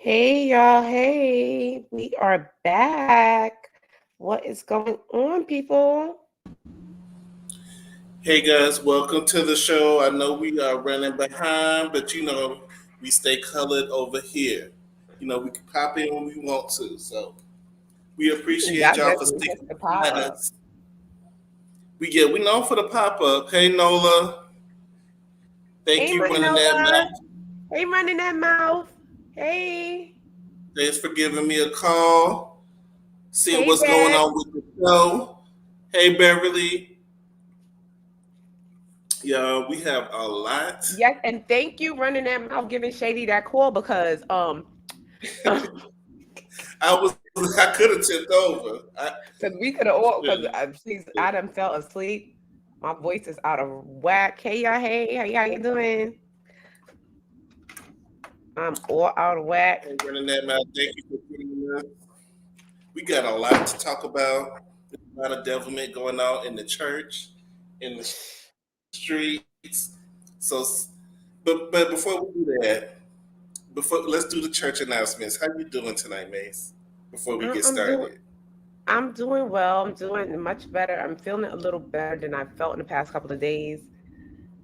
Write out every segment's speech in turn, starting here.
Hey y'all, hey, we are back. What is going on, people? Hey guys, welcome to the show. I know we are running behind, but we stay colored over here. We can pop in when we want to. So we appreciate Y'all y'all for just sticking missed the by pop-up. us. We know for the pop up. Hey Nola, thank Hey, you running that Manola. mouth. Hey, running that mouth. Hey. Thanks for giving me a call, seeing Hey, what's going Bev. on with the show. Hey Beverly, yeah, we have a lot. Yes, and thank you, running that mouth, giving Shady that call because I could have tipped over. because we could have all because Yeah. she's I done fell asleep. My voice is out of whack. Hey, y'all. Hey, how you doing? I'm all out of whack. Hey, running that mouth. Thank you for putting us. We got a lot to talk about. There's a lot of devilment going on in the church, in the streets. So, but before we do that, before let's do the church announcements. How you doing tonight, Mace? Before we get I'm doing. started. I'm doing well. I'm doing much better. I'm feeling a little better than I felt in the past couple of days.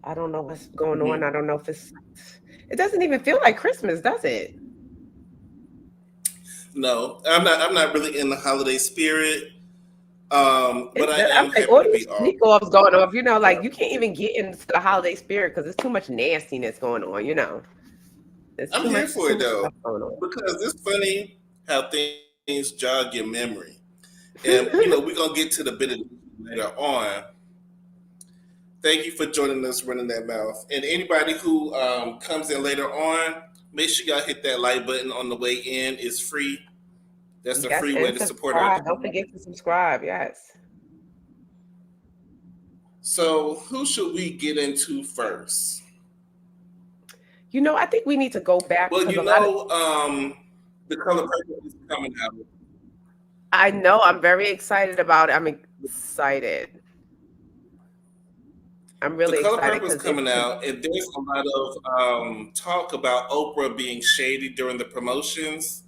I don't know what's going on. I hmm don't know if it's. It doesn't even feel like Christmas, does it? No, I'm not really in the holiday spirit. But I I'm am like happy all to be these off. sneak offs going off. Yeah. Like you can't even get into the holiday spirit because there's too much nastiness going on. There's I'm here for too it much though, stuff going on. because it's funny how things jog your memory. And we're gonna get to the bit of later on. Thank you for joining us, running that mouth. And anybody who comes in later on, make sure y'all hit that like button on the way in. It's free. That's a Yes, free way and to support our subscribe. Don't channel. forget to subscribe. Yes. So, who should we get into first? I think we need to go back Well, because a lot of the color purple is coming out. I know I'm very excited about it. I'm excited. I'm The really color excited purple is because it coming because out, and there's a lot of talk about Oprah being shady during the promotions.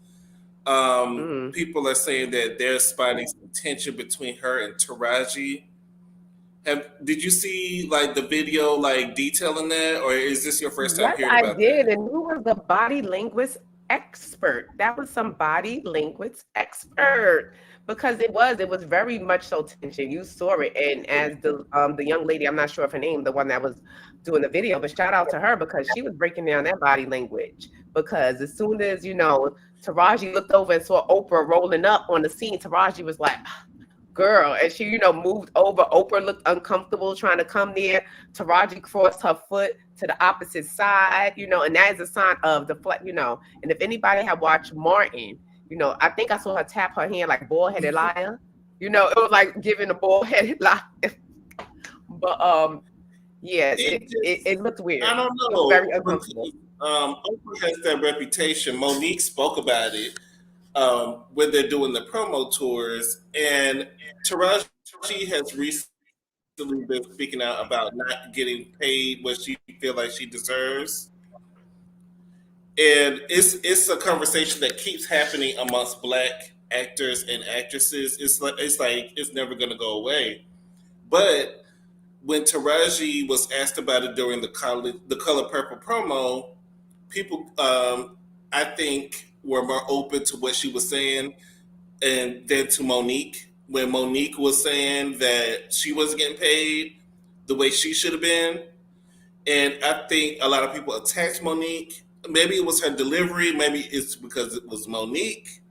mm, People are saying that they're spotting some tension between her and Taraji. Did you see like the video like detailing that, or is this your first time yes, hearing I about did. that? And who was the body linguist expert? That was some body linguist expert because it was very much so tension. You saw it, and as the young lady, I'm not sure of her name, the one that was doing the video, but shout out to her because she was breaking down that body language. Because as soon as Taraji looked over and saw Oprah rolling up on the scene, Taraji was like, girl, and she, moved over. Oprah looked uncomfortable trying to come near. Taraji crossed her foot to the opposite side, and that is a sign of the. And if anybody had watched Martin, I think I saw her tap her hand like bald headed liar. It was like giving a bald headed liar. But yeah, It it just, looked weird. I don't It looked very know, uncomfortable. because Oprah has that reputation. Monique spoke about it when they're doing the promo tours, and Taraji has recently been speaking out about not getting paid what she feel like she deserves. And it's a conversation that keeps happening amongst black actors and actresses. It's never gonna go away. But when Taraji was asked about it during the Color Purple promo, people I think were more open to what she was saying and then to Monique. When Monique was saying that she wasn't getting paid the way she should have been, and I think a lot of people attacked Monique. Maybe it was her delivery. Maybe it's because it was Monique.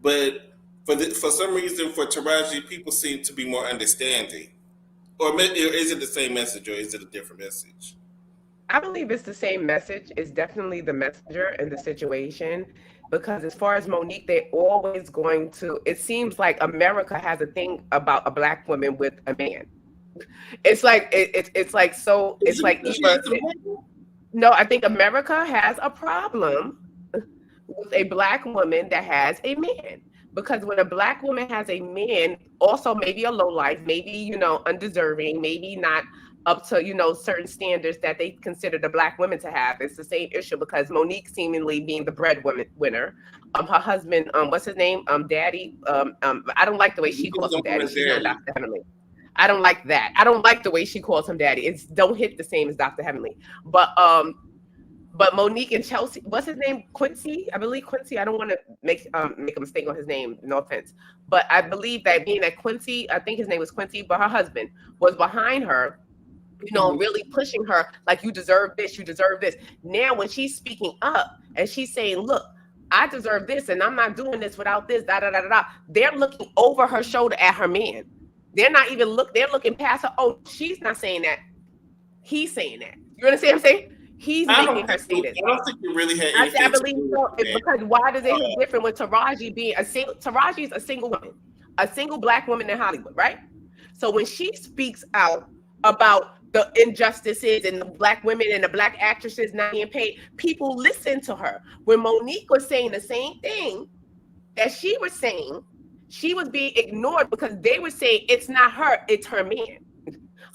But for some reason, for Taraji, people seem to be more understanding. Or is it the same message, or is it a different message? I believe it's the same message. It's definitely the messenger in the situation because as far as Monique, they're always going to. It seems like America has a thing about a black woman with a man. It's like it's like so. Is It's it like because she either has a man? no. I think America has a problem with a black woman that has a man. Because when a black woman has a man, also maybe a low life, maybe undeserving, maybe not up to, certain standards that they consider the black women to have. It's the same issue because Monique seemingly being the breadwinner, her husband, what's his name, Daddy, I don't like the way she You calls him know him Daddy. as She's not Daddy. Dr. Heavenly. I don't like that. I don't like the way she calls him Daddy. It's don't hit the same as Dr. Heavenly. But Monique and Chelsea, what's his name? Quincy, I believe Quincy. I don't want to make a mistake on his name. No offense, but I believe that being that Quincy, I think his name was Quincy, but her husband was behind her, really pushing her like, you deserve this, you deserve this. Now when she's speaking up and she's saying, look, I deserve this, and I'm not doing this without this, da da da da da. They're looking over her shoulder at her man. They're not even they're looking past her. Oh, she's not saying that. He's saying that. You understand what I'm saying? He's making her say this. I don't think it really had anything I believe to do so, with that. because why does it hit different with Taraji being a single? Taraji is a single woman, a single black woman in Hollywood, right? So when she speaks out about the injustices and the black women and the black actresses not being paid, people listen to her. When Monique was saying the same thing that she was saying, she was being ignored because they were saying it's not her, it's her man.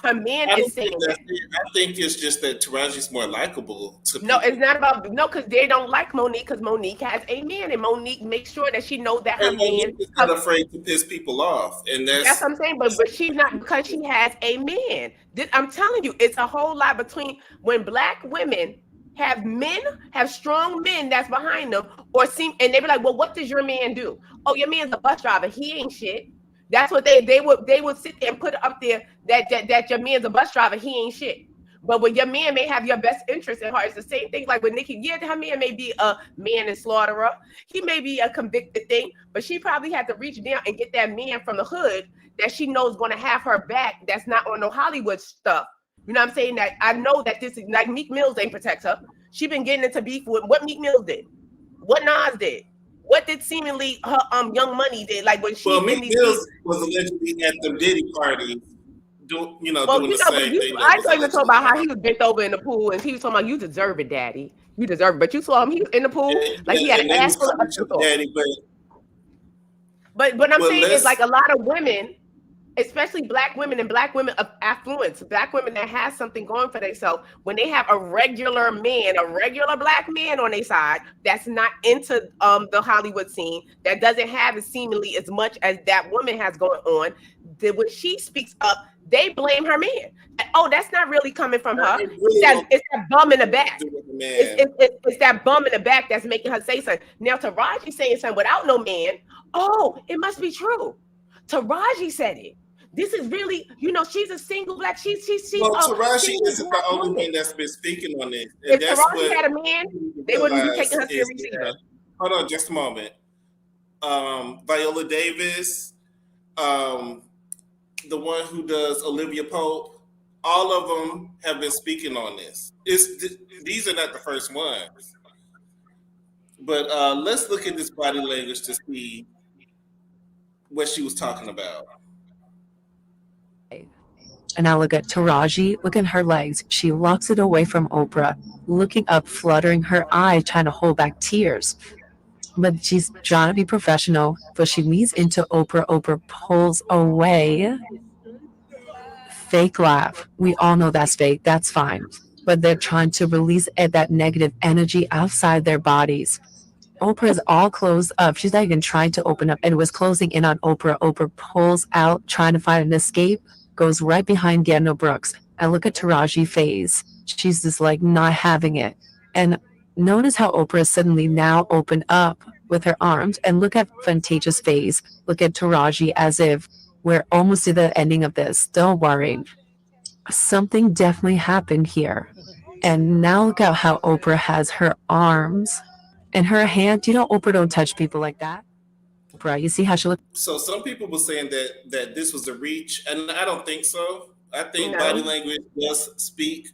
Her man is saying that. I think it's just that Taraji's more likable to people. No, it's not about because they don't like Monique because Monique has a man, and Monique makes sure that she knows that her man is not afraid to piss people off, and that's what I'm saying. But she's not, because she has a man. I'm telling you, it's a whole lot between when black women have strong men that's behind them, and they be like, well, what does your man do? Oh, your man's a bus driver. He ain't shit. That's what they would sit there and put up there that your man's a bus driver. He ain't shit. But when your man may have your best interest in heart, it's the same thing. Like with Nikki, yeah, her man may be a man and slaughterer. He may be a convicted thing, but she probably had to reach down and get that man from the hood that she knows going to have her back. That's not on no Hollywood stuff. You know what I'm saying? That I know that this is like Meek Mills ain't protect her. She been getting into beef with what Meek Mills did, what Nas did. What did seemingly her Young Money did? Like when she Meek Mills was allegedly at the Diddy party, doing the same thing. I don't even talk about how he was bent over in the pool and he was talking about, you deserve it, daddy. You deserve it. But you saw him, he was in the pool, like he had an ass full of daddy. But I'm saying it's like a lot of women, especially black women and black women of affluence, black women that has something going for themselves, when they have a regular man, a regular black man on their side that's not into the Hollywood scene, that doesn't have seemingly as much as that woman has going on, that when she speaks up, they blame her man. Oh, that's not really coming from her. It's that bum in the back. It's that bum in the back that's making her say something. Now Taraji saying something without no man. Oh, it must be true. Taraji said it. This is really, she's a single black. She's well, Taraji isn't the only one that's been speaking on this. And if Taraji had a man, they wouldn't be taking her serious either. Hold on, just a moment. Viola Davis, the one who does Olivia Pope, all of them have been speaking on this. These are not the first ones. But let's look at this body language to see what she was talking about. And now look at Taraji. Look at her legs. She locks it away from Oprah, looking up, fluttering her eye, trying to hold back tears. But she's trying to be professional, but she leans into Oprah. Oprah pulls away. Fake laugh. We all know that's fake. That's fine. But they're trying to release that negative energy outside their bodies. Oprah is all closed up. She's not even trying to open up, and it was closing in on Oprah. Oprah pulls out, trying to find an escape, goes right behind Gandalf Brooks. And look at Taraji's face. She's just like not having it. And notice how Oprah is suddenly now opened up with her arms. And look at Fantasia's face. Look at Taraji as if we're almost to the ending of this. Don't worry. Something definitely happened here. And now look at how Oprah has her arms and her hand. Oprah don't touch people like that. Oprah, you see how she looks? So some people were saying that this was a reach, and I don't think so. I think body language does speak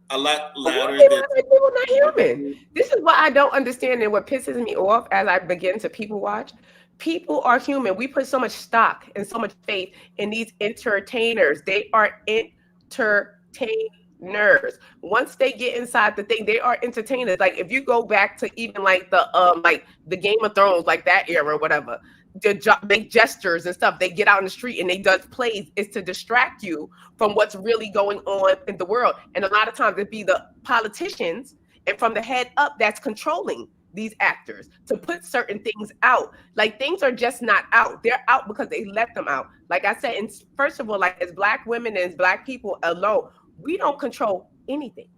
a lot louder than people not human. This is what I don't understand, and what pisses me off as I begin to people watch. People are human. We put so much stock and so much faith in these entertainers. They are entertainers. Once they get inside the thing, they are entertainers. Like if you go back to even like the Game of Thrones, like that era, whatever. make gestures and stuff. They get out in the street and they does plays is to distract you from what's really going on in the world. And a lot of times it be the politicians and from the head up that's controlling these actors to put certain things out. Like things are just not out. They're out because they let them out. Like I said, and first of all, like as Black women and as Black people alone, we don't control anything.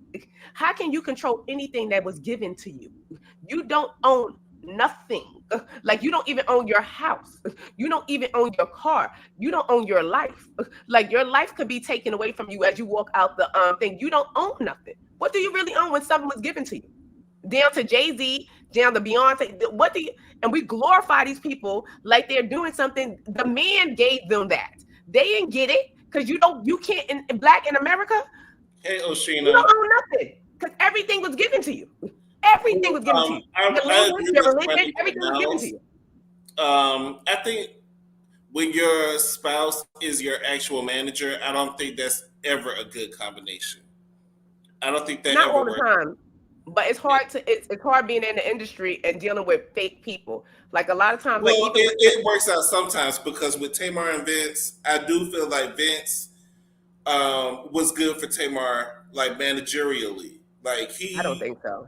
How can you control anything that was given to you? You don't own nothing. Like you don't even own your house. You don't even own your car. You don't own your life. Like your life could be taken away from you as you walk out the thing. You don't own nothing. What do you really own when something was given to you? Down to Jay-Z, down to Beyonce. What do you? And we glorify these people like they're doing something. The man gave them that. They didn't get it because you can't in Black in America. Hey, Oshina. You don't own nothing because everything was given to you. Everything was given to you. Your religion, everything was given to you. I think when your spouse is your actual manager, I don't think that's ever a good combination. I don't think that not ever all the works. time, but it's hard to it's hard being in the industry and dealing with fake people. Like a lot of times, Well, like it works out sometimes because with Tamar and Vince, I do feel like Vince was good for Tamar, like managerially. Like I don't think so.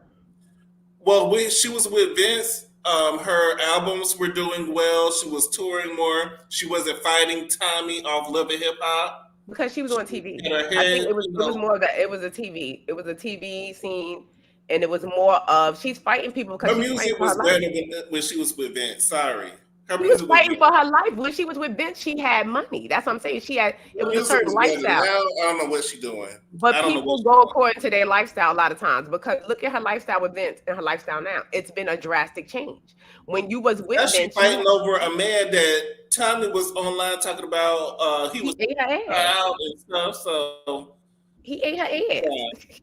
Well, when she was with Vince, her albums were doing well. She was touring more. She wasn't fighting Tommy off Love and Hip Hop because she was on TV. Head, I think it was more that it was a TV. It was a TV scene, and it was more of she's fighting people because her music was better than when she was with Vince. Sorry. She was fighting for her life. When she was with Vince, she had money. That's what I'm saying. It was a certain lifestyle. Now, I don't know what she's doing. But people go according to their lifestyle a lot of times because look at her lifestyle with Vince and her lifestyle now. It's been a drastic change. When you was with Vince, she's fighting over a man that Tommy was online talking about. He was ate her ass out and stuff. So he ate her ass. Yeah.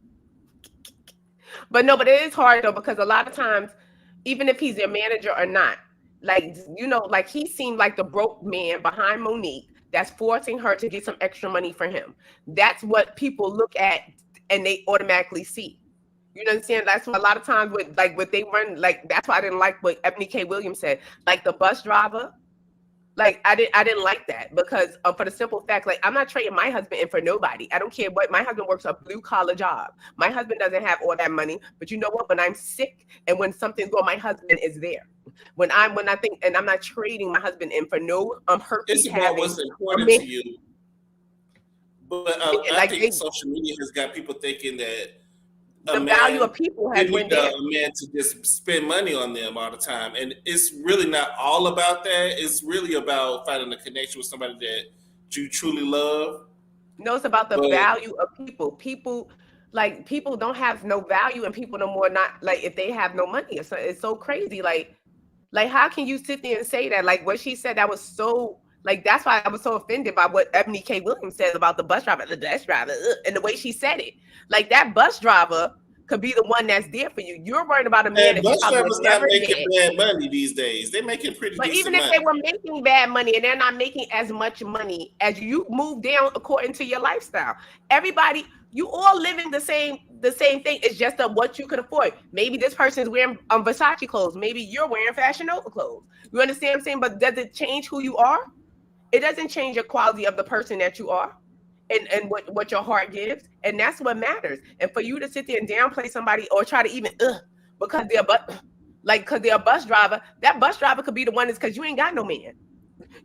But no, but it is hard though because a lot of times, even if he's your manager or not. Like, you know, like he seemed like the broke man behind Monique that's forcing her to get some extra money for him. That's what people look at and they automatically see. You know what I'm saying? That's why a lot of times with like what they run, like that's why I didn't like what Ebony K. Williams said. Like the bus driver, like I didn't like that because for the simple fact, like I'm not trading my husband in for nobody. I don't care what my husband works a blue collar job. My husband doesn't have all that money, but you know what? When I'm sick and when something's going, my husband is there. When I think, and I'm not trading my husband in for no hurt. It's about what's important to you. But I think social media has got people thinking that the value of people has went down. A man to just spend money on them all the time, and it's really not all about that. It's really about finding a connection with somebody that you truly love. No, it's about the value of people. People don't have no value, and people no more not like if they have no money. It's so crazy. Like how can you sit there and say that? Like what she said, that was so. Like, that's why I was so offended by what Ebony K. Williams said about the bus driver, and the way she said it. Like, that bus driver could be the one that's there for you. You're worried about a man that bus drivers not making bad money these days. They're making pretty decent money. But even if they were making bad money and they're not making as much money as you move down according to your lifestyle. Everybody, you all living the same thing. It's just what you can afford. Maybe this person is wearing Versace clothes. Maybe you're wearing Fashion Nova clothes. You understand what I'm saying? But does it change who you are? It doesn't change your quality of the person that you are and what your heart gives. And that's what matters. And for you to sit there and downplay somebody or try to even, because they're a bus driver, that bus driver could be the one that's because you ain't got no man.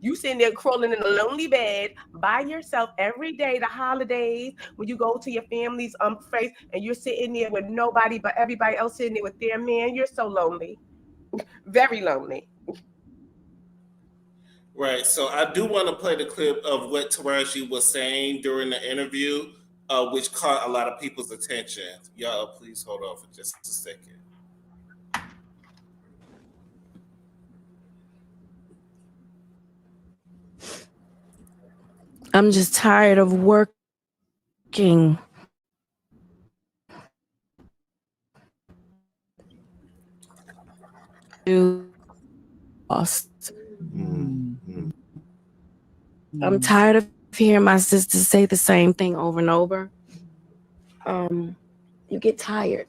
You sitting there crawling in a lonely bed by yourself every day, the holidays, when you go to your family's face and you're sitting there with nobody but everybody else sitting there with their man. You're so lonely, very lonely. Right. So I do want to play the clip of what Taraji was saying during the interview, which caught a lot of people's attention. Y'all, please hold on for just a second. I'm just tired of working. Lost. I'm tired of hearing my sisters say the same thing over and over. You get tired.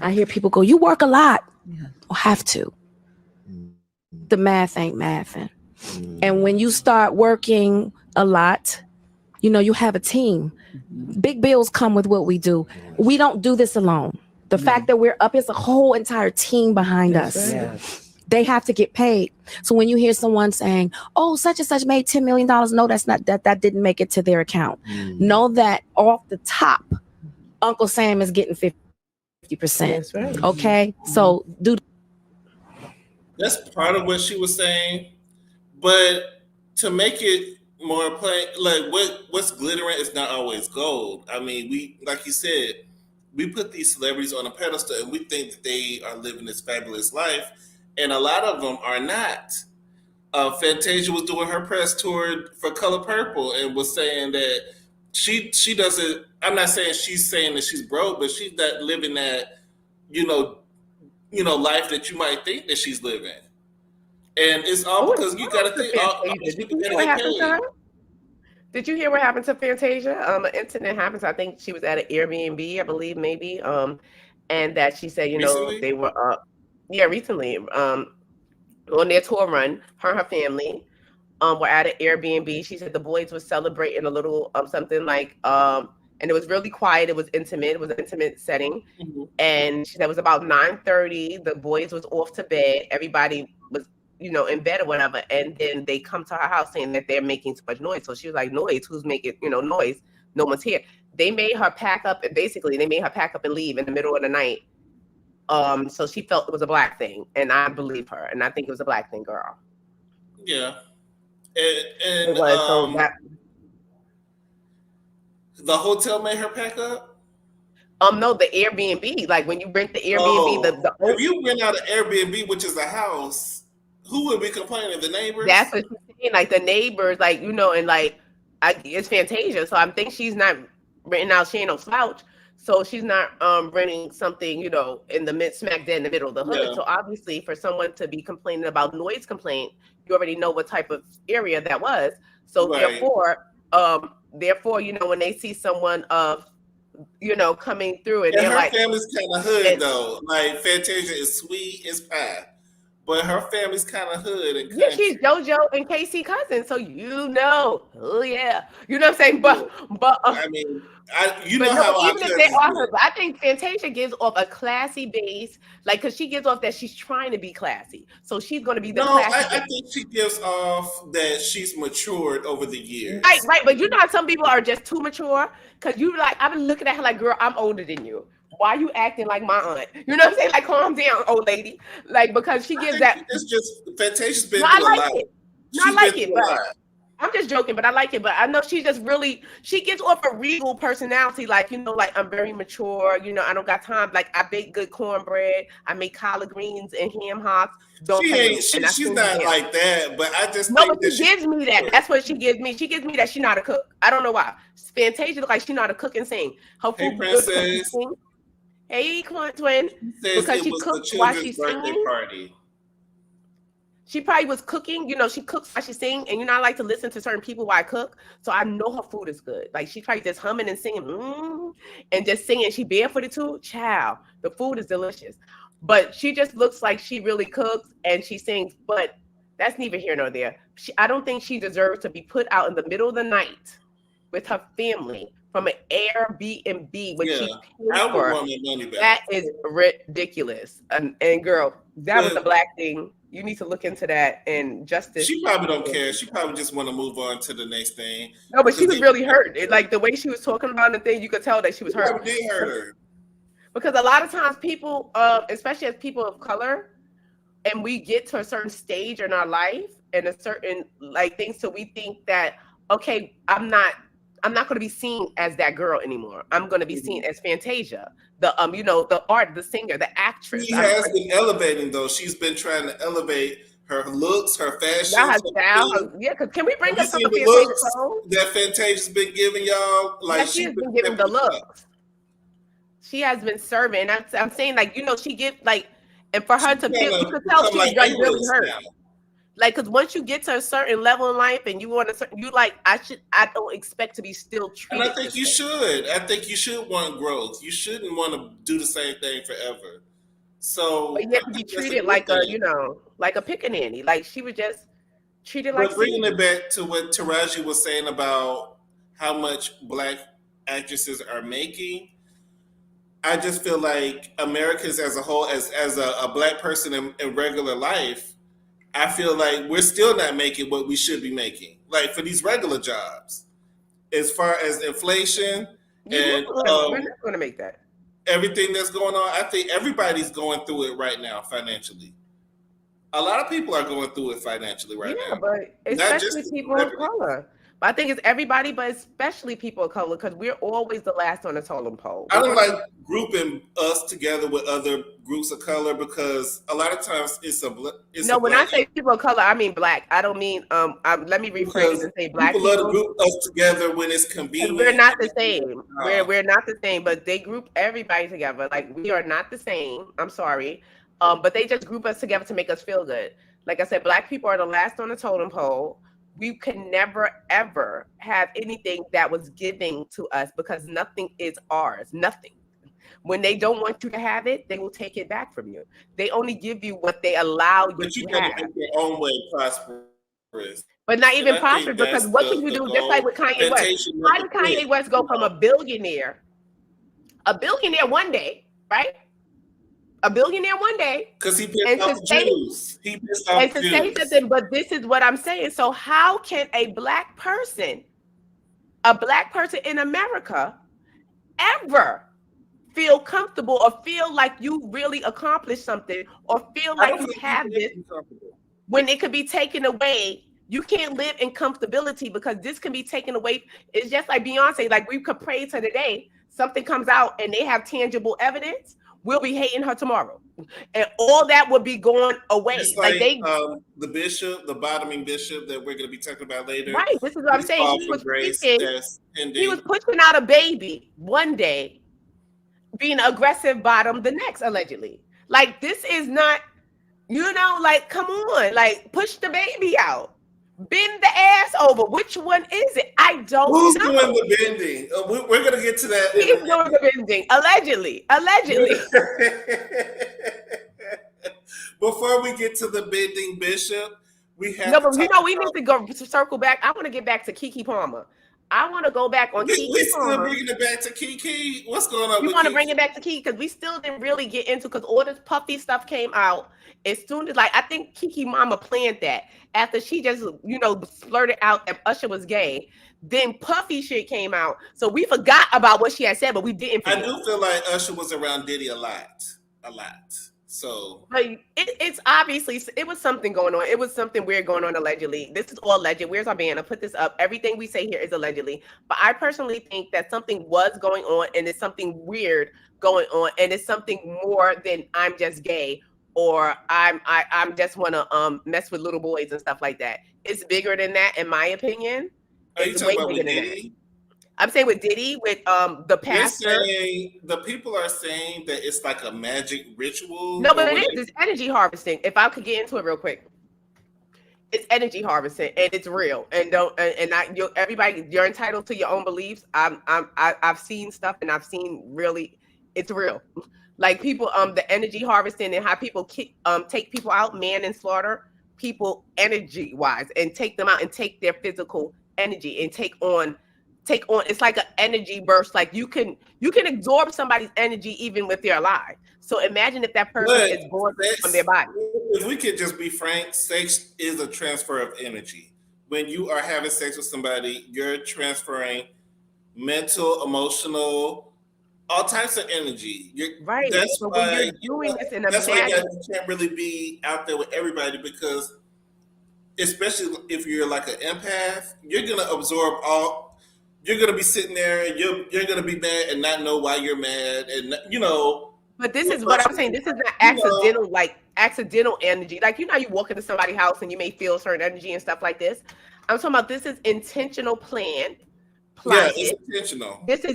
I hear people go, you work a lot. Or have to. The math ain't mathing. And when you start working a lot, you have a team. Big bills come with what we do. We don't do this alone. The fact that we're up is a whole entire team behind us. Yes. They have to get paid. So when you hear someone saying, "Oh, such and such made $10 million," no, that's not that didn't make it to their account. Know that off the top, Uncle Sam is getting 50%. That's right. Okay, so do. That's part of what she was saying, but to make it more plain, like what's glittering is not always gold. I mean, we like you said, we put these celebrities on a pedestal and we think that they are living this fabulous life, and a lot of them are not. Fantasia was doing her press tour for Color Purple and was saying that she doesn't. I'm not saying she's saying that she's broke, but she's not living that life that you might think that she's living. And it's all because you got to think. Did you hear what happened to her? Did you hear what happened to Fantasia? An incident happens. I think she was at an Airbnb, I believe, maybe. And that she said, Recently? they were recently. On their tour run, her and her family were at an Airbnb. She said the boys were celebrating a little something like and it was really quiet. It was intimate. It was an intimate setting. Mm-hmm. And she said it was about 9:30. The boys was off to bed. Everybody was, in bed or whatever. And then they come to her house saying that they're making too much noise. So she was like, noise? Who's making, noise? No one's here. They made her pack up. Basically, they made her pack up and leave in the middle of the night. So she felt it was a black thing. And I believe her. And I think it was a black thing, girl. Yeah. And It was, so that, the hotel made her pack up? no, the Airbnb. Like when you rent the Airbnb, if you rent out an Airbnb, which is a house, who would be complaining? The neighbors? That's what she's saying. Like the neighbors, like, and like it's Fantasia. So I think she's not renting out, she ain't no slouch. So she's not renting something, in the smack dead in the middle of the hood. Yeah. So obviously for someone to be complaining about noise complaint, you already know what type of area that was. So Right. therefore, when they see someone coming through and And they're her like, family's kind of hood though. Like Fantasia is sweet as pie, but her family's kind of hood and yeah, country. she's JoJo and Casey cousin, so oh yeah, you know what I'm saying. But I mean, you know but how our even if they cousins are do. her, I think Fantasia gives off a classy base, like because she gives off that she's trying to be classy, so she's going to be the No, classy. I think she gives off that she's matured over the years. Right, but you know how some people are just too mature because you like I've been looking at her like, girl, I'm older than you. Why are you acting like my aunt? You know what I'm saying? Like, calm down, old lady. Like, because she gives that. It's just Fantasia's been No, through I a like lot. it. No, I She's like been it, through a but lot. I'm just joking, but I like it. But I know she just really, she gives off a regal personality. Like, like I'm very mature. I don't got time. Like I bake good cornbread. I make collard greens and ham hocks. She's not like that, but I just no, think but she gives me that. That's what she gives me. She gives me that she not a cook. I don't know why. Fantasia look like she not a cook and sing. Her Hey, food good princess. cooking. Hey, twin. Says Because it she was cooks the while children's she's birthday singing. party. She probably was cooking, she cooks while she sing, and I like to listen to certain people while I cook, so I know her food is good. Like she probably just humming and singing, and just singing. She barefooted too, child. The food is delicious, but she just looks like she really cooks and she sings. But that's neither here nor there. I don't think she deserves to be put out in the middle of the night with her family from an Airbnb, which she paid I would for. want my money back. That is ridiculous. And girl, that was a black thing. You need to look into that and justice. She probably don't care. She probably just want to move on to the next thing. No, but she was really hurt. Like the way she was talking about the thing, you could tell that she was hurt. Probably did hurt her. Because a lot of times people, especially as people of color, and we get to a certain stage in our life and a certain thing, so we think that, okay, I'm not going to be seen as that girl anymore. I'm going to be seen as Fantasia, the the the singer, the actress. She has been elevating though. She's been trying to elevate her looks, her fashion. Her style. Yeah, because can we bring up some of the Fantasia's looks clothes? that Fantasia's been giving y'all? Like she has been giving the looks. She has been serving. I'm saying she give and for her to feel, you could tell she's really hurt. Now. Like, because once you get to a certain level in life and you want to, I don't expect to be still treated. And I think you should. I think you should want growth. You shouldn't want to do the same thing forever. So but you have to be treated like like a pickaninny. Like she was just treat it like But bringing season. it back to what Taraji was saying about how much black actresses are making, I just feel like Americans as a whole, as a black person in regular life, I feel like we're still not making what we should be making. Like for these regular jobs, as far as inflation and We're not going to make that. everything that's going on, I think everybody's going through it right now financially. A lot of people are going through it financially right Yeah, now. but Not just especially the people of celebrities. color. But I think it's everybody, but especially people of color, because we're always the last on the totem pole. I don't like grouping us together with other groups of color because a lot of times it's a No, when I black say people of color, I mean black. I don't mean let me rephrase because and say black people love to people. group us together when it's Because we're convenient. not the same. We're not the same, but they group everybody together. Like we are not the same. I'm sorry. But they just group us together to make us feel good. Like I said, black people are the last on the totem pole. We can never ever have anything that was giving to us because nothing is ours. Nothing. When they don't want you to have it, they will take it back from you. They only give you what they allow you But you to got to have. make your own way prosperous. But not And I even think prosperous that's because what can you the do? Just like goal. with Kanye West. Temptation How never did quit. Kanye West go from a billionaire one day, right? A billionaire one day, Because he pissed and off to the say Jews. He pissed off the Jews. something, but this is what I'm saying. So how can a black person in America ever feel comfortable or feel like you really accomplished something or feel I like don't you think have people this be comfortable. when it could be taken away? You can't live in comfortability because this can be taken away. It's just like Beyonce, like we could pray to today, something comes out and they have tangible evidence, we'll be hating her tomorrow. And all that would be going away. It's Like like they the bishop, the bottoming bishop that we're going to be talking about later. right, this is what I'm This saying. fall from grace that's He was pending. pushing out a baby one day, being aggressive bottom the next, allegedly. Like this is not, like come on, like push the baby out. Bend the ass over. Which one is it? I don't Who's doing know. the bending? We're going to get to that. He's doing the bending. Allegedly. Before we get to the bending bishop, we have No, to but talk we about. need to go to circle back. I want to get back to Keke Palmer. I want to go back on We Keke still Palmer. bringing it back to Keke. What's going on We with want to Keke? bring it back to Keke because we still didn't really get into because all this puffy stuff came out as soon as I think Keke Mama planned that after she just blurted out that Usher was gay. Then puffy shit came out, so we forgot about what she had said, but we didn't forget. I do feel like Usher was around Diddy a lot. So But it's obviously it was something going on. It was something weird going on allegedly. This is all alleged. Where's our banner? Put this up. Everything we say here is allegedly. But I personally think that something was going on and it's something weird going on and it's something more than I'm just gay or I'm just want to mess with little boys and stuff like that. It's bigger than that, in my opinion. are you It's talking way about bigger with than that. Diddy? I'm saying with Diddy, with the They're pastor. saying the people are saying that it's like a magic ritual. No, but it is. It's energy harvesting. If I could get into it real quick, it's energy harvesting and it's real. And everybody, you're entitled to your own beliefs. I've seen stuff and I've seen really, it's real. Like people, the energy harvesting and how people take people out, man, and slaughter people energy wise, and take them out and take their physical energy and take on. It's like an energy burst. Like you can absorb somebody's energy even if they're alive. So imagine if that person is born from their body. If we could just be frank, sex is a transfer of energy. When you are having sex with somebody, you're transferring mental, emotional, all types of energy. Right. That's So when why you're doing this in a that's why magic, you can't really be out there with everybody because, especially if you're like an empath, you're gonna absorb all. You're gonna be sitting there and you're gonna be mad and not know why you're mad, and but this is what I'm saying. This is not accidental, like accidental energy. Like how you walk into somebody's house and you may feel certain energy and stuff like this. I'm talking about this is intentional, planned. Yeah, it's intentional. This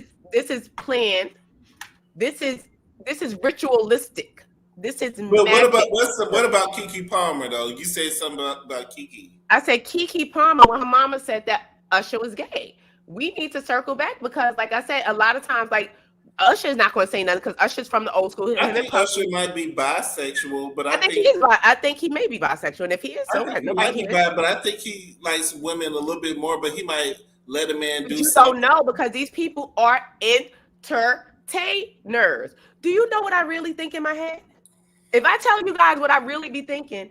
is planned. This is ritualistic. This is But magic. what about Keke Palmer though? You said something about Keke. I said Keke Palmer when her mama said that Usher was gay. We need to circle back because, like I said, a lot of times, like Usher's not going to say nothing because Usher's from the old school. I think Usher might be bisexual, but I think he may be bisexual, and if he is, so what? Nobody cares. But I think he likes women a little bit more. But he might let a man do. You something. don't know because these people are entertainers. Do you know what I really think in my head? If I tell you guys what I really be thinking,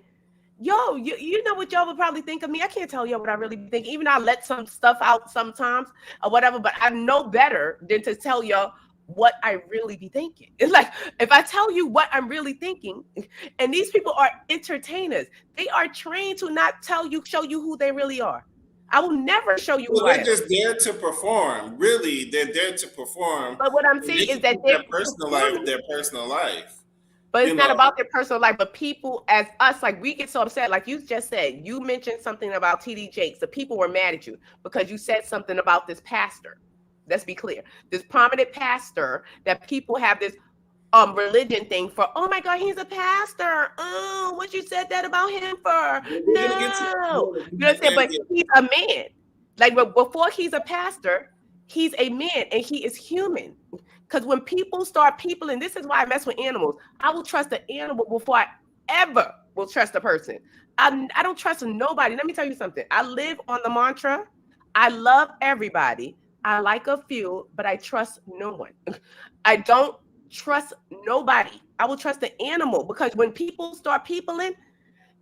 yo, you know what y'all would probably think of me. I can't tell y'all what I really be thinking. Even though I let some stuff out sometimes or whatever, but I know better than to tell y'all what I really be thinking. It's like if I tell you what I'm really thinking, and these people are entertainers, they are trained to not show you who they really are. I will never show you who I am. They're just there to perform. Really, they're there to perform. But what I'm saying is that their personal life. But it's not about their personal life. But people as us, like we get so upset. Like you just said, you mentioned something about TD Jakes. The people were mad at you because you said something about this pastor. Let's be clear. This prominent pastor that people have this religion thing for. Oh my God, he's a pastor. Oh, what you said that about him for? No. You know what I'm saying? But he's a man. Like before he's a pastor, he's a man and he is human. Because when people start peopling, this is why I mess with animals. I will trust the animal before I ever will trust a person. I don't trust nobody. Let me tell you something. I live on the mantra. I love everybody. I like a few, but I trust no one. I don't trust nobody. I will trust the animal because when people start peopling,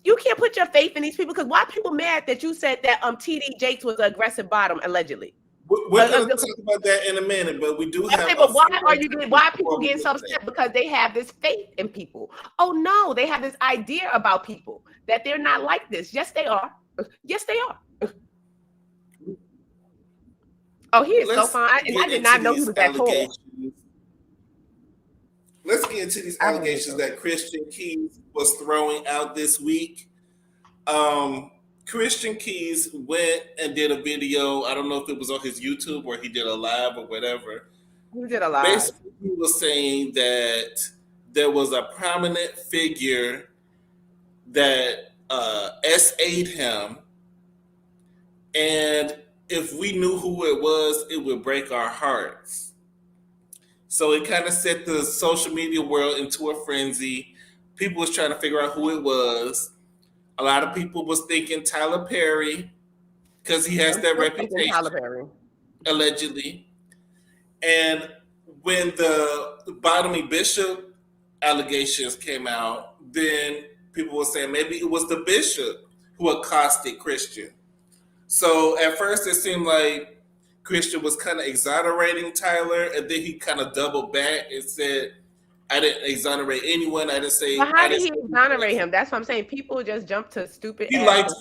you can't put your faith in these people. Because why are people mad that you said that TD Jakes was an aggressive bottom allegedly? We're going to talk about that in a minute, but we do have. But why are people getting so upset? Because they have this faith in people. Oh no, they have this idea about people that they're not like this. Yes, they are. Yes, they are. Oh, he is so fine. I did not know he was that tall. Let's get into these allegations that Christian Keys was throwing out this week. Christian Keys went and did a video. I don't know if it was on his YouTube or he did a live or whatever. He did a live. Basically, he was saying that there was a prominent figure that SA'd him, and if we knew who it was, it would break our hearts. So it kind of set the social media world into a frenzy. People was trying to figure out who it was. A lot of people was thinking Tyler Perry because he has that reputation, Tyler Perry. Allegedly. And when the Bottomley Bishop allegations came out, then people were saying maybe it was the bishop who accosted Christian. So at first it seemed like Christian was kind of exonerating Tyler, and then he kind of doubled back and said, I didn't exonerate anyone. I didn't say. But how did he exonerate him? That's what I'm saying. People just jump to stupid. He liked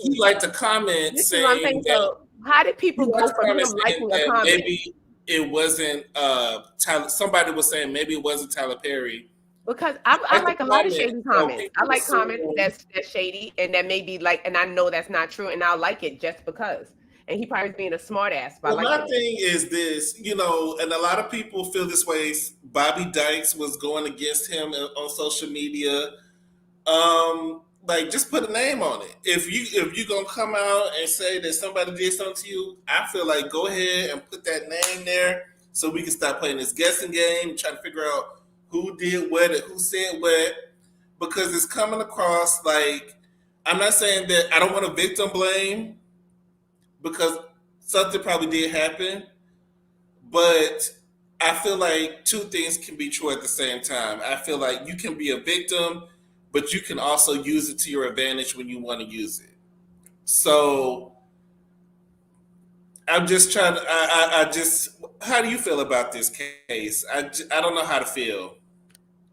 to comment saying. What I'm saying. So how did people go from him liking a comment? Maybe it wasn't Tyler. Somebody was saying maybe it wasn't Tyler Perry. Because I like a lot of shady comments. I like comments that's shady and that may be like, and I know that's not true, and I'll like it just because. And he probably is being a smart ass. Well, my thing is this, and a lot of people feel this way. Bobby Dykes was going against him on social media. Like, just put a name on it. If you're gonna come out and say that somebody did something to you, I feel like go ahead and put that name there so we can stop playing this guessing game, trying to figure out who did what and who said what, because it's coming across like, I'm not saying that I don't want to victim blame, because something probably did happen, but I feel like two things can be true at the same time. I feel like you can be a victim, but you can also use it to your advantage when you want to use it. So I'm just trying to, how do you feel about this case? I don't know how to feel.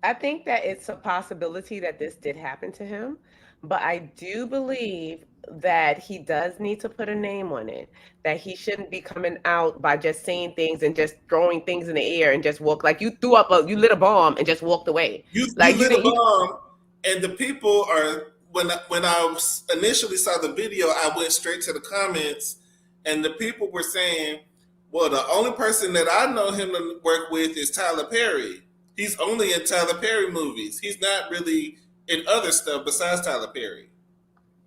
I think that it's a possibility that this did happen to him, but I do believe that he does need to put a name on it, that he shouldn't be coming out by just saying things and just throwing things in the air and just walk like you lit a bomb and just walked away. You lit a bomb, and the people are, when I initially saw the video, I went straight to the comments, and the people were saying, well, the only person that I know him to work with is Tyler Perry. He's only in Tyler Perry movies. He's not really in other stuff besides Tyler Perry.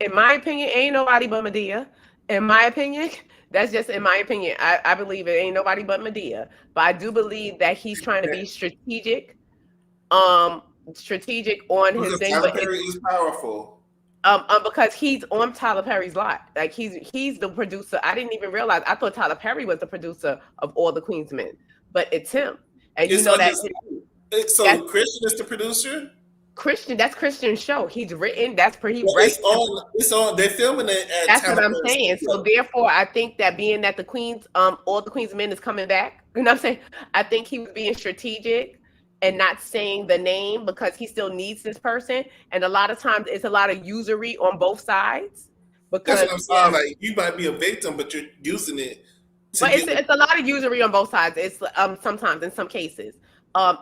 In my opinion, ain't nobody but Madea. In my opinion, that's just in my opinion. I believe it ain't nobody but Medea. But I do believe that he's trying to be strategic, um, strategic on his Because thing. Tyler But Perry is powerful. because he's on Tyler Perry's lot. Like he's the producer. I didn't even realize. I thought Tyler Perry was the producer of All the Queen's Men, but it's him. And you It's know on that so Christian is the producer. Christian. That's Christian's show. He's written. That's per he Well, writes. It's on. They're filming it at That's what Tyler I'm Perry saying. Studio. So therefore, I think that being that the Queen's, all the Queen's Men is coming back. You know what I'm saying? I think he was being strategic and not saying the name because he still needs this person. And a lot of times, it's a lot of usury on both sides. That's Because what I'm saying. Like you might be a victim, but you're using it to but get. it's a lot of usury on both sides. It's sometimes in some cases.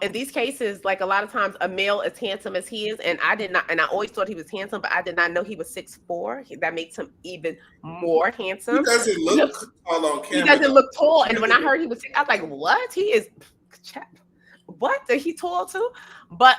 In these cases, like a lot of times, a male as handsome as he is, and I did not, and I always thought he was handsome, but I did not know he was 6'4". That makes him even more handsome. He doesn't look tall on camera. He doesn't look tall, and when I heard he was, I was like, "What? He is what? Is he tall too?" But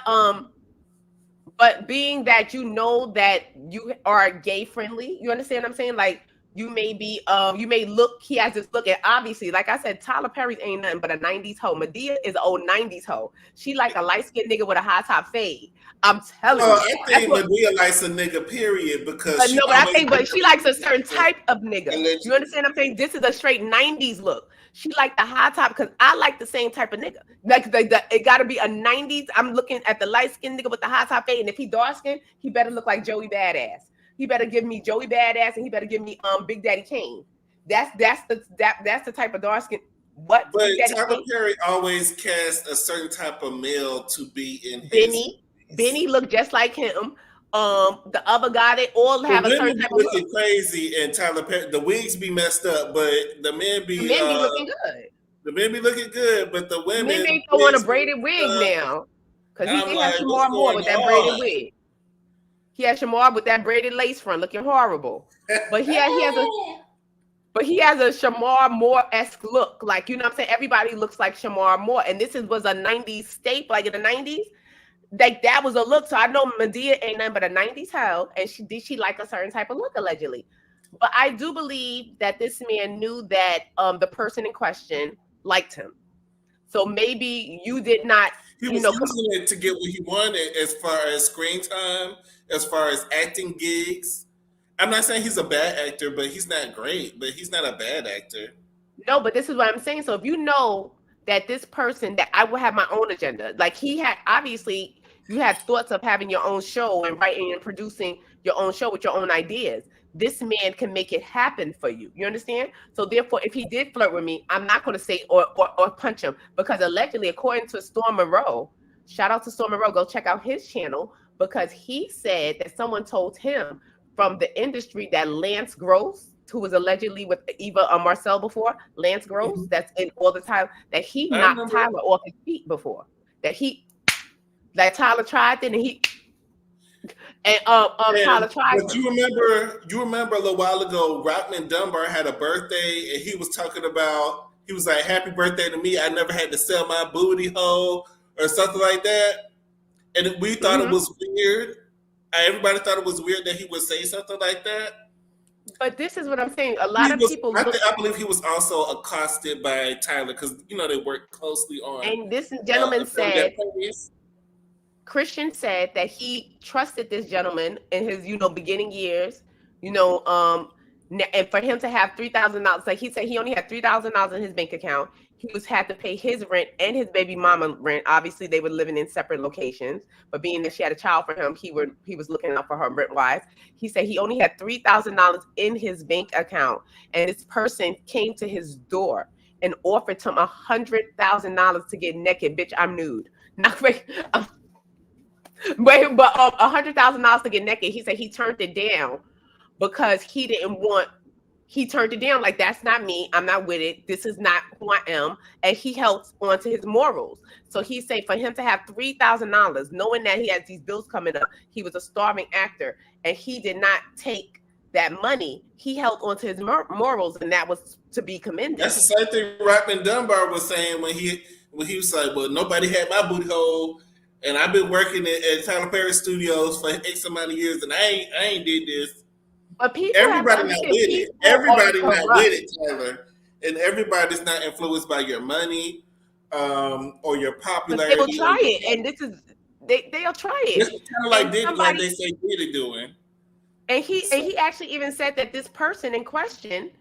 being that you know that you are gay friendly, you understand what I'm saying? Like you may be, you may look. He has this look, and obviously, like I said, Tyler Perry ain't nothing but a '90s hoe. Medea is an old '90s hoe. She like a light skinned nigga with a high top fade. I'm telling you. I think Medea likes a nigga, period, because But no, but I think, but she likes a certain type of nigga. You understand what I'm saying? This is a straight '90s look. She like the high top because I like the same type of nigga. Like it got to be a '90s. I'm looking at the light skinned nigga with the high top fade, and if he dark skinned, he better look like Joey Badass. He better give me Joey Badass, and he better give me Big Daddy Kane. That's the type of dark skin. What? But Tyler Perry always cast a certain type of male to be in his. Benny looked just like him. The other guy, they all have a certain type of look. Crazy, and Tyler Perry, the wigs be messed up, but the men be looking good. The men be looking good, but the women. Men they throw on a braided wig now, because he did have Shamar Moore with that braided wig. He had Shamar with that braided lace front, looking horrible. But he has a Shamar Moore-esque look, like, you know what I'm saying? Everybody looks like Shamar Moore, and this was a '90s staple, like in the '90s. Like that was a look. So I know Medea ain't nothing but a '90s hoe, and she like a certain type of look allegedly. But I do believe that this man knew that the person in question liked him. So maybe you did not. He was using it to get what he wanted as far as screen time, as far as acting gigs. I'm not saying he's a bad actor, but he's not great. But he's not a bad actor. No, but this is what I'm saying. So if you know that this person, that I will have my own agenda. Like he had, obviously, you had thoughts of having your own show and writing and producing your own show with your own ideas. This man can make it happen for you. You understand? So therefore, if he did flirt with me, I'm not going to say or punch him, because allegedly, according to Storm Monroe, shout out to Storm Monroe, go check out his channel, because he said that someone told him from the industry that Lance Gross, who was allegedly with Eva Marcel before, Lance Gross, that's in all the time, that he knocked Tyler off his feet before. That Tyler tried it, and he Tyler tried. But you remember a little while ago, Rodman Dunbar had a birthday, and he was talking about, he was like, "Happy birthday to me. I never had to sell my booty hole," or something like that. And we thought it was weird. Everybody thought it was weird that he would say something like that. But this is what I'm saying. A lot of people. I believe he was also accosted by Tyler, because they work closely on. And this gentleman said, Christian said that he trusted this gentleman in his, beginning years, and for him to have $3,000, like he said, he only had $3,000 in his bank account. He had to pay his rent and his baby mama rent. Obviously, they were living in separate locations, but being that she had a child for him, he was looking out for her rent wise. He said he only had $3,000 in his bank account, and this person came to his door and offered him $100,000 to get naked. Bitch, I'm nude. Not but $100,000 to get naked. He said he turned it down because he turned it down, like, that's not me. I'm not with it. This is not who I am. And he held on to his morals. So he said for him to have $3,000, knowing that he has these bills coming up, he was a starving actor, and he did not take that money. He held on to his morals, and that was to be commended. That's the same thing Rodman Dunbar was saying when he was like, "Well, nobody had my booty hole, and I've been working at Tyler Perry Studios for X amount of years, and I ain't did this." But people have to Everybody not understand with it. people Everybody are not corrupt. with it, Taylor. And everybody's not influenced by your money, or your But they will popularity or try your. it, and this is they'll try It's it. kind of like And Diddy, like somebody they say Diddy doing. and he So, and he actually even said that this person in question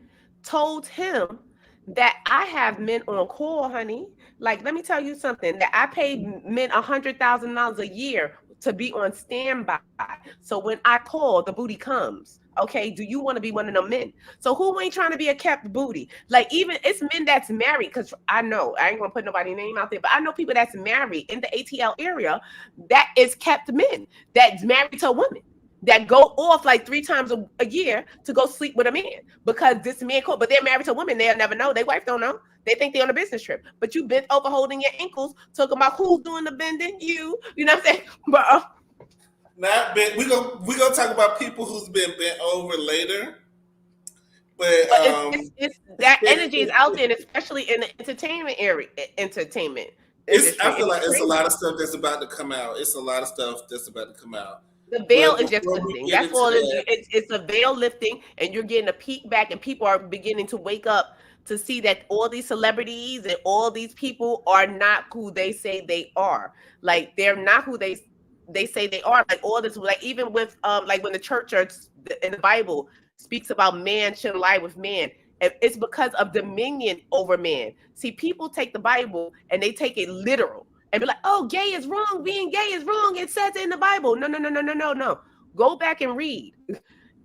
told him that I have men on call, honey. Like, let me tell you something. That I pay men $100,000 a year to be on standby. So when I call, the booty comes. Okay, do you want to be one of them men? So who ain't trying to be a kept booty? Like, even it's men that's married, because I know I ain't gonna put nobody's name out there, but I know people that's married in the ATL area that is kept men that's married to a woman that go off like 3 times a year to go sleep with a man because this man called, but they're married to a woman. They'll never know. Their wife don't know. They think they're on a business trip, but you bent over holding your ankles, talking about who's doing the bending. You know what I'm saying? But not bent. We gonna talk about people who's been bent over later, but it's that energy is out it, there, and especially in the entertainment area, entertainment it's. industry. I feel It's like it's a crazy. lot of stuff that's about to come out. It's a lot of stuff that's about to come out. The veil But is just before we lifting. get That's into all it is. that, It's a veil lifting, and you're getting a peek back, and people are beginning to wake up to see that all these celebrities and all these people are not who they say they are. Like, they're not who they say they are. Like, all this, like, even with like when the church or in the Bible speaks about man shouldn't lie with man. It's because of dominion over man. See, people take the Bible and they take it literal and be like, "Oh, gay is wrong. Being gay is wrong. It says it in the Bible." No, no, no, no, no, no, no. Go back and read.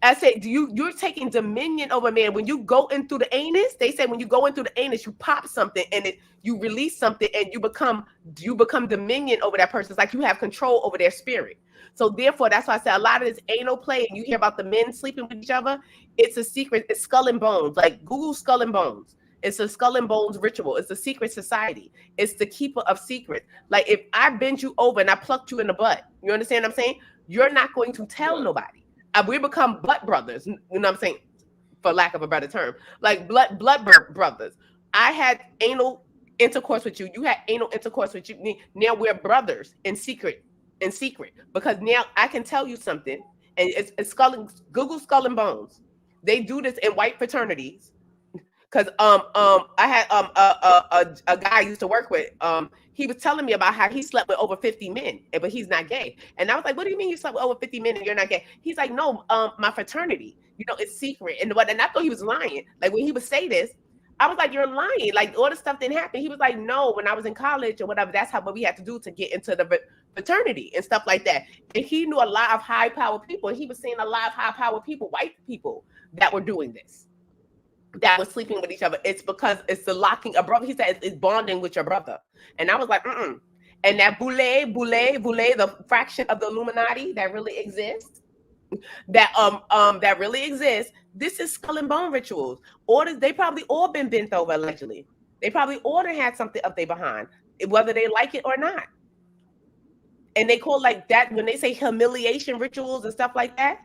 I said, you're taking dominion over man. When you go in through the anus, they say when you go in through the anus, you pop something and you release something and you become dominion over that person. It's like you have control over their spirit. So therefore, that's why I said a lot of this anal play, and you hear about the men sleeping with each other. It's a secret. It's skull and bones. Like, Google skull and bones. It's a skull and bones ritual. It's a secret society. It's the keeper of secrets. Like, if I bend you over and I plucked you in the butt, you understand what I'm saying? You're not going to tell nobody. We become butt brothers. You know what I'm saying? For lack of a better term, like blood brothers. I had anal intercourse with you. You had anal intercourse with you. Now we're brothers in secret, because now I can tell you something, and it's Google skull and bones. They do this in white fraternities. Because I had a guy I used to work with. He was telling me about how he slept with over 50 men, but he's not gay. And I was like, "What do you mean you slept with over 50 men and you're not gay?" He's like, "No, my fraternity, it's secret." And I thought he was lying. Like, when he would say this, I was like, "You're lying. Like, all the stuff didn't happen." He was like, "No, when I was in college or whatever, that's what we had to do to get into the fraternity and stuff like that." And he knew a lot of high power people, and he was seeing a lot of high power people, white people, that were doing this, that was sleeping with each other. It's because it's the locking a brother. He said it's bonding with your brother. And I was like, And that boule, the fraction of the Illuminati that really exists, that really exists. This is skull and bone rituals. Orders, they probably all been bent over allegedly. They probably all had something up their behind, whether they like it or not. And they call like that when they say humiliation rituals and stuff like that.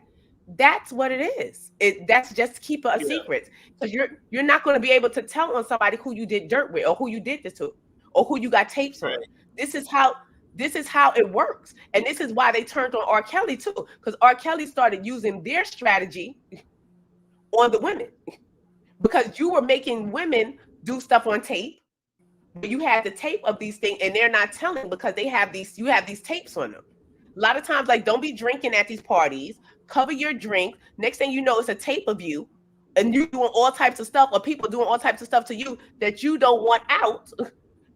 That's what it is. That's just keeper of secrets. Because you're not going to be able to tell on somebody who you did dirt with, or who you did this to, or who you got tapes on. This is how it works. And this is why they turned on R. Kelly too. Because R. Kelly started using their strategy on the women. Because you were making women do stuff on tape. But you had the tape of these things, and they're not telling because you have these tapes on them. A lot of times, like, don't be drinking at these parties. Cover your drink. Next thing you know, it's a tape of you, and you doing all types of stuff, or people doing all types of stuff to you that you don't want out,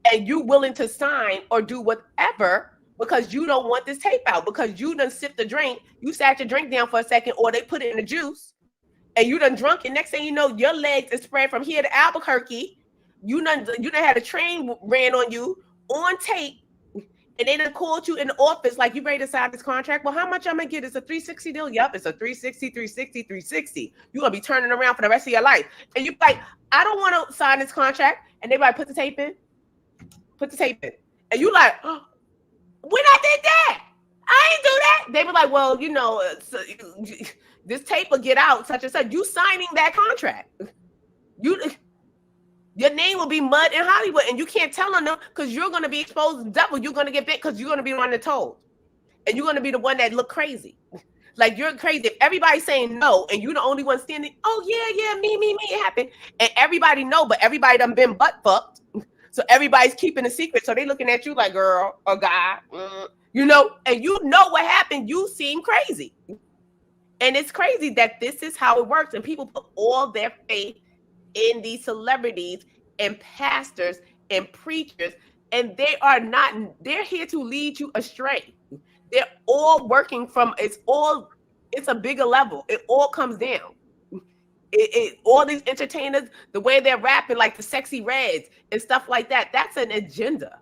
and you willing to sign or do whatever because you don't want this tape out, because you done sipped the drink, you sat your drink down for a second, or they put it in the juice, and you done drunk, and next thing you know, your legs is spread from here to Albuquerque. You done had a train ran on you on tape. And they done called you in the office like, "You ready to sign this contract? Well, how much I'm gonna get? It's a 360 deal." Yup, it's a 360. You're gonna be turning around for the rest of your life. And you're like, "I don't want to sign this contract." And they like, "Put the tape in. And you like, "Oh, when I did that, I ain't do that." They were like, "Well, this tape will get out, such and such." You signing that contract. Your name will be mud in Hollywood, and you can't tell on them because you're going to be exposed double. You're going to get bit because you're going to be the one that told, and you're going to be the one that look crazy. Like, you're crazy. If everybody's saying no and you're the only one standing, oh yeah, me, it happened. And everybody know, but everybody done been butt fucked. So everybody's keeping a secret. So they looking at you like, girl or guy, you know, and you know what happened. You seem crazy. And it's crazy that this is how it works. And people put all their faith in these celebrities and pastors and preachers. And they are not, they're here to lead you astray. They're all working from, it's a bigger level. It all comes down. All these entertainers, the way they're rapping, like the Sexy Reds and stuff like that, that's an agenda.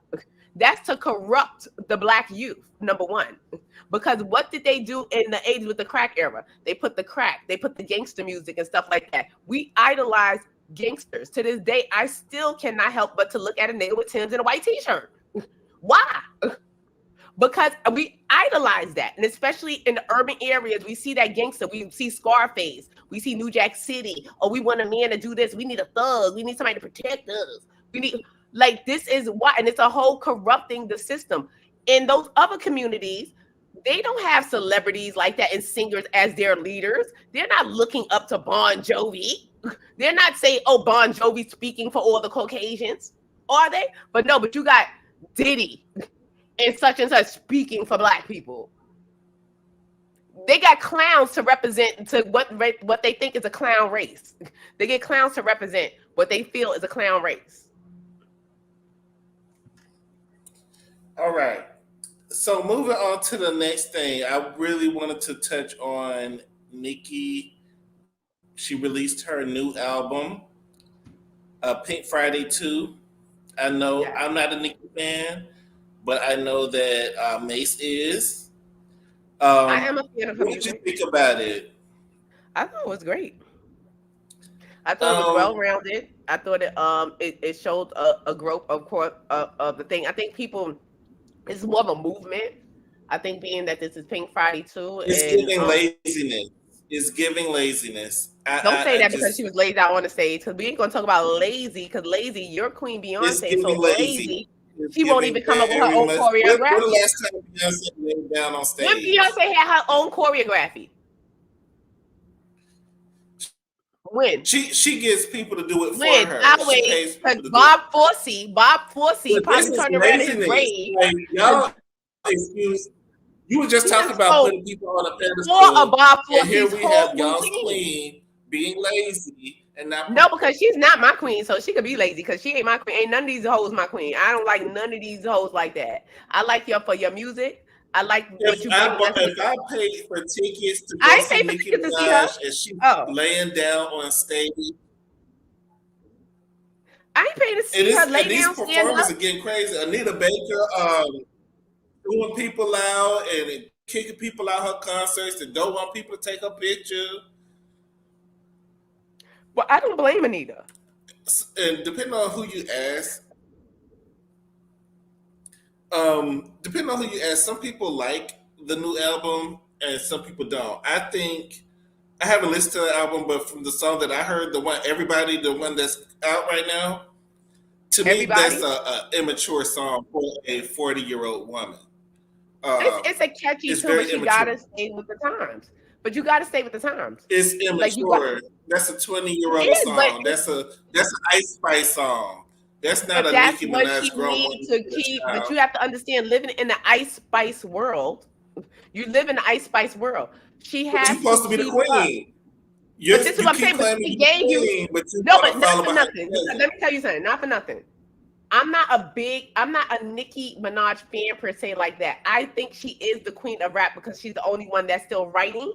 That's to corrupt the Black youth, number one. Because what did they do in the 80s with the crack era? They put the crack, they put the gangster music and stuff like that. We idolize gangsters. To this day, I still cannot help but to look at a nigga with Tim's and a white t-shirt. Why? Because we idolize that. And especially in the urban areas, we see that gangster. We see Scarface. We see New Jack City. Oh, we want a man to do this. We need a thug. We need somebody to protect us. We need, like, this is why. And it's a whole corrupting the system. In those other communities, they don't have celebrities like that and singers as their leaders. They're not looking up to Bon Jovi. They're not saying, oh, Bon Jovi speaking for all the Caucasians. Are they? But no, but you got Diddy and such speaking for Black people. They got clowns to represent to what they think is a clown race. They get clowns to represent what they feel is a clown race. All right. So moving on to the next thing, I really wanted to touch on Nicki. She released her new album, Pink Friday 2. I know I'm not a Nicki fan, but I know that MASE is. I am a fan of her What did you music. think about it? I thought it was great. I thought it was well-rounded. I thought it showed a growth of the thing. I think people, it's more of a movement. I think being that this is Pink Friday 2. It's giving laziness. It's giving laziness. Don't say that because she was lazy out on the stage, because we ain't gonna talk about lazy, because lazy, you're Queen Beyonce, so lazy. She won't even come up with her own choreography. When the last time Beyonce laid down on stage? When Beyonce had her own choreography? When? She gets people to do it for her. Always, because Bob Fosse probably turned around in his grave. Like, y'all excuse. You were just talking about putting people on a pedestal. And here we have y'all's queen being lazy and not. No, because she's not my queen, so she could be lazy because she ain't my queen. Ain't none of these hoes my queen. I don't like none of these hoes like that. I like you for your music. I like what you. If I paid for tickets to go see Nicki Minaj and she laying down on stage, I ain't paying to see her lay down. These performers are getting crazy. Anita Baker, doing people out and kicking people out her concerts and don't want people to take her picture. Well, I don't blame Anita. And depending on who you ask, some people like the new album and some people don't. I think I haven't listened to the album, but from the song that I heard, the one that's out right now, to me, that's an immature song for a 40-year-old woman. It's a catchy tune, but you gotta stay with the times. But you gotta stay with the times. It's immature. That's a 20-year-old song. That's an Ice Spice song. That's not a Nicki Minaj growing to keep. But you have to understand, living in the Ice Spice world, you live in the Ice Spice world. She's supposed to be the queen. But this is what I'm saying. But she gave you. No, but not for nothing. Let me tell you something. Not for nothing. I'm not a Nicki Minaj fan per se like that. I think she is the queen of rap because she's the only one that's still writing.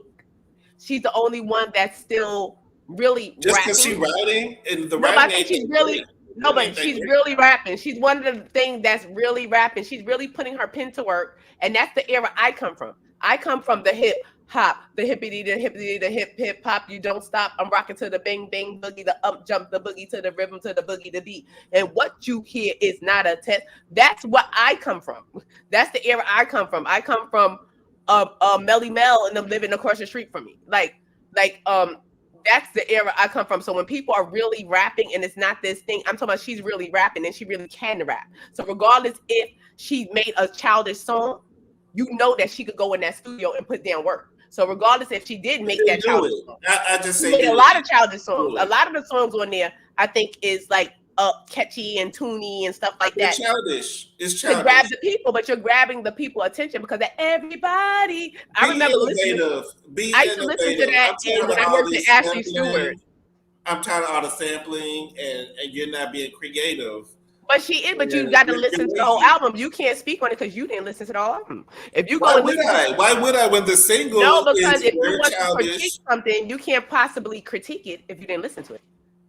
She's the only one that's still really just rapping. Just because she's writing and the rapping. I think she's really she's really rapping. She's one of the things that's really rapping. She's really putting her pen to work, and that's the era I come from. I come from the hip hop, the hippity, the hip hop. You don't stop. I'm rocking to the bang bang boogie, the up jump, the boogie to the rhythm, to the boogie, the beat. And what you hear is not a test. That's what I come from. That's the era I come from. I come from Melly Mel and them living across the street from me. That's the era I come from. So when people are really rapping and it's not this thing, I'm talking about she's really rapping and she really can rap. So regardless if she made a childish song, you know that she could go in that studio and put down work. So regardless if she did make that do childish it. song, I just she say made a lot of childish songs. Do it. A lot of the songs on there, I think, is like catchy and toony and stuff like that. It's childish. It's To childish. grab the people, but you're grabbing the people attention because of everybody. I remember listening. I used to listen to that when I worked at Ashley Stewart. I'm tired of all the sampling and you're not being creative. But she is. But you got to listen to the whole album. You can't speak on it because you didn't listen to the whole album. If you go, why would I? When the single, no, because if you want childish, to critique something, you can't possibly critique it if you didn't listen to it.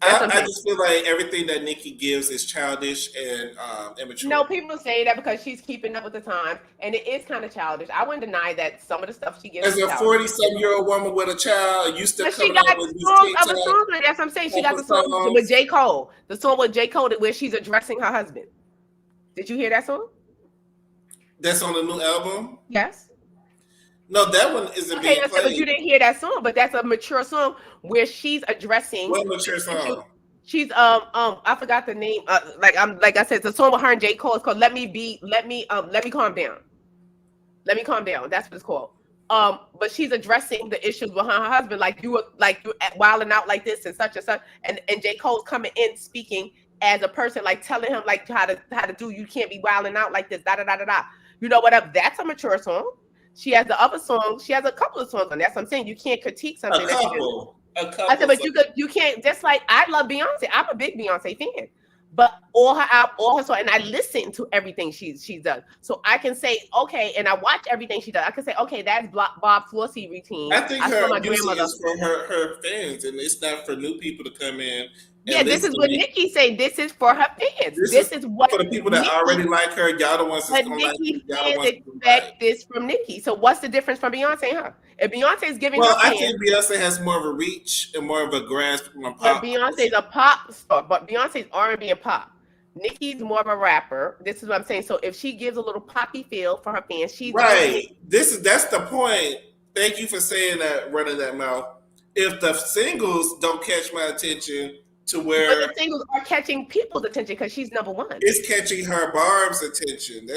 I just feel like everything that Nicki gives is childish and immature. No, people say that because she's keeping up with the time, and it is kind of childish. I wouldn't deny that some of the stuff she gives. As a 40-some-year-old woman with a child, you still coming out with these other songs. That's what I'm saying. She got the song with J. Cole. The song with J. Cole where she's addressing her husband. Did you hear that song? That's on the new album? Yes. No, that one isn't being played. But you didn't hear that song, but that's a mature song where she's addressing. What mature song? She's I forgot the name. Like I said, the song with her and J. Cole is called Let Me Calm Down. Let Me Calm Down. That's what it's called. But she's addressing the issues with her husband, like you wilding out like this and such, and J. Cole's coming in speaking as a person, like telling him like how to do. You can't be wilding out like this. Da da da da da. You know what? That's a mature song. She has the other song. She has a couple of songs on. That's what I'm saying. You can't critique something. A couple. I said, but you can't. Just like I love Beyonce. I'm a big Beyonce fan. But all her songs, and I listen to everything she does. So I can say, okay, and I watch everything she does. I can say, okay, that's Bob Flossie routine. I think her music is for her fans, and it's not for new people to come in. Yeah, this is what Nicki say. This is for her fans. This is what for the people that already like her. Y'all the ones that's gonna like her. Fans expect this from Nicki. So what's the difference from Beyonce and her? If Beyonce is giving I think Beyonce has more of a reach and more of a grasp from pop. But Beyonce's a pop star, but Beyonce's R&B and pop. Nicki's more of a rapper. This is what I'm saying. So if she gives a little poppy feel for her fans, she's right. That's the point. Thank you for saying that, running that mouth. If the singles don't catch my attention to where, but the singles are catching people's attention because she's number one. It's catching her Barb's attention.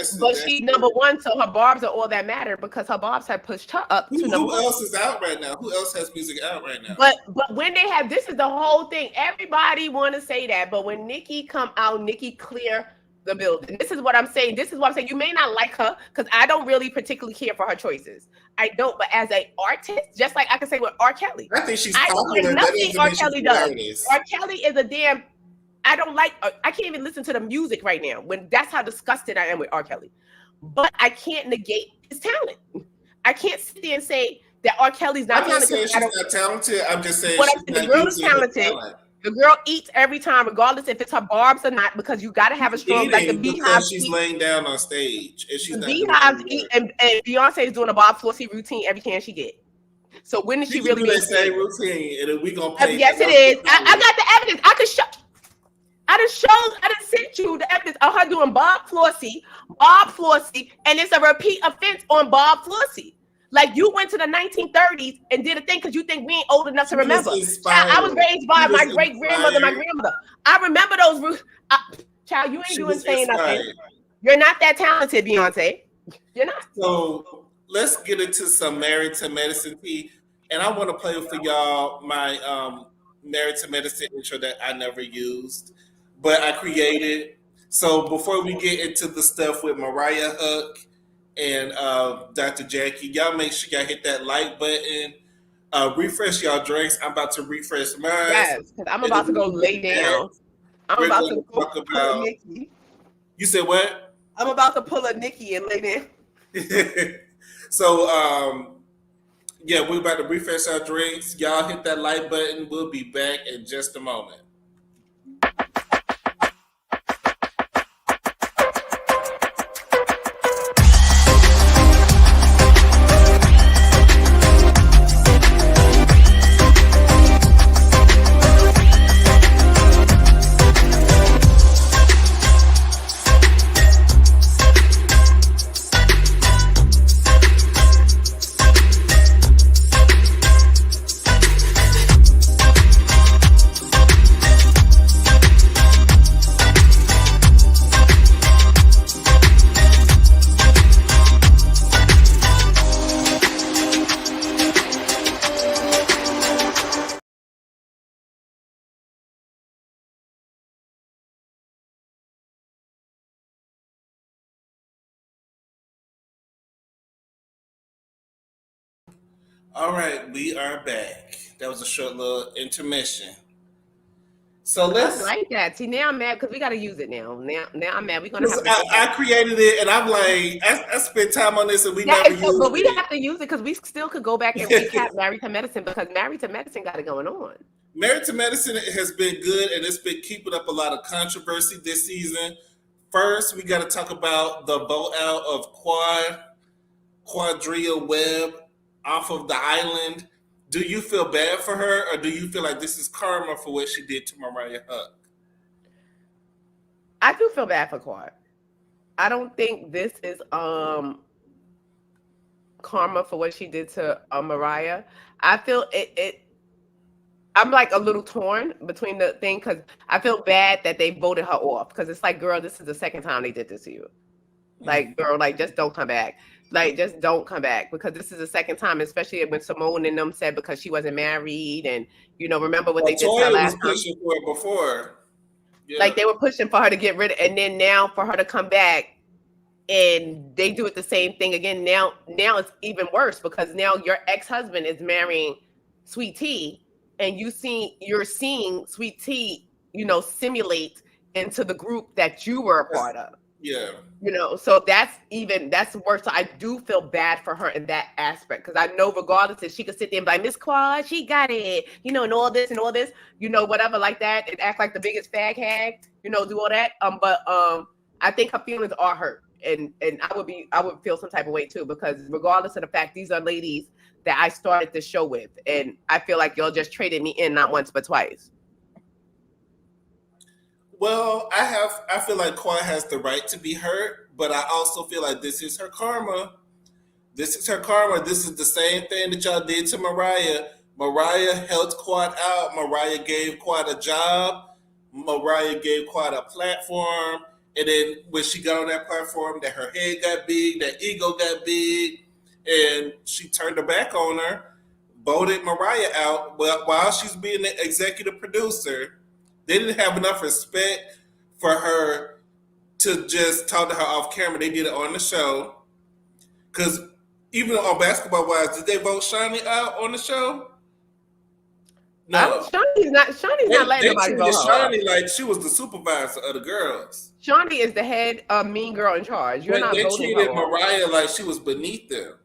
She's number one, so her Barb's are all that matter because her Barb's have pushed her up to number one. Who else is out right now? Who else has music out right now? But when they have, this is the whole thing. Everybody want to say that, but when Nicki come out, Nicki clear the building. This is what I'm saying. You may not like her because I don't really particularly care for her choices. I don't, but as an artist, just like I can say with R. Kelly, I think she's popular. Nothing R. Kelly does. R. Kelly is a damn. I don't like. I can't even listen to the music right now. When that's how disgusted I am with R. Kelly. But I can't negate his talent. I can't sit there and say that R. Kelly's not talented. I'm not saying she's not talented. I'm just saying the girl is talented. The girl eats every time, regardless if it's her Barb's or not, because you got to have a strong like the Beehive. She's laying down on stage, and she's not. Beehive eat, and Beyonce is doing a Bob Flossie routine every chance she get. So when is she really do that same routine? And we gonna pay. Yes, it is. I got the evidence. I could show. I done sent you the evidence of her doing Bob Flossie, and it's a repeat offense on Bob Flossie. Like you went to the 1930s and did a thing because you think we ain't old enough to remember. I was raised by my great grandmother, my grandmother. I remember those roots. Child, you ain't doing saying nothing. You're not that talented, Beyonce. You're not. So let's get into some Married to Medicine tea, and I want to play for y'all my Married to Medicine intro that I never used, but I created. So before we get into the stuff with Mariah Huck and Dr. Jackie, y'all make sure y'all hit that like button. Refresh y'all drinks. I'm about to refresh mine. Yes, because I'm about to go lay down. I'm about to talk about Nicki. You said what? I'm about to pull a Nicki and lay down. So, yeah, we're about to refresh our drinks. Y'all hit that like button. We'll be back in just a moment. All right, we are back. That was a short little intermission. So I let's. like that. See, now I'm mad because we got to use it now. Now I'm mad. We're gonna Because have to go I back. created it, and I'm like, I spent time on this, and we Yeah, never so, but used we it. have to use it because we still could go back and recap Married to Medicine because Married to Medicine got it going on. Married to Medicine has been good, and it's been keeping up a lot of controversy this season. First, we got to talk about the vote out of Quadria Webb off of the island. Do you feel bad for her, or do you feel like this is karma for what she did to Mariah Huck? I do feel bad for Quad. I don't think this is karma for what she did to Mariah. I feel it. I'm like a little torn between the thing because I feel bad that they voted her off because it's like, girl, this is the second time they did this to you. Like, girl, like just don't come back. Like, just don't come back because this is the second time, especially when Simone and them said because she wasn't married and remember what Well, they did to her Toya was last time. pushing for it before. Yeah. Like they were pushing for her to get rid of, and then now for her to come back and they do it the same thing again. Now it's even worse because now your ex-husband is marrying Sweet Tea, and you're seeing Sweet Tea, simulate into the group that you were a part of. Yeah. So that's worse. So I do feel bad for her in that aspect because I know regardless if she could sit there and be like, Miss Quad, she got it, and all this, whatever like that, and act like the biggest fag hag, do all that. But I think her feelings are hurt. And I would feel some type of way too, because regardless of the fact these are ladies that I started the show with, and I feel like y'all just traded me in not once but twice. Well, I feel like Quad has the right to be hurt, but I also feel like this is her karma. This is her karma. This is the same thing that y'all did to Mariah. Mariah helped Quad out. Mariah gave Quad a job. Mariah gave Quad a platform. And then when she got on that platform, that her head got big, that ego got big, and she turned her back on her, voted Mariah out while she's being the executive producer. They didn't have enough respect for her to just talk to her off camera. They did it on the show. Because even on Basketball Wives, did they vote Shani out on the show? No. Shawnee's not letting nobody vote her. Shani like she was the supervisor of the girls. Shani is the head mean girl in charge. You're not they voting treated her Mariah like she was beneath them.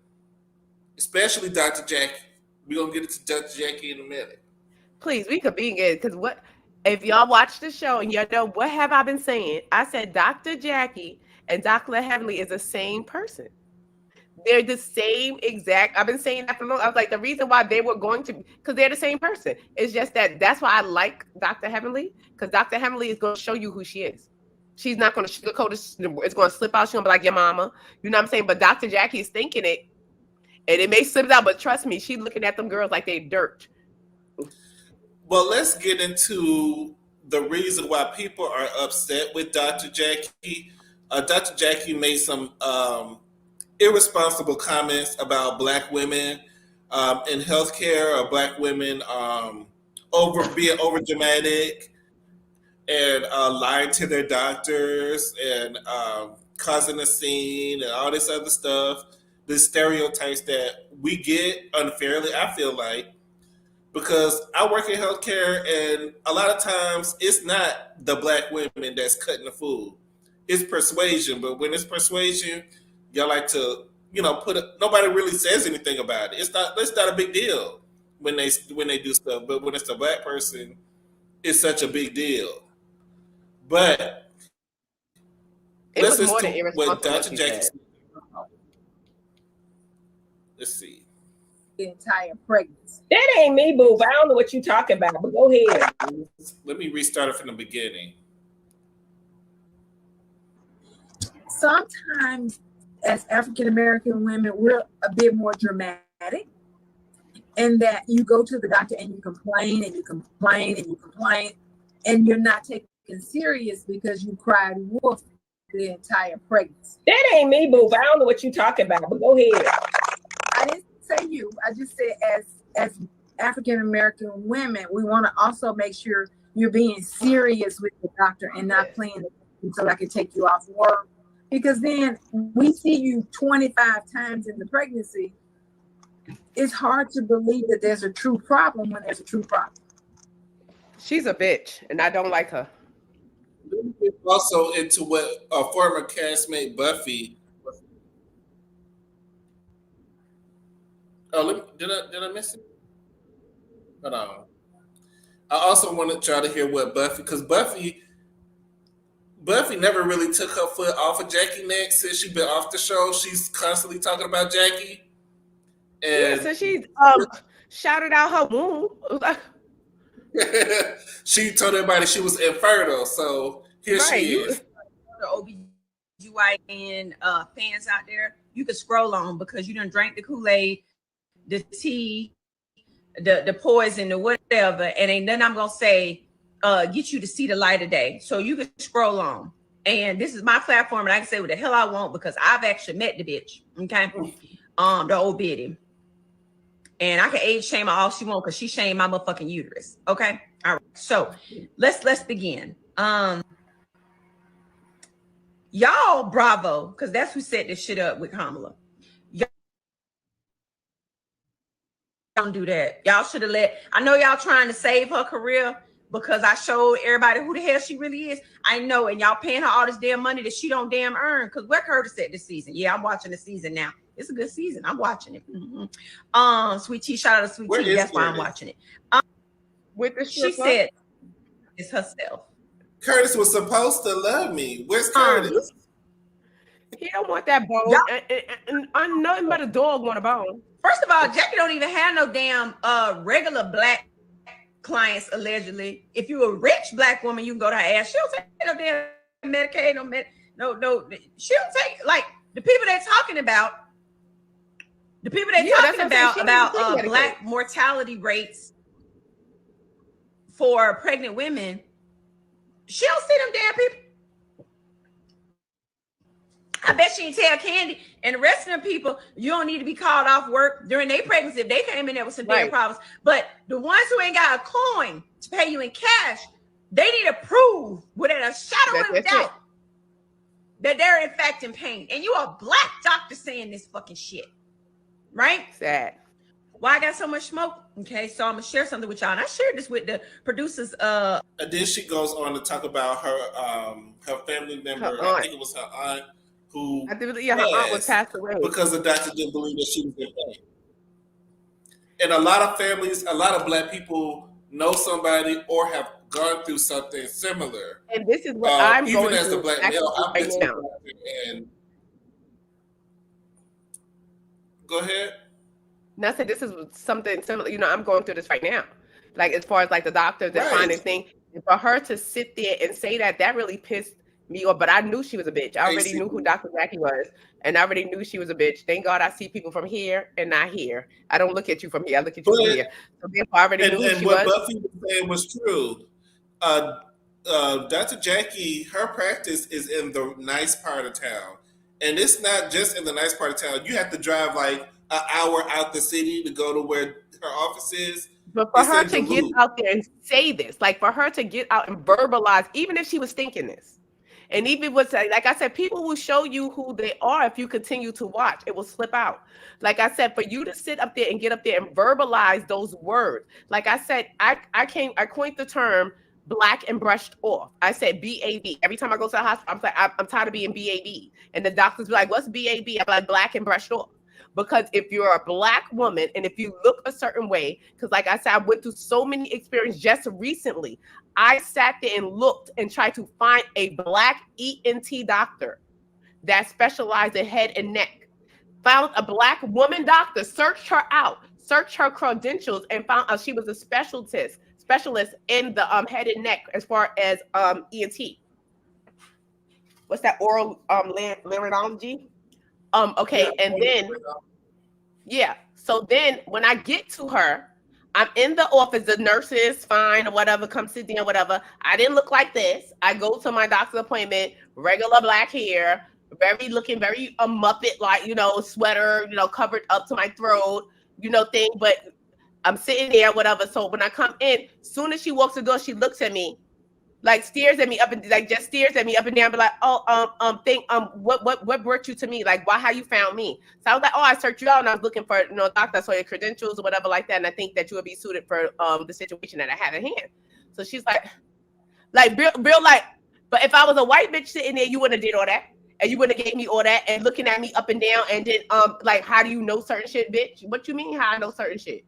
Especially Dr. Jackie. We're going to get into Dr. Jackie in a minute. Please, we could be good because if y'all watch the show and you know what have I been saying? I said Dr. Jackie and Dr. Heavenly is the same person. They're the same exact. I've been saying that for long. I was like, the reason why they were going to, because they're the same person. It's just that's why I like Dr. Heavenly, because Dr. Heavenly is going to show you who she is. She's not going to sugarcoat it. It's going to slip out. She's going to be like your mama. You know what I'm saying? But Dr. Jackie is thinking it, and it may slip out. But trust me, she's looking at them girls like they dirt. Well, let's get into the reason why people are upset with Dr. Jackie. Dr. Jackie made some irresponsible comments about Black women in healthcare, or Black women being over dramatic and lying to their doctors and causing a scene and all this other stuff. The stereotypes that we get unfairly, I feel like, because I work in healthcare, and a lot of times it's not the Black women that's cutting the food. It's persuasion, but when it's persuasion, y'all like to, nobody really says anything about it. It's not a big deal when they do stuff, but when it's a Black person, it's such a big deal. But let's listen to what Dr. Jackie said. Let's see. The entire pregnancy. That ain't me, boo. I don't know what you're talking about, but go ahead. Let me restart it from the beginning. Sometimes, as African American women, we're a bit more dramatic, in that you go to the doctor and you complain and you complain and you complain, and you're not taken serious because you cried wolf the entire pregnancy. That ain't me, boo. I don't know what you're talking about, but go ahead. I didn't say you. I just said as African American women, we want to also make sure you're being serious with the doctor and not playing so I can take you off work. Because then we see you 25 times in the pregnancy, it's hard to believe that there's a true problem when there's a true problem. She's a bitch, and I don't like her. Also into what a former castmate Buffy. Oh, did I miss it? Hold on. I also wanted y'all to hear what Buffy, because Buffy never really took her foot off of Jackie neck since she's been off the show. She's constantly talking about Jackie. And so she shouted out her womb. she told everybody she was infertile. So here she is. The OBGYN fans out there, you could scroll on because you done drank the Kool-Aid, the tea, the poison, the whatever, and ain't nothing I'm gonna say get you to see the light of day. So you can scroll on. And this is my platform, and I can say what the hell I want because I've actually met the bitch. Okay. The old biddy. And I can age shame her all she wants because she shamed my motherfucking uterus. Okay. All right. So let's begin. Y'all bravo, because that's who set this shit up with Kamala. Y'all don't do that. Y'all should have I know y'all trying to save her career because I showed everybody who the hell she really is. I know, and y'all paying her all this damn money that she don't damn earn. Because where Curtis at this season? Yeah, I'm watching the season now. It's a good season. I'm watching it. Mm-hmm. Sweet Tea, shout out to Sweet Tea. That's why I'm watching it. With the she said it's herself. Curtis was supposed to love me. Where's Curtis? He don't want that bone. And nothing but a dog want a bone. First of all, Jackie don't even have no damn regular black clients, allegedly. If you're a rich black woman, you can go to her ass. She don't take no damn Medicaid, no. She don't take, like, the people they're talking about. The people they're talking about black mortality rates for pregnant women. She don't see them damn people. I bet she didn't tell Candy and the rest of them people you don't need to be called off work during their pregnancy if they came in there with some damn problems. But the ones who ain't got a coin to pay you in cash, they need to prove without a shadow of doubt that they're in fact in pain. And you a black doctor saying this fucking shit. Right? Sad. Why I got so much smoke? Okay, so I'm gonna share something with y'all. And I shared this with the producers. And then she goes on to talk about her family member. I think it was her aunt who her aunt was passed away because the doctor didn't believe that she was in pain. And a lot of families, a lot of black people know somebody or have gone through something similar. And this is what I'm even going as the black male. I've been now. And go ahead. Nothing. This is something similar. You know, I'm going through this right now. Like as far as like the doctor, the finding thing, and for her to sit there and say that really pissed me off. But I knew she was a bitch. I already knew who Dr. Jackie was, and I already knew she was a bitch. Thank God I see people from here and not here. I don't look at you from here. I look at you from here. So therefore, I already knew who she was. And what Buffy was saying was true. Dr. Jackie, her practice is in the nice part of town, and it's not just in the nice part of town. You have to drive like an hour out the city to go to where her office is. But for her to get out there and say this, like for her to get out and verbalize, even if she was thinking this, and even was like I said, people will show you who they are if you continue to watch. It will slip out. Like I said, for you to sit up there and get up there and verbalize those words. Like I said, I coined the term black and brushed off. I said BAB. Every time I go to the hospital, I'm like, I'm tired of being BAB. And the doctors be like, what's BAB? I'm like, black and brushed off. Because if you're a black woman and if you look a certain way, because like I said, I went through so many experiences just recently. I sat there and looked and tried to find a black ENT doctor that specialized in head and neck. Found a black woman doctor, searched her out, searched her credentials, and found out she was a specialist in the head and neck as far as ENT. What's that, oral laryngology? Okay, and then so then when I get to her, I'm in the office, the nurse is fine or whatever, come sit down, whatever. I didn't look like this. I go to my doctor's appointment, regular black hair, looking very Muppet, like, sweater, covered up to my throat, thing, but I'm sitting there, whatever. So when I come in, soon as she walks the door, she looks at me Like stares at me up and like just stares at me up and down, but like, oh, what brought you to me? Like, why, how you found me? So I was like, oh, I searched you out and I was looking for, you know, doctor, I saw your credentials or whatever like that, and I think that you would be suited for the situation that I had at hand. So she's like real like, but if I was a white bitch sitting there, you wouldn't have did all that. And you wouldn't have gave me all that and looking at me up and down and then like, how do you know certain shit, bitch? What you mean how I know certain shit?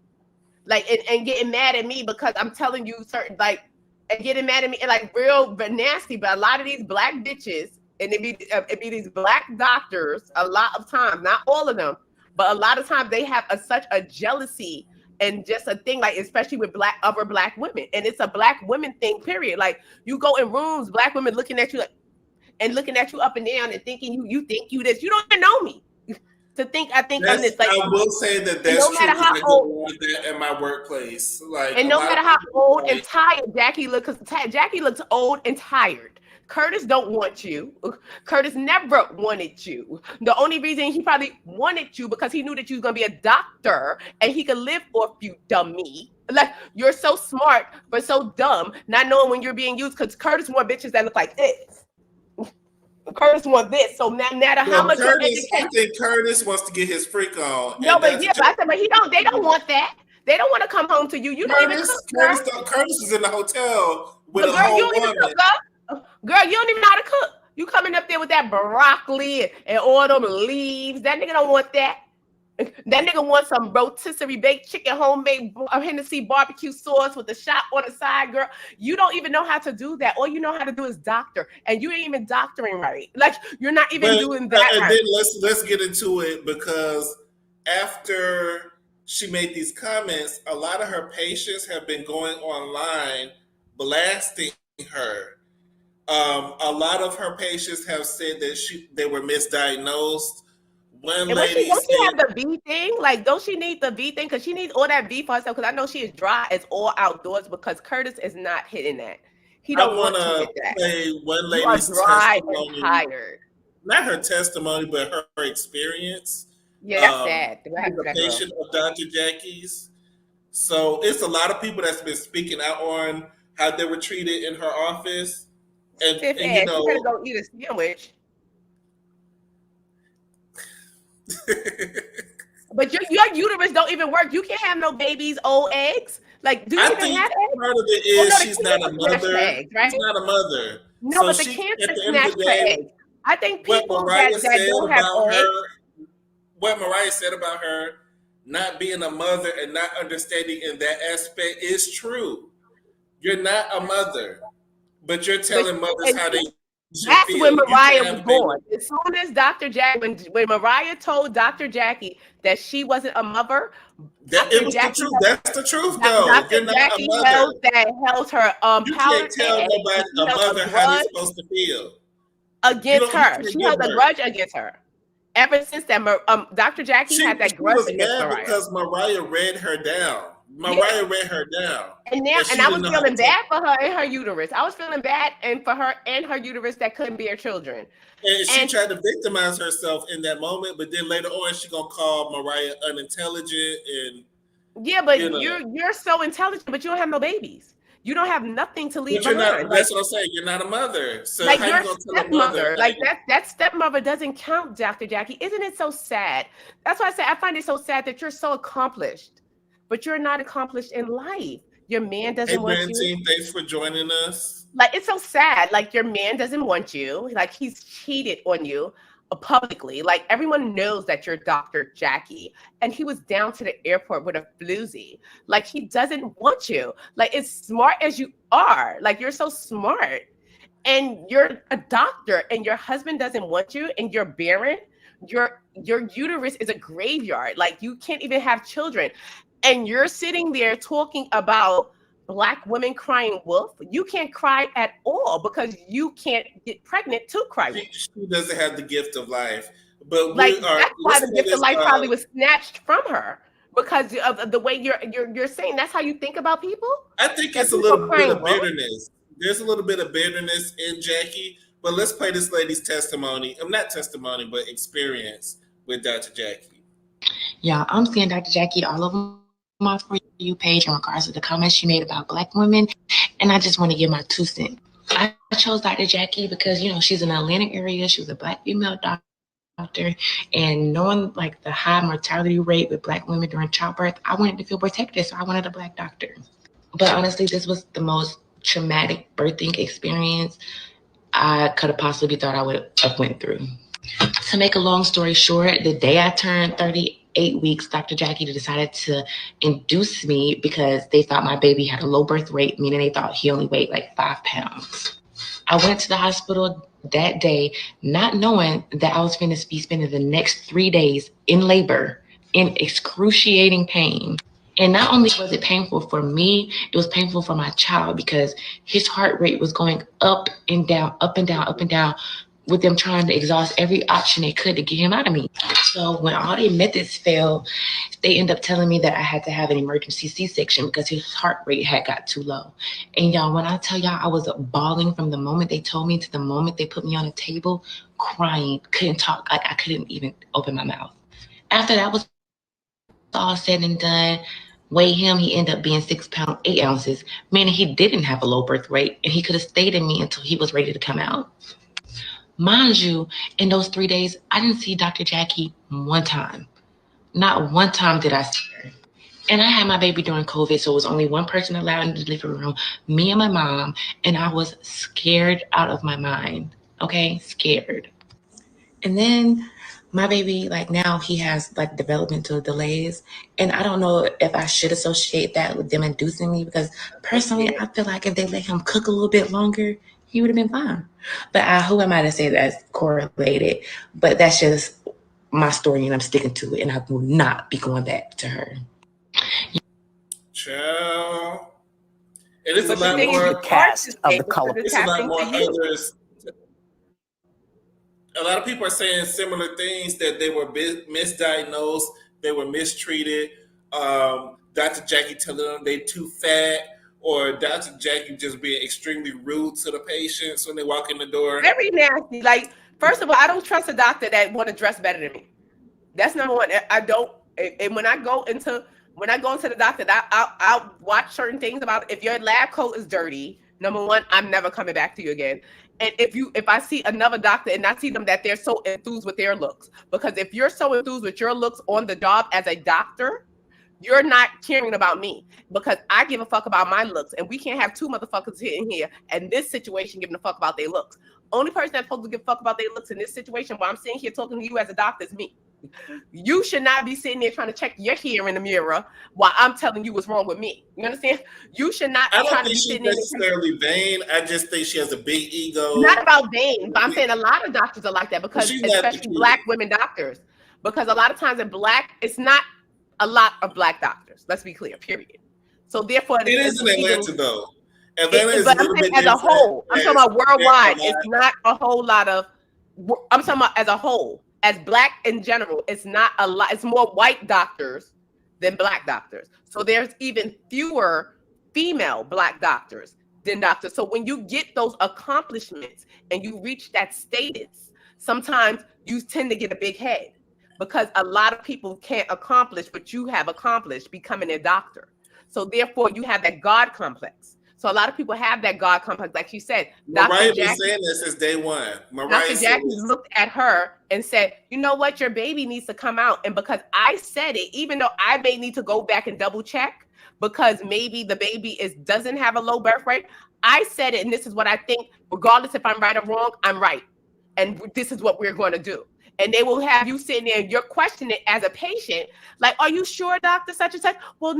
Like and getting mad at me because I'm telling you certain like and getting mad at me and like real nasty. But a lot of these black bitches and it be these black doctors a lot of times, not all of them, but a lot of times they have such a jealousy and just a thing like especially with other black women, and it's a black women thing. Period. Like you go in rooms, black women looking at you like and looking at you up and down and thinking you think you this. You don't even know me. I think I'm this. Like I will say that that's no matter how old that in my workplace. Like and no matter how old and tired Jackie looks, because Jackie looks old and tired. Curtis don't want you. Curtis never wanted you. The only reason he probably wanted you because he knew that you was gonna be a doctor and he could live off you, dummy. Like you're so smart but so dumb, not knowing when you're being used. Because Curtis want bitches that look like this. Curtis wants this, so no matter how much Curtis, I think Curtis wants to get his freak on. No, but yeah, but I said, but he don't. They don't want that. They don't want to come home to you. You don't even cook. Curtis is in the hotel with a girl, whole you don't even woman. Cook, girl, you don't even know how to cook. You coming up there with that broccoli and all them leaves. That nigga don't want that. That nigga wants some rotisserie baked chicken, homemade Hennessy barbecue sauce with the shot on the side, girl. You don't even know how to do that. All you know how to do is doctor, and you ain't even doctoring right. Like you're not even doing that. And right. then let's get into it because after she made these comments, a lot of her patients have been going online blasting her. A lot of her patients have said that they were misdiagnosed. One lady don't she have the V thing? Like, don't she need the V thing? Because she needs all that V for herself. Because I know she is dry as all outdoors because Curtis is not hitting that. He don't want to hit that. Play one lady's you are dry and tired. Not her testimony, but her experience. Yeah, that's sad. The patient of Dr. Jackie's. So it's a lot of people that's been speaking out on how they were treated in her office. And you know, you better go eat a sandwich. But your uterus don't even work. You can't have no babies, old eggs. Like, do you even have eggs? Part of it is she's not a mother. Eggs, right? She's not a mother. No, so but the cancer snatched her eggs. I think people that don't have eggs. What Mariah said about her not being a mother and not understanding in that aspect is true. You're not a mother, but you're telling mothers how they. That's when Mariah was born. As soon as Dr. Jackie, when Mariah told Dr. Jackie that she wasn't a mother, that's the truth, though. Dr. Jackie held her you can't tell nobody a mother how they're supposed to feel against her. She held a grudge against her. Ever since that, Dr. Jackie had that grudge against Mariah because Mariah read her down. Read her down. And now, and I was feeling bad for her and her uterus. I was feeling bad for her and her uterus that couldn't bear children. And she tried to victimize herself in that moment, but then later on, she gonna call Mariah unintelligent and. Yeah, but you're so intelligent, but you don't have no babies. You don't have nothing to leave behind. That's what I'm saying. You're not a mother. So like how your you gonna tell a stepmother, mother? like that stepmother doesn't count, Dr. Jackie. Isn't it so sad? That's why I say I find it so sad that you're so accomplished, but you're not accomplished in life. Your man doesn't want you. Team, thanks for joining us. Like it's so sad. Like your man doesn't want you. Like he's cheated on you publicly. Like everyone knows that you're Dr. Jackie, and he was down to the airport with a floozy. Like he doesn't want you. Like as smart as you are, like you're so smart, and you're a doctor, and your husband doesn't want you, and you're barren. Your uterus is a graveyard. Like you can't even have children. And you're sitting there talking about Black women crying wolf. You can't cry at all because you can't get pregnant to cry wolf. She doesn't have the gift of life. But like that's why the gift of life probably was snatched from her because of the way you're saying. That's how you think about people. I think it's a little bit of bitterness. There's a little bit of bitterness in Jackie. But let's play this lady's testimony. Not testimony, but experience with Dr. Jackie. Yeah, I'm seeing Dr. Jackie all over my For You page in regards to the comments she made about Black women, and I just want to give my 2 cents. I chose Dr. Jackie because, she's in the Atlanta area. She was a Black female doctor. And knowing like the high mortality rate with Black women during childbirth, I wanted to feel protected. So I wanted a Black doctor. But honestly, this was the most traumatic birthing experience I could have possibly thought I would have went through. To make a long story short, the day I turned 38 weeks, Dr. Jackie decided to induce me because they thought my baby had a low birth weight, meaning they thought he only weighed like 5 pounds. I went to the hospital that day, not knowing that I was going to be spending the next 3 days in labor in excruciating pain. And not only was it painful for me, it was painful for my child because his heart rate was going up and down, up and down, up and down, with them trying to exhaust every option they could to get him out of me. So when all their methods failed, they ended up telling me that I had to have an emergency C-section because his heart rate had got too low. And y'all, when I tell y'all I was bawling from the moment they told me to the moment they put me on the table, crying, couldn't talk, like I couldn't even open my mouth. After that was all said and done, weigh him, he ended up being 6 pounds, 8 ounces, meaning he didn't have a low birth rate and he could have stayed in me until he was ready to come out. Mind you, in those 3 days, I didn't see Dr. Jackie one time. Not one time did I see her. And I had my baby during COVID, so it was only one person allowed in the delivery room, me and my mom, and I was scared out of my mind. Okay, scared. And then my baby, like now he has like developmental delays. And I don't know if I should associate that with them inducing me because personally, I feel like if they let him cook a little bit longer, he would have been fine. But who am I to say that's correlated? But that's just my story and I'm sticking to it. And I will not be going back to her. Child. And it's But a lot thing is, more you cast of the because color. it's It's a lot happening more to you. others. A lot of people are saying similar things that they were misdiagnosed, they were mistreated. Dr. Jackie telling them they too fat, or Dr. Jackie just being extremely rude to the patients when they walk in the door. Very nasty. Like, first of all, I don't trust a doctor that want to dress better than me. That's number one. I don't. And when I go into the doctor, I'll watch certain things about if your lab coat is dirty. Number one, I'm never coming back to you again. And if I see another doctor and I see them that they're so enthused with their looks, because if you're so enthused with your looks on the job as a doctor, you're not caring about me because I give a fuck about my looks, and we can't have two motherfuckers sitting here in this situation giving a fuck about their looks. Only person that's supposed to give a fuck about their looks in this situation while I'm sitting here talking to you as a doctor is me. You should not be sitting there trying to check your hair in the mirror while I'm telling you what's wrong with me. You understand? You should not be I don't trying to think be she's sitting there. necessarily vain. I just think she has a big ego. Not about vain, but I'm saying a lot of doctors are like that because she's not the especially kid. Black women doctors. Because a lot of times in Black, it's not a lot of Black doctors. Let's be clear, period. So therefore, It is in Atlanta though. Atlanta is but I'm saying as a whole. I'm talking about worldwide. It's not a whole lot of. I'm talking about as a whole, as Black in general. It's not a lot. It's more white doctors than Black doctors. So there's even fewer female Black doctors than doctors. So when you get those accomplishments and you reach that status, sometimes you tend to get a big head because a lot of people can't accomplish what you have accomplished becoming a doctor. So therefore, you have that God complex. So a lot of people have that God complex, like she said. Mariah been saying this since day one. Dr. Jackie looked at her and said, "You know what? Your baby needs to come out." And because I said it, even though I may need to go back and double check because maybe the baby doesn't have a low birth rate, I said it, and this is what I think. Regardless if I'm right or wrong, I'm right, and this is what we're going to do. And they will have you sitting there and you're questioning it as a patient. Like, are you sure, doctor, such and such? Well,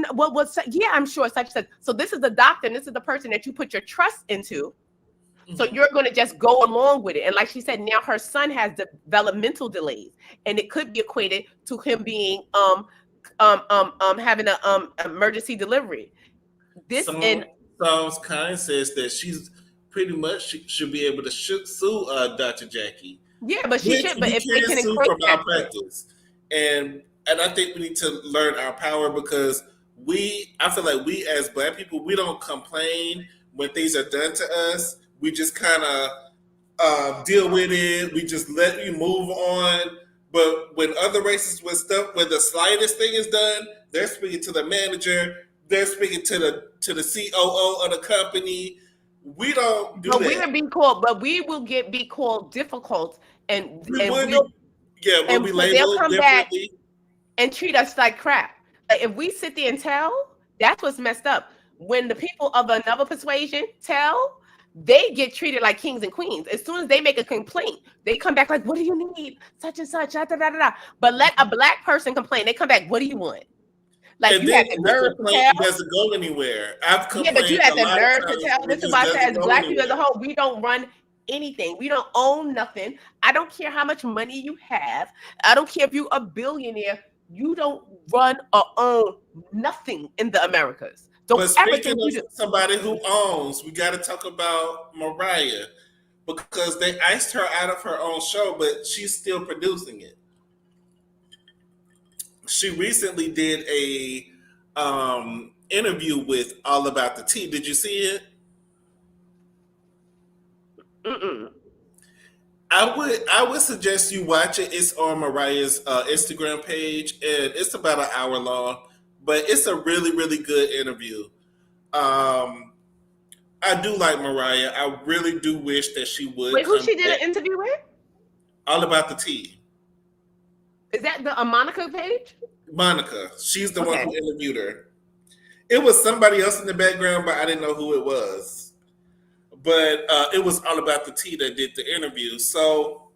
yeah, I'm sure, such and such. So this is the doctor and this is the person that you put your trust into. Mm-hmm. So you're going to just go along with it. And like she said, now her son has developmental delays. And it could be equated to him being having an emergency delivery. Psalms kind says that she's pretty much should be able to sue Dr. Jackie. Yeah, but she should. But if they can sue for malpractice, and I think we need to learn our power because I feel like we as Black people, we don't complain when things are done to us. We just kind of deal with it. We just let you move on. But when other races with stuff, when the slightest thing is done, they're speaking to the manager. They're speaking to the COO of the company. We don't do But that. we will be called difficult, and We and would we'll be, yeah, we'll be but they'll labeled come back differently. and treat us like crap. Like if we sit there and tell, that's what's messed up. When the people of another persuasion tell, they get treated like kings and queens. As soon as they make a complaint, they come back like, "What do you need?" Such and such. Da, da, da, da. But let a black person complain, they come back, "What do you want?" Like And you then had the the nerve to complaint tell. doesn't go anywhere. I've Yeah, but you complained had a the lot of nerve to times tell. and This it is just why I say, doesn't as go black people as a anywhere. whole, we don't run anything. We don't own nothing. I don't care how much money you have. I don't care if you're a billionaire. You don't run or own nothing in the Americas. But Don't ever speaking think of you do. somebody who owns, we got to talk about Mariah because they iced her out of her own show, but she's still producing it. She recently did a interview with All About the Tea. Did you see it? Mm-mm. I would suggest you watch it. It's on Mariah's Instagram page, and it's about an hour long, but it's a really really good interview. Um, I do like Mariah. I really do wish that she would Wait, who come she did back. an interview with? All About the Tea. Is that the Monica page? Monica. She's the one Okay. who interviewed her. It was somebody else in the background, but I didn't know who it was. But it was All About the Tea that did the interview. So,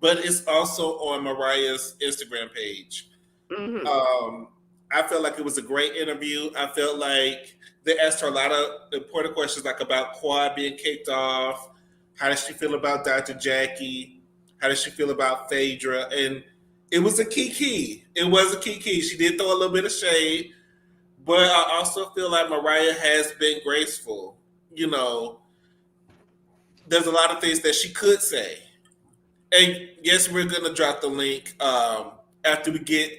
but it's also on Mariah's Instagram page. Mm-hmm. I felt like it was a great interview. I felt like they asked her a lot of important questions, like about Quad being kicked off. How does she feel about Dr. Jackie? How does she feel about Phaedra? And it was a kiki. It was a kiki. She did throw a little bit of shade, but I also feel like Mariah has been graceful. You know, there's a lot of things that she could say. And yes, we're gonna drop the link after we get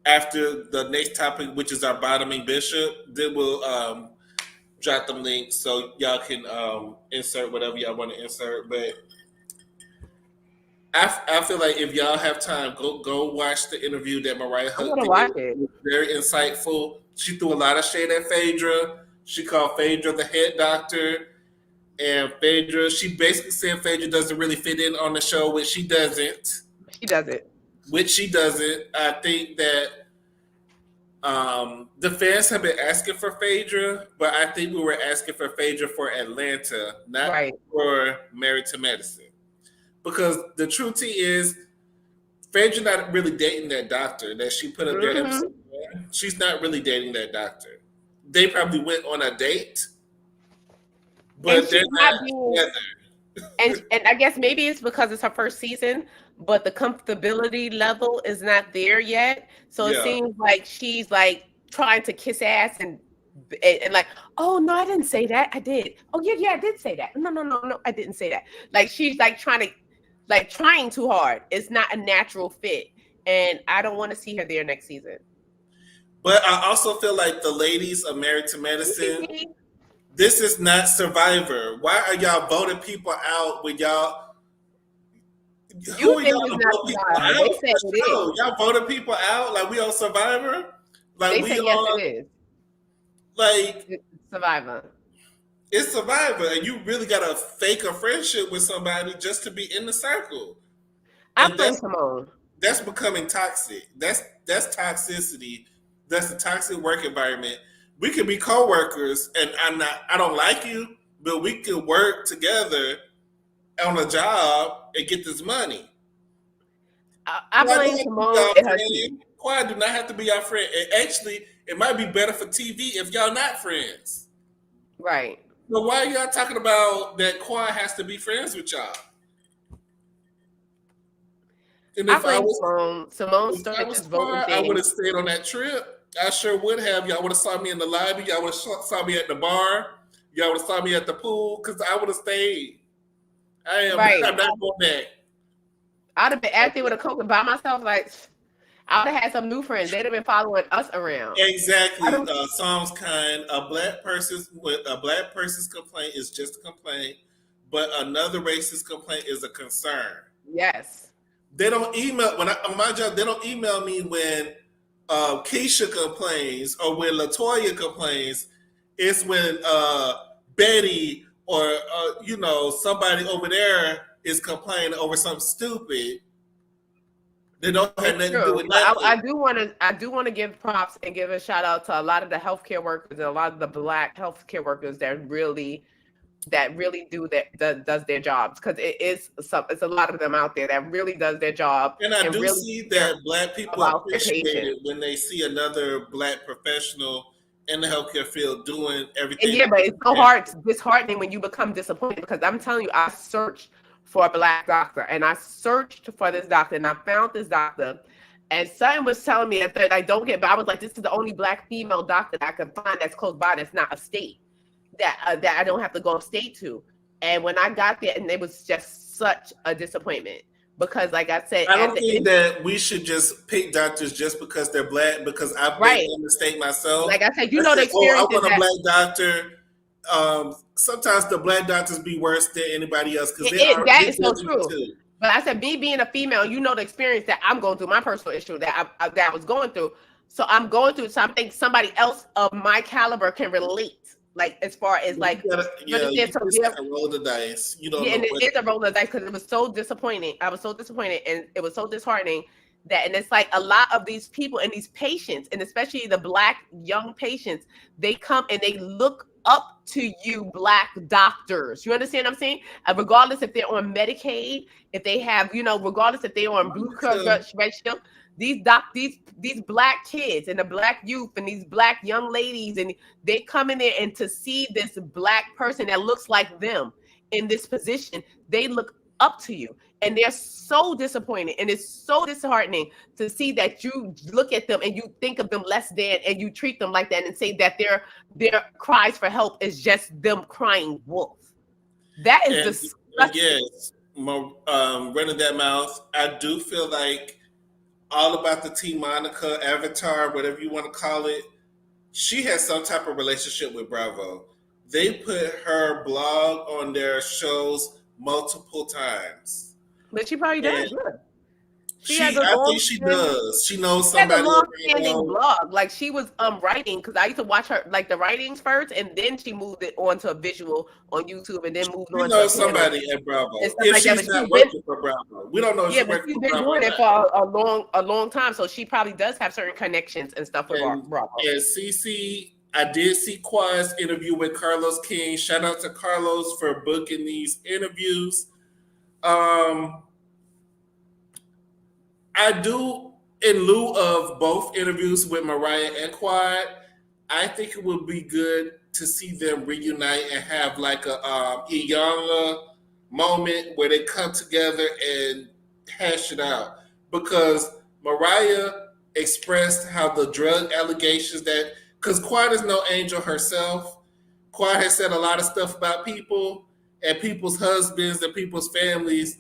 after the next topic, which is our bottoming bishop. Then we'll drop the link so y'all can insert whatever y'all want to insert. But I feel like if y'all have time, go watch the interview that Mariah I'm Huck gonna did. watch it. It was very insightful. She threw a lot of shade at Phaedra. She called Phaedra the head doctor. And Phaedra, she basically said Phaedra doesn't really fit in on the show, which she doesn't. She does it. I think that the fans have been asking for Phaedra, but I think we were asking for Phaedra for Atlanta, not Right. for Married to Medicine. Because the truth is, Phaedra not really dating that doctor that she put up there. Mhm. She's not really dating that doctor. They probably went on a date, but And they're she's not not being together. and I guess maybe it's because it's her first season, but the comfortability level is not there yet. So it Yeah. seems like she's like trying to kiss ass and like, oh no, I didn't say that. I did. Oh yeah, I did say that. No, I didn't say that. Like she's like trying too hard. It's not a natural fit. And I don't want to see her there next season. But I also feel like the ladies of Married to Medicine, this is not Survivor. Why are y'all voting people out when y'all? Who You are think y'all it's to not vote people Survivor. out? They said it is. No, y'all voting people out like we on Survivor. Like They we say yes, on it is. like It's Survivor. it's Survivor, and you really gotta fake a friendship with somebody just to be in the circle. I And blame Simone. that's becoming toxic. That's toxicity. That's a toxic work environment. We could be coworkers, and I don't like you, but we could work together on a job and get this money. I blame Simone and her team. Quiet do not have to be our friend. And actually, it might be better for TV if y'all not friends. Right. So why are y'all talking about that Quiet has to be friends with y'all? And I if I blame was Simone. Simone If I started was just voting quiet, I would have things. stayed on that trip. I sure would have. Y'all would have saw me in the lobby. Y'all would have saw me at the bar. Y'all would have saw me at the pool because I would have stayed. Right. I'm not going back. I'd have been acting with a coke by myself. Like I would have had some new friends. They'd have been following us around. Exactly. Psalms kind. A black person's complaint is just a complaint, but another racist complaint is a concern. Yes. They don't email when my job. They don't email me when Keisha complains or when Latoya complains. It's when Betty or somebody over there is complaining over something stupid. They don't have nothing to do with nothing. I do want to give props and give a shout out to a lot of the healthcare workers and a lot of the Black healthcare workers that really do does their jobs, because it's a lot of them out there that really does their job. And I do really see that Black people appreciate it when they see another Black professional in the healthcare field doing everything. And yeah, but it's so disheartening when you become disappointed, because I'm telling you, I searched for a Black doctor and I searched for this doctor and I found this doctor, and someone was telling me that I don't get, but I was like, this is the only Black female doctor that I can find that's close by, that's not a state, that I don't have to go upstate to. And when I got there, and it was just such a disappointment, because like I said, I don't think that we should just pick doctors just because they're Black, because I've been in the state myself. Like I said, the experience. I want a Black doctor. Sometimes the Black doctors be worse than anybody else, because that is so true. Too. But I said, me being a female, the experience that I'm going through, my personal issue that I was going through. So I'm going through. So I think somebody else of my caliber can relate. Like, as far as like, you just gotta roll the dice. You don't know. And it is a roll of the dice, because it was so disappointing. I was so disappointed, and it was so disheartening and it's like a lot of these people and these patients, and especially the Black young patients, they come and they look up to you, Black doctors. You understand what I'm saying? Regardless if they're on Medicaid, if they have, regardless if they're on Blue Cross Red Shield, these Black kids and the Black youth and these Black young ladies, and they come in there, and to see this Black person that looks like them in this position, they look up to you, and they're so disappointed, and it's so disheartening to see that you look at them and you think of them less than, and you treat them like that, and say that their cries for help is just them crying wolf. That is disgusting. Yes, running that mouth. I do feel like all about the Team Monica avatar, whatever you want to call it, she has some type of relationship with Bravo. They put her blog on their shows multiple times. But she probably does. I think she does. She knows somebody. She has a long-standing blog. Like, she was writing, because I used to watch her, like, the writings first, and then she moved it onto a visual on YouTube, and then moved on to somebody at Bravo. If she's not working for Bravo, we don't know. Yeah, but she's been doing it for a long time, so she probably does have certain connections and stuff with Bravo. And CC, I did see Quad's interview with Carlos King. Shout out to Carlos for booking these interviews. I do, in lieu of both interviews with Mariah and Quad, I think it would be good to see them reunite and have like a Iyanla moment where they come together and hash it out. Because Mariah expressed how the drug allegations because Quad is no angel herself. Quad has said a lot of stuff about people and people's husbands and people's families,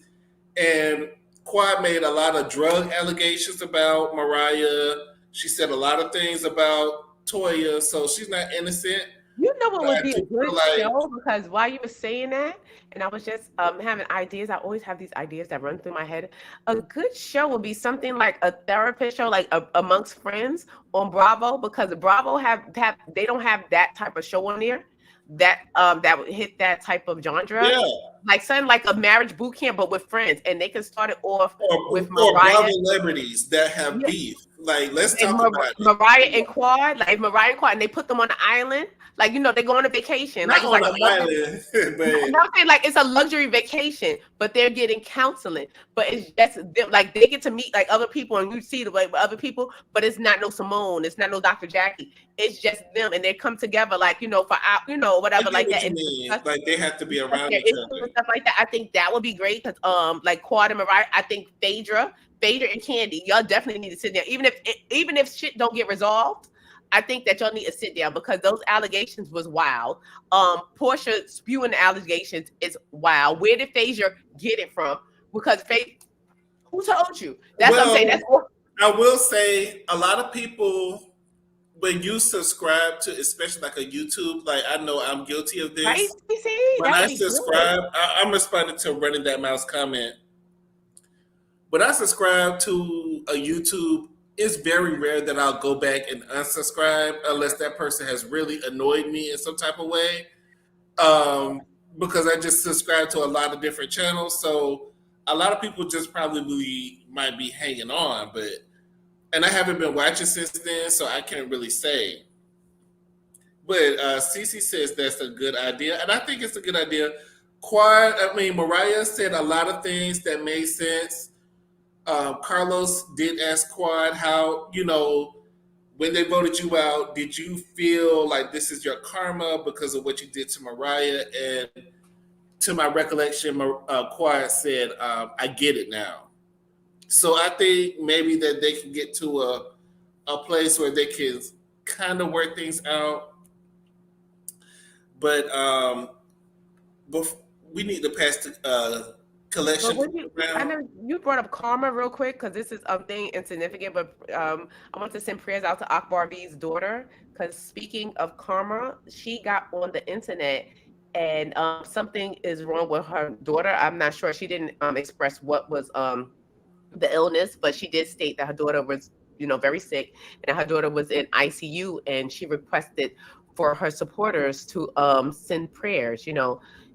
and Quad made a lot of drug allegations about Mariah. She said a lot of things about Toya, so she's not innocent. You know what would be a good show? Because while you were saying that, and I was just having ideas, I always have these ideas that run through my head. A good show would be something like a therapist show, like amongst friends on Bravo, because Bravo they don't have that type of show on there that would hit that type of genre. Yeah. Like something like a marriage boot camp, but with friends, and they can start it off with Mariah. Celebrities that have beef. Like, let's talk about it. Mariah and Quad, and they put them on the island. Like, they go on a vacation. Not like, on the island. I'm saying, like, it's a luxury vacation, but they're getting counseling. But it's just them, like, they get to meet like other people, and you see the way with other people, but it's not no Simone, it's not no Dr. Jackie. It's just them, and they come together, like, for whatever, like that. And like, they have to be around each other. Stuff like that. I think that would be great, because like Quad and Mariah, I think Phaedra and Candy, y'all definitely need to sit down. Even if shit don't get resolved, I think that y'all need to sit down, because those allegations was wild. Portia spewing the allegations is wild. Where did Phaedra get it from? Because who told you? That's what I'm saying. I will say, a lot of people, when you subscribe to, especially like a YouTube, like, I know I'm guilty of this. Right? When I subscribe, I'm responding to Running That Mouse comment. When I subscribe to a YouTube, it's very rare that I'll go back and unsubscribe unless that person has really annoyed me in some type of way. because I just subscribe to a lot of different channels. So a lot of people just probably might be hanging on, and I haven't been watching since then, so I can't really say. But Cece says that's a good idea, and I think it's a good idea. Mariah said a lot of things that made sense. Carlos did ask Quad how, when they voted you out, did you feel like this is your karma because of what you did to Mariah? And to my recollection, Quad said, I get it now. So I think maybe that they can get to a place where they can kind of work things out. But we need to pass the collection. I know you brought up karma real quick because this is something insignificant, but I want to send prayers out to Akbar B's daughter, because speaking of karma, she got on the internet and something is wrong with her daughter. I'm not sure. She didn't express what was the illness, but she did state that her daughter was, very sick, and her daughter was in ICU, and she requested for her supporters to send prayers,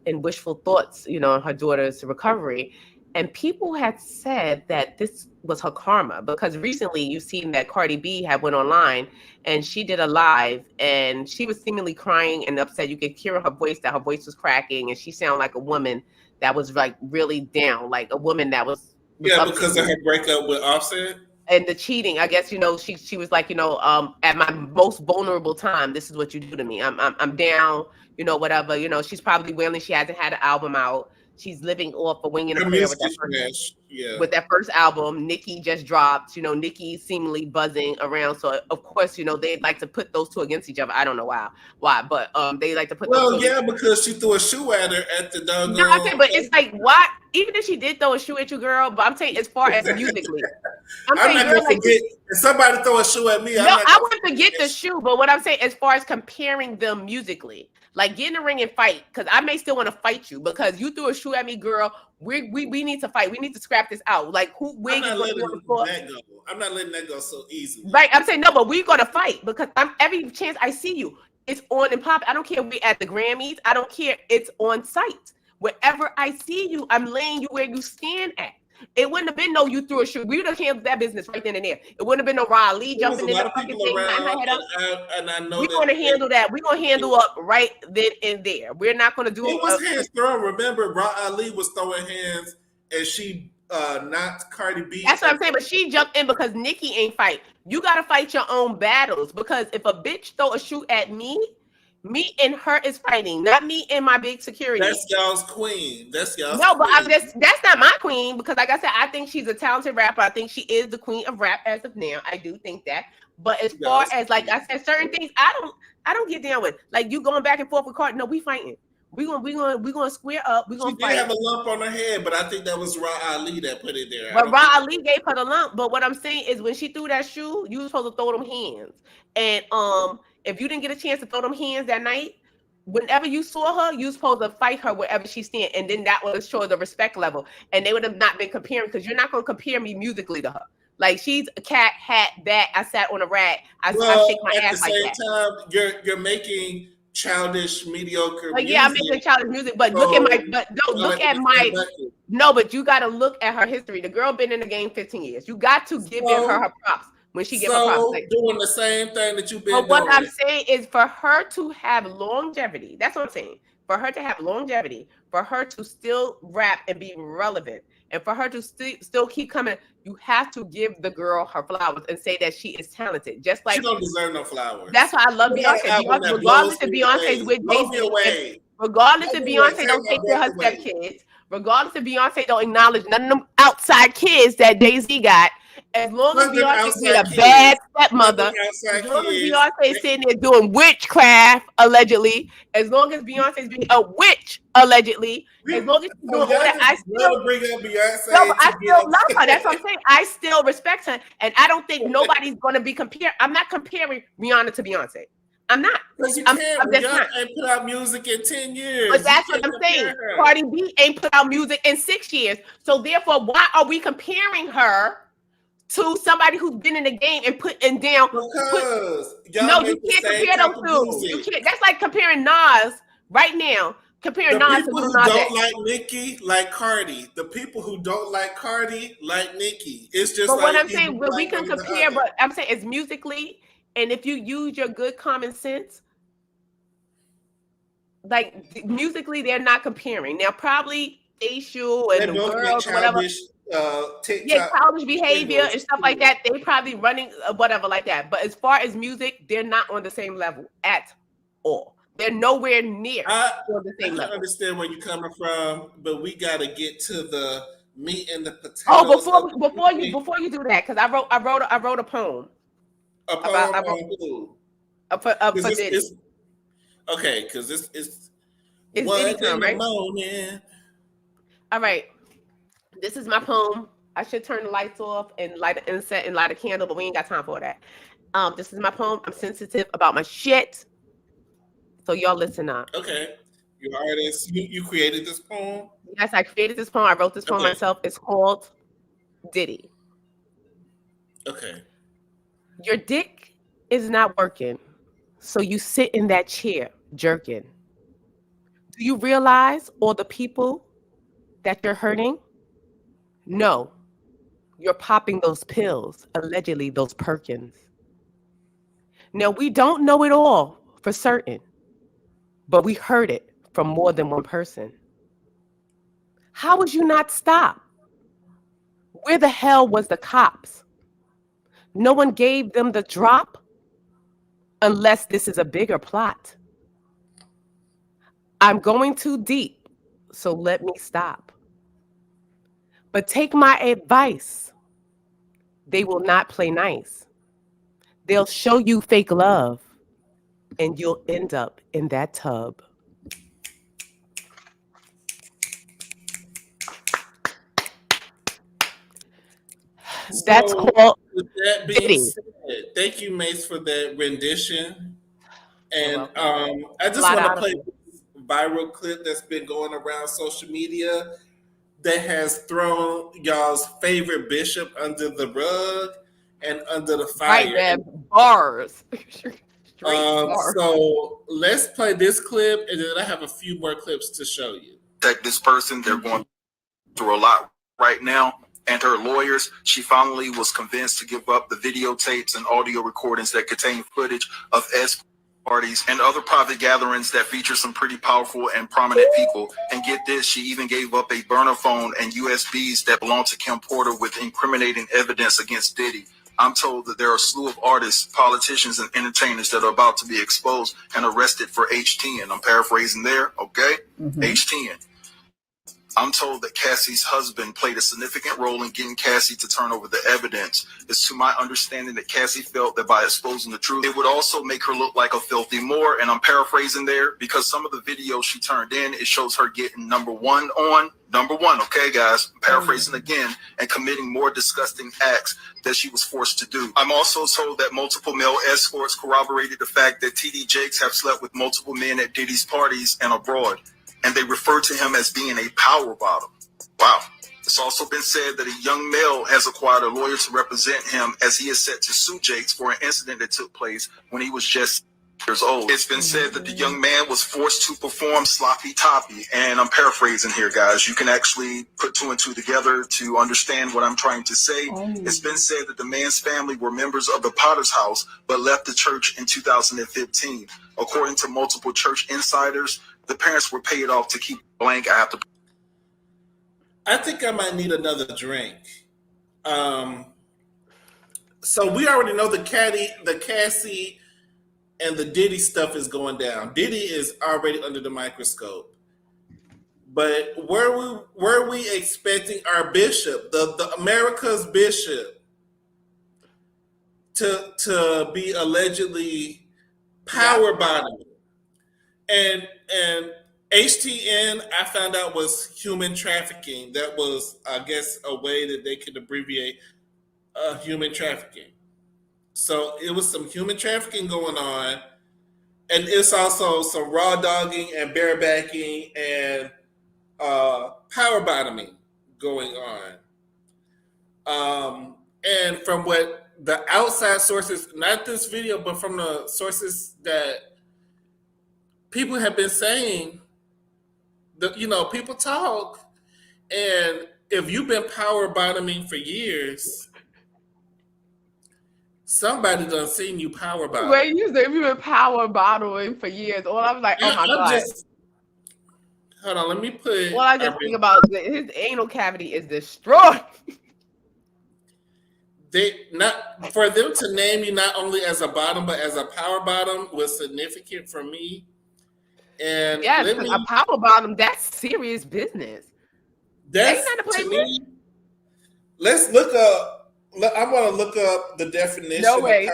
and wishful thoughts, on her daughter's recovery. And people had said that this was her karma, because recently you've seen that Cardi B had went online and she did a live and she was seemingly crying and upset. You could hear her voice, that her voice was cracking, and she sounded like a woman that was like really down, like a woman that was because of her breakup with Offset. And the cheating, I guess, she was like, at my most vulnerable time, this is what you do to me. I'm down, whatever. She's probably wailing. She hasn't had an album out. She's living off a wing and a prayer with that first album. Nicki just dropped. Nicki seemingly buzzing around. So of course, they'd like to put those two against each other. I don't know why, but they like to put. Well, yeah, because she threw a shoe at her at the doggone. No, I'm saying, but it's like, what? Even if she did throw a shoe at you, girl, but I'm saying as far as musically, I'm not gonna forget if somebody throw a shoe at me. I wouldn't forget the shoe, but what I'm saying as far as comparing them musically, like get in the ring and fight, because I may still want to fight you because you threw a shoe at me, girl. We need to fight. We need to scrap this out. Like who? I'm not letting that go. I'm not letting that go so easy. Right? I'm saying no, but we're gonna fight because every chance I see you, it's on and pop. I don't care. We at the Grammys. I don't care. It's on site. Wherever I see you, I'm laying you where you stand at. It wouldn't have been no you threw a shoe. We would have handled that business right then and there. It wouldn't have been no Riley jumping in the fucking thing. And I know we're going to handle that. We're going to handle up right then and there. We're not going to do it. It was hands thrown. Remember, Ra Ali was throwing hands and she knocked Cardi B. That's what I'm saying. But she jumped in because Nicki ain't fight. You got to fight your own battles, because if a bitch throw a shoe at me and her is fighting, not me and my big security. That's y'all's queen. That's y'all's No, but queen. that's not my queen, because like I said, I think she's a talented rapper. I think she is the queen of rap as of now. I do think that. But as far as like I said, certain things I don't get down with. Like you going back and forth with Cardi. No, we fighting. We're gonna square up. We're gonna fight. She did have a lump on her head, but I think that was Ra Ali that put it there. But Ra Ali gave her the lump. But what I'm saying is when she threw that shoe, you were supposed to throw them hands. And if you didn't get a chance to throw them hands that night, whenever you saw her, you were supposed to fight her wherever she stand. And then that would show the respect level. And they would have not been comparing, because you're not going to compare me musically to her. Like, she's a cat, hat, bat. I sat on a rat. I shake my ass like that. At the same time, you're making childish, mediocre music. Yeah, I'm making childish music. But look at my. No, but you got to look at her history. The girl been in the game 15 years. You got to give her props. When she gave her props, like, doing the same thing that you've been doing. But what I'm saying is for her to have longevity. That's what I'm saying. For her to have longevity, for her to still rap and be relevant, and for her to still keep coming, you have to give the girl her flowers and say that she is talented. Just like she don't deserve no flowers. That's why I love Beyonce. Regardless if Beyonce's with Jay-Z, regardless if Beyonce don't take care of her stepkids, regardless if Beyonce don't acknowledge none of them outside kids that Jay-Z got. As long as Beyonce being a bad stepmother, as long as Beyonce is sitting there doing witchcraft, allegedly, as long as Beyonce is being a witch, allegedly, as long as she's doing all that, I still bring up Beyonce. No, I still love her. That's what I'm saying. I still respect her, and I don't think nobody's going to be compared. I'm not comparing Rihanna to Beyonce. I'm not. Because you can't. Rihanna ain't put out music in 10 years. But that's what I'm saying. Cardi B ain't put out music in 6 years. So therefore, why are we comparing her to somebody who's been in the game and putting down? Because no, you can't compare those two. You can't. That's like comparing Nas right now comparing The Nas to people Lil who Nas don't X. like Nicki like Cardi. The people who don't like Cardi like Nicki. It's just But what like I'm either saying, you well, we like can one or the compare, other. but I'm saying it's musically, and if you use your good common sense, like musically, they're not comparing. Now, probably facial They and the both make girls or whatever, childish yeah, TikTok childish behavior singles and stuff like too. that. They probably running whatever like that. But as far as music, they're not on the same level at all. They're nowhere near I on the I same can level. understand where you're coming from, but we got to get to the meat and the Oh, potatoes of the evening. before you do that, because I wrote a poem A about poem on who? Because for Diddy. it's okay. Because it's It's one Diddy in time, the right? morning. All right. This is my poem. I should turn the lights off and light an incense and light a candle, but we ain't got time for that. This is my poem. I'm sensitive about my shit. So y'all listen up. Okay, you artist. You created this poem. Yes, I created this poem. I wrote this poem Okay. myself. It's called Diddy. Okay. Your dick is not working. So you sit in that chair jerking. Do you realize all the people that you're hurting? No, you're popping those pills, allegedly those Perkins. Now, we don't know it all for certain, but we heard it from more than one person. How would you not stop? Where the hell was the cops? No one gave them the drop unless this is a bigger plot. I'm going too deep, so let me stop. But take my advice. They will not play nice. They'll show you fake love, and you'll end up in that tub. That's So called with that being Diddy. said, thank you, Mace, for that rendition. You're And welcome. I A just lot want to out of play me. this viral clip that's been going around social media that has thrown y'all's favorite bishop under the rug and under the Right, fire. man. Bars. Straight bars. So let's play this clip, and then I have a few more clips to show you. Protect this person. They're going through a lot right now. And her lawyers, she finally was convinced to give up the videotapes and audio recordings that contain footage of escort parties and other private gatherings that feature some pretty powerful and prominent people. And get this, she even gave up a burner phone and USBs that belonged to Kim Porter with incriminating evidence against Diddy. I'm told that there are a slew of artists, politicians, and entertainers that are about to be exposed and arrested for H10. I'm paraphrasing there, okay? H10. I'm told that Cassie's husband played a significant role in getting Cassie to turn over the evidence. It's to my understanding that Cassie felt that by exposing the truth, it would also make her look like a filthy Moor. And I'm paraphrasing there because some of the videos she turned in, it shows her getting number one, okay, guys, I'm paraphrasing again, and committing more disgusting acts that she was forced to do. I'm also told that multiple male escorts corroborated the fact that TD Jakes have slept with multiple men at Diddy's parties and abroad, and they refer to him as being a power bottom. Wow. It's also been said that a young male has acquired a lawyer to represent him as he is set to sue Jakes for an incident that took place when he was just years old. It's been said that the young man was forced to perform sloppy toppy, and I'm paraphrasing here, guys. You can actually put two and two together to understand what I'm trying to say. It's been said that the man's family were members of the Potter's House, but left the church in 2015. According to multiple church insiders, the parents were paid off to keep blank. I think I might need another drink. So we already know the Cassie, and the Diddy stuff is going down. Diddy is already under the microscope. But were we expecting our bishop, the America's bishop, to be allegedly power bottoming? And HTN, I found out, was human trafficking. That was, I guess, a way that they could abbreviate human trafficking. So it was some human trafficking going on, and it's also some raw dogging and barebacking and power bottoming going on. And from what the outside sources, not this video, but from the sources that people have been saying, people talk, and if you've been power bottoming for years, somebody done seen you power bottom. Wait, you said you've been power bottling for years. All I was like, oh my God. Hold on, let me put. All I just think about is his anal cavity is destroyed. For them to name you not only as a bottom but as a power bottom was significant for me. And yes, a power bottom, that's serious business. That's not to me. Let's look up. I want to look up the definition. No way.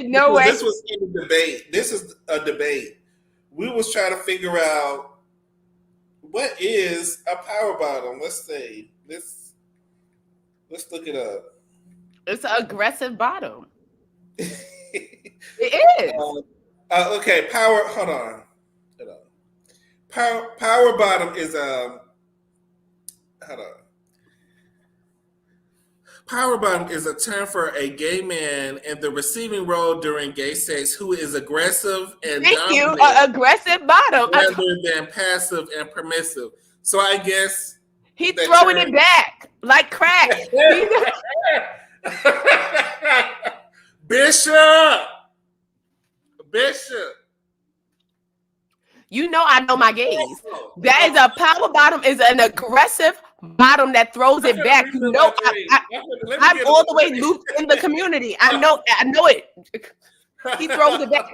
No way. This was in the debate. This is a debate. We was trying to figure out what is a power bottom. Let's see. Let's look it up. It's an aggressive bottom. It is. Okay, hold on. Power bottom is hold on. Power bottom is a term for a gay man in the receiving role during gay sex who is aggressive and dominant. Aggressive bottom rather than passive and permissive. So I guess he's throwing it back like crack. Bishop. You know I know my gays. That is a power bottom is an aggressive bottom that throws it back. You know I'm all the way looped in the community. I know it. He throws it back.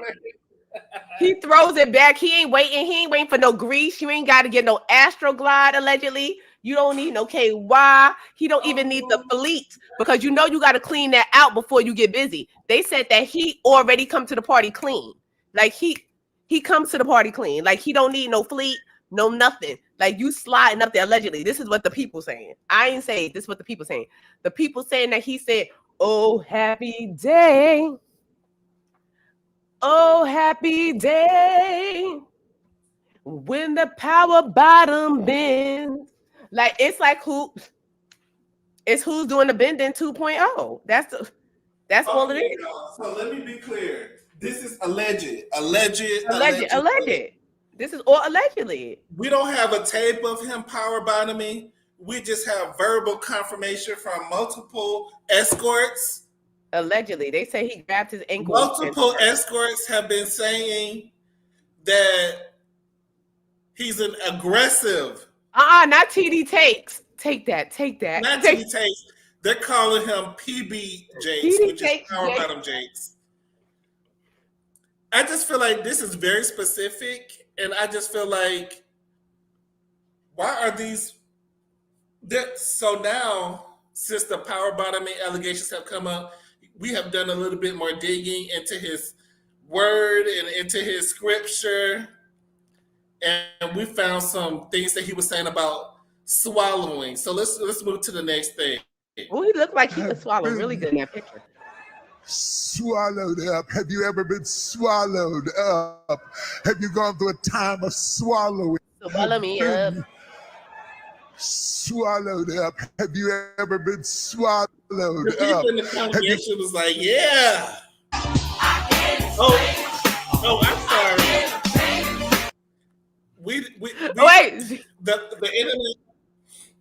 He throws it back. He ain't waiting for no grease. You ain't got to get no Astroglide, allegedly. You don't need no KY. He don't even need the fleet because you know you got to clean that out before you get busy. They said that he already come to the party clean. Like he comes to the party clean. Like he don't need no fleet, no nothing. Like you sliding up there allegedly. This is what the people saying. I ain't saying this is what the people saying. The people saying that he said, "Oh happy day, oh happy day, when the power bottom bends." Like it's like who's doing the bending 2.0. That's all it is. So let me be clear. This is alleged. This is all allegedly. We don't have a tape of him power bottoming. We just have verbal confirmation from multiple escorts. Allegedly, they say he grabbed his ankle. Multiple escorts have been saying that he's an aggressive. Not TD takes. Take that. Not TD takes. They're calling him PB Jakes, which is power bottom Jakes. I just feel like this is very specific, and I just feel like, why are these? So now, since the power bottoming allegations have come up, we have done a little bit more digging into his word and into his scripture, and we found some things that he was saying about swallowing. So let's move to the next thing. Oh, he looked like he was swallowing really good in that picture. Swallowed up. Have you ever been swallowed up? Have you gone through a time of swallowing? Swallow me up. Swallowed up. Have you ever been swallowed the people up? In the congregation was like, yeah. Oh, I'm sorry. We wait.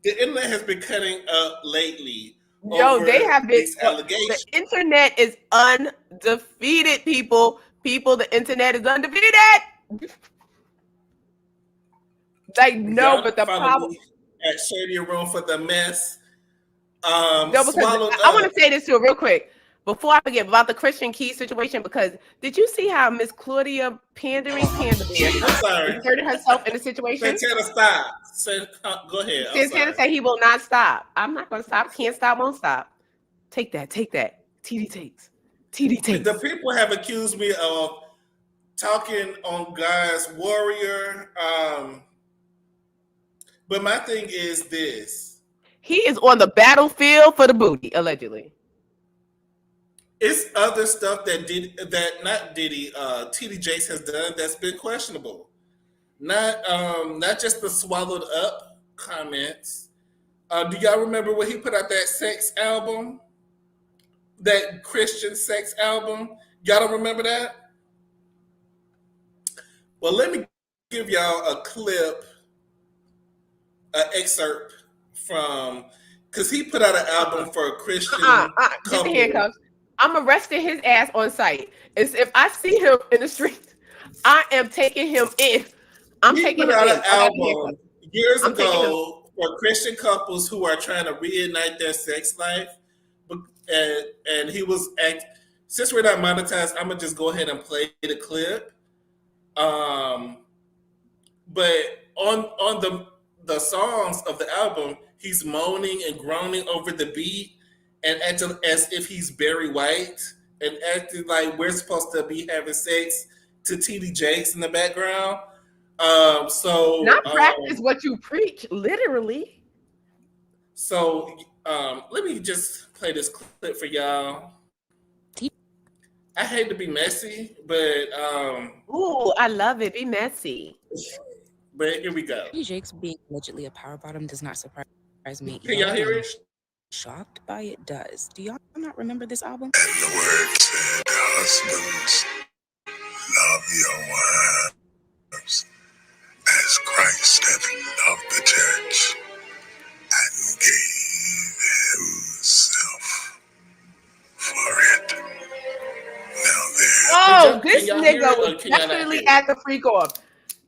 The internet has been cutting up lately. Yo, they have been. The internet is undefeated, people. The internet is undefeated. Like no, but the problem at Shady Room for the mess. No, because I want to say this too real quick before I forget about the Christian Key situation. Because did you see how Miss Claudia Panda inserted herself in the situation? Santana, stop. Go ahead. Santana said he will not stop. I'm not going to stop. Can't stop. Won't stop. Take that. TD takes. The people have accused me of talking on God's warrior. But my thing is this. He is on the battlefield for the booty, allegedly. It's other stuff that TD Jakes has done that's been questionable. Not just the swallowed up comments. Do y'all remember when he put out that sex album? That Christian sex album? Y'all don't remember that? Well, let me give y'all a clip an excerpt from, because he put out an album for a Christian Get the couple. handcuffs. I'm arresting his ass on sight. If I see him in the street, I am taking him in. I'm He taking put him out in. an I got the album handcuffs. years I'm taking him. ago for Christian couples who are trying to reignite their sex life. And he was since we're not monetized, I'm gonna just go ahead and play the clip. But on the songs of the album, he's moaning and groaning over the beat and acting as if he's Barry White and acting like we're supposed to be having sex to TD Jakes in the background. Not practice what you preach, literally. So let me just play this clip for y'all. I hate to be messy, but ooh, I love it. Be messy. But here we go. TD Jakes being allegedly a power bottom does not surprise me. Can y'all hear it? Shocked by it does. Do y'all not remember this album? And the word said, husbands, love your wives as Christ hath loved the church and gave himself for it. Now Oh, this nigga was definitely at the freak off.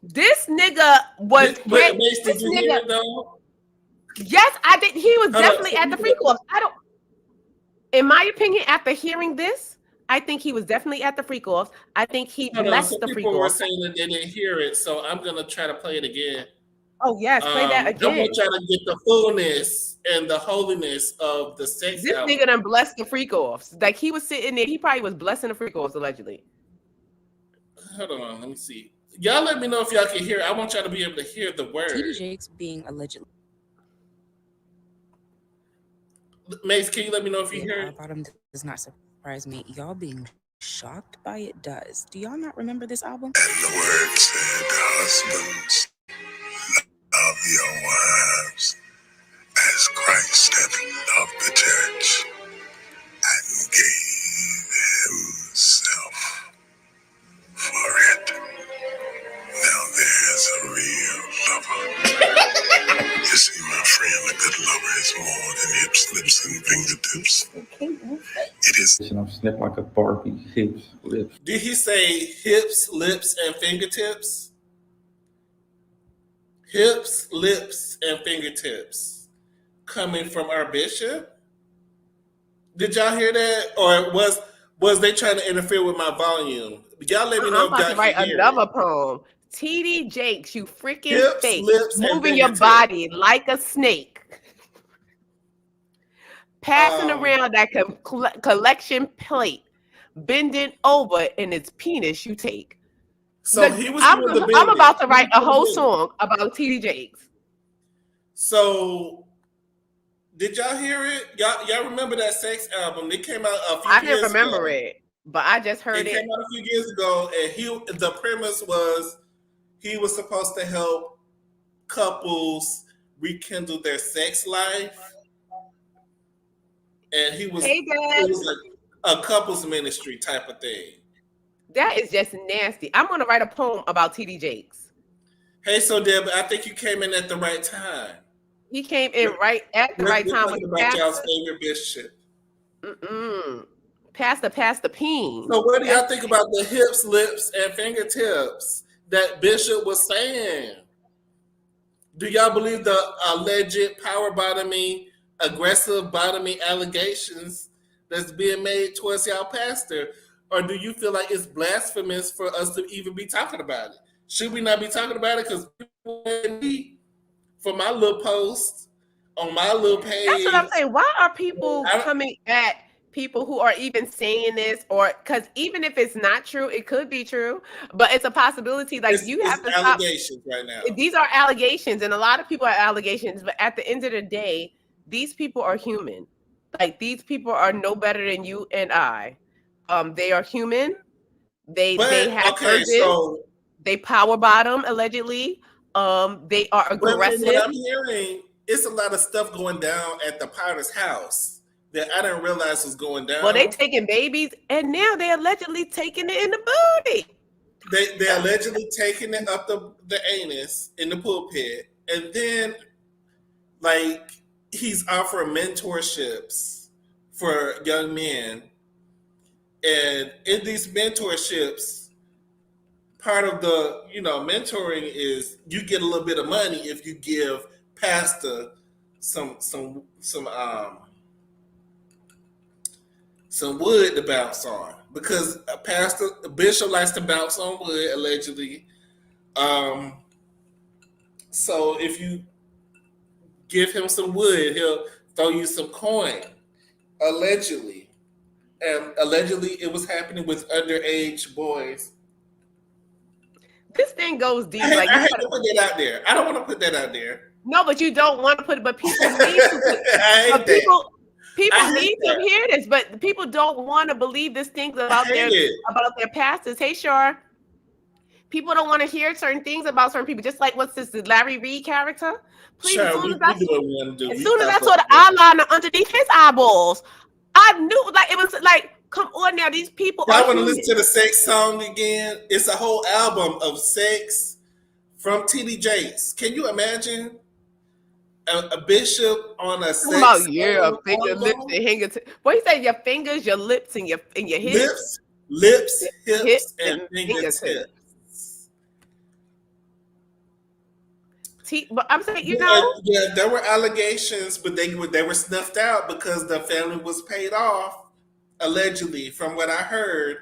This nigga was. But Mace, did you hear it though? Yes, I did. He was definitely at the freak off. In my opinion, after hearing this, I think he was definitely at the freak off. I think he blessed the freak People were off. saying that they didn't hear it, so I'm gonna try to play it again. Oh yes, play that again. I'm gonna try to get the fullness and the holiness of the sex. This album. nigga done blessed the freak offs. Like he was sitting there, he probably was blessing the freak offs allegedly. Hold on, let me see. Y'all let me know if y'all can hear it. I want y'all to be able to hear the word. TD Jakes being allegedly. Mace, can you let me know if you hear it? Bottom does not surprise me. Y'all being shocked by it does. Do y'all not remember this album? And the word said, husbands, love your wives as Christ hath loved the church and gave himself for it. Now there's a real lover. You see, my friend, a good lover is more than hips, lips, and fingertips. It is. I'm sniffing like a Barbie. Hips, lips. Did he say hips, lips, and fingertips? Hips, lips, and fingertips coming from our bishop? Did y'all hear that? Or was they trying to interfere with my volume? Y'all let me know I'm about to write another poem. TD Jakes, you freaking hips, fake, lips, moving your body like a snake, passing around that collection plate, bending over, and it's penis you take. So he was I'm doing the about to write a whole song about TD Jakes. So did y'all hear it? Y'all remember that sex album? It came out a few years ago. I didn't remember it, but I just heard it. It came out a few years ago, and the premise was he was supposed to help couples rekindle their sex life, and it was like a couples ministry type of thing. That is just nasty. I'm gonna write a poem about TD Jakes. Hey, so Deb, I think you came in at the right time. He came in right at the right time. About y'all's favorite bishop. Pastor Peen. So what do y'all think about the hips, lips, and fingertips that Bishop was saying? Do y'all believe the alleged power bottoming, aggressive bottoming allegations that's being made towards y'all pastor? Or do you feel like it's blasphemous for us to even be talking about it? Should we not be talking about it? Because for my little post on my little page. That's what I'm saying. Why are people coming at people who are even saying this? Or because even if it's not true, it could be true, but it's a possibility. Like you have to stop. Allegations right now. These are allegations, and a lot of people are allegations. But at the end of the day, these people are human. Like these people are no better than you and I. They are human. They have urges. They power bottom allegedly. They are aggressive. What I'm hearing, it's a lot of stuff going down at the Potter's house that I didn't realize was going down. Well, they taking babies, and now they allegedly taking it in the booty. They allegedly taking it up the anus in the pulpit, and then like he's offering mentorships for young men, and in these mentorships, part of the mentoring is you get a little bit of money if you give pastor some wood to bounce on, because a bishop likes to bounce on wood allegedly. So if you give him some wood, he'll throw you some coin, allegedly. And allegedly it was happening with underage boys. This thing goes deep. I hate to put that out there. I don't want to put that out there. No, but you don't want to put it, but people need to put people need to hear this, but people don't want to believe this things about their pastors. Hey, Shar. People don't want to hear certain things about certain people, just like what's this, the Larry Reed character? Please, sure, as soon as I saw the eyeliner eyeliner underneath his eyeballs, I knew, like, it was like, come on now, these people. I want to listen to the sex song again. It's a whole album of sex from TD Jakes. Can you imagine a bishop on a sex song? Finger, lips, and fingers. What you say? Your fingers, your lips, and your hips. Lips, hips, and fingertips. But I'm saying, yeah, there were allegations, but they were snuffed out because the family was paid off, allegedly, from what I heard.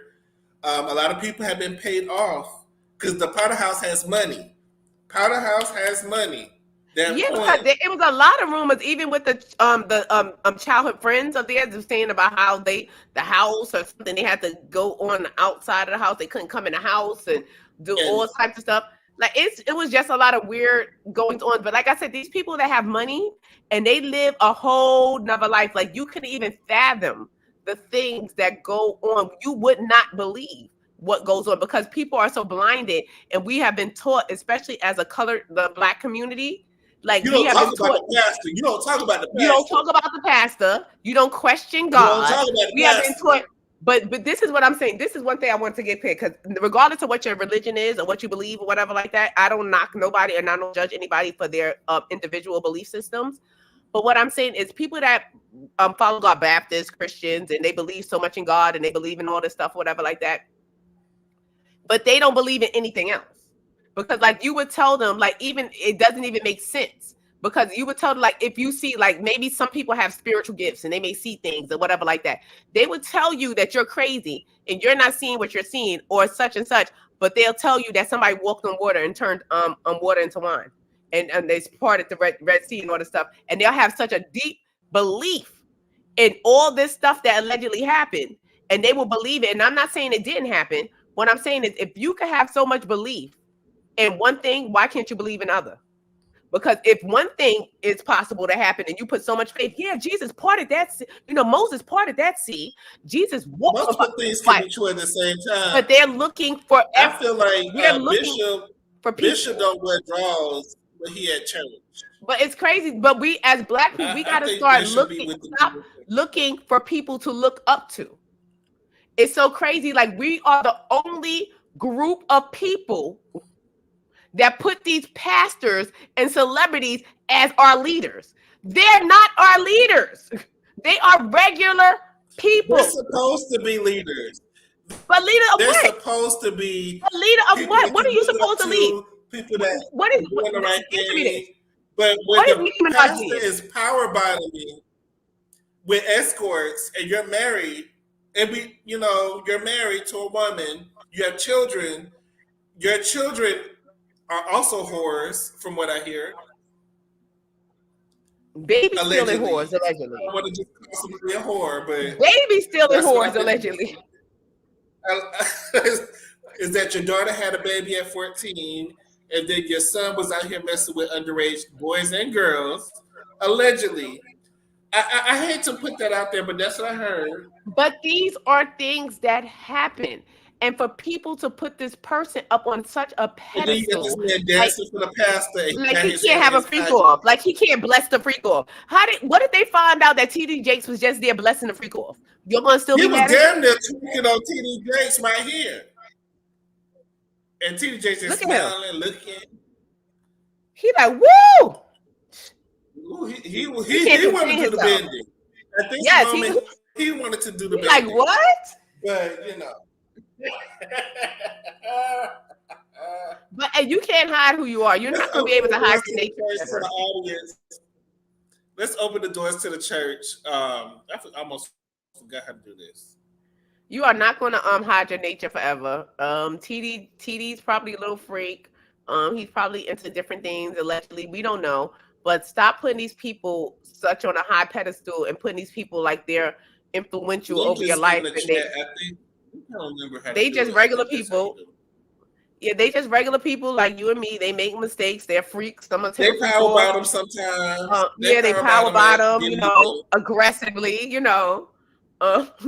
A lot of people have been paid off because the Potter House has money. Potter House has money. Because it was a lot of rumors, even with the childhood friends of theirs, saying about how the house or something, they had to go on the outside of the house. They couldn't come in the house and do all types of stuff. Like it was just a lot of weird goings on. But like I said, these people that have money and they live a whole nother life. Like you couldn't even fathom the things that go on. You would not believe what goes on because people are so blinded, and we have been taught, especially as the Black community. Like you don't talk about the pastor. You don't talk about the pastor. You don't talk about the pastor. You don't question God. You don't talk about the pastor. Have been taught. But this is what I'm saying. This is one thing I want to get clear, because regardless of what your religion is or what you believe or whatever like that, I don't knock nobody and I don't judge anybody for their individual belief systems. But what I'm saying is people that follow God, Baptists, Christians, and they believe so much in God and they believe in all this stuff, whatever like that, but they don't believe in anything else. Because like you would tell them, like even it doesn't even make sense. Because you would tell them, like, if you see, like, maybe some people have spiritual gifts and they may see things or whatever like that. They would tell you that you're crazy and you're not seeing what you're seeing or such and such. But they'll tell you that somebody walked on water and turned water into wine. And they parted the Red Sea and all this stuff. And they'll have such a deep belief in all this stuff that allegedly happened. And they will believe it. And I'm not saying it didn't happen. What I'm saying is if you can have so much belief in one thing, why can't you believe in other? Because if one thing is possible to happen and you put so much faith, Jesus parted that sea. Moses parted that sea. Jesus walked. Multiple things can be true at the same time. But they're looking for. I feel like Bishop don't wear drawers when he at church. But it's crazy. But we as Black people, we got to start looking for people to look up to. It's so crazy. Like we are the only group of people that put these pastors and celebrities as our leaders. They're not our leaders. They are regular people. They're supposed to be leaders. But leader of They're what? They're supposed to be. A leader of what? What are you supposed to lead? People that what is doing the right thing. But when the pastor is power bottoming with escorts and you're married, and you're married to a woman, you have children, your children are also whores, from what I hear. Baby stealing whores, allegedly. I don't want to just call somebody a whore, but baby stealing whores, allegedly. Is that your daughter had a baby at 14, and then your son was out here messing with underage boys and girls, allegedly. I hate to put that out there, but that's what I heard. But these are things that happen. And for people to put this person up on such a pedestal, and then you got this man dancing for the pastor, like he can't have a freak off, like he can't bless the freak off. What did they find out that TD Jakes was just there blessing the freak off? You're gonna still be mad? He was damn near tweaking on TD Jakes right here, and TD Jakes is smiling, looking. He like, woo! He can't wanted contain to do the himself. bending. At this Yes, moment, he wanted to do the he like bending. what? But you know. But and you can't hide who you are. You're not going to be able to hide your nature. To the audience. Let's open the doors to the church. I almost forgot how to do this. You are not going to hide your nature forever. TD's probably a little freak. He's probably into different things allegedly. We don't know. But stop putting these people such on a high pedestal and putting these people like they're influential Link over your is life. in the And chat. I think I don't remember how they to just do regular it. That's how people. you do it. Yeah, they just regular people like you and me. They make mistakes. They're freaks. Some of They typical power force. bottom sometimes. Yeah, they power bottom. You know, at aggressively. You know,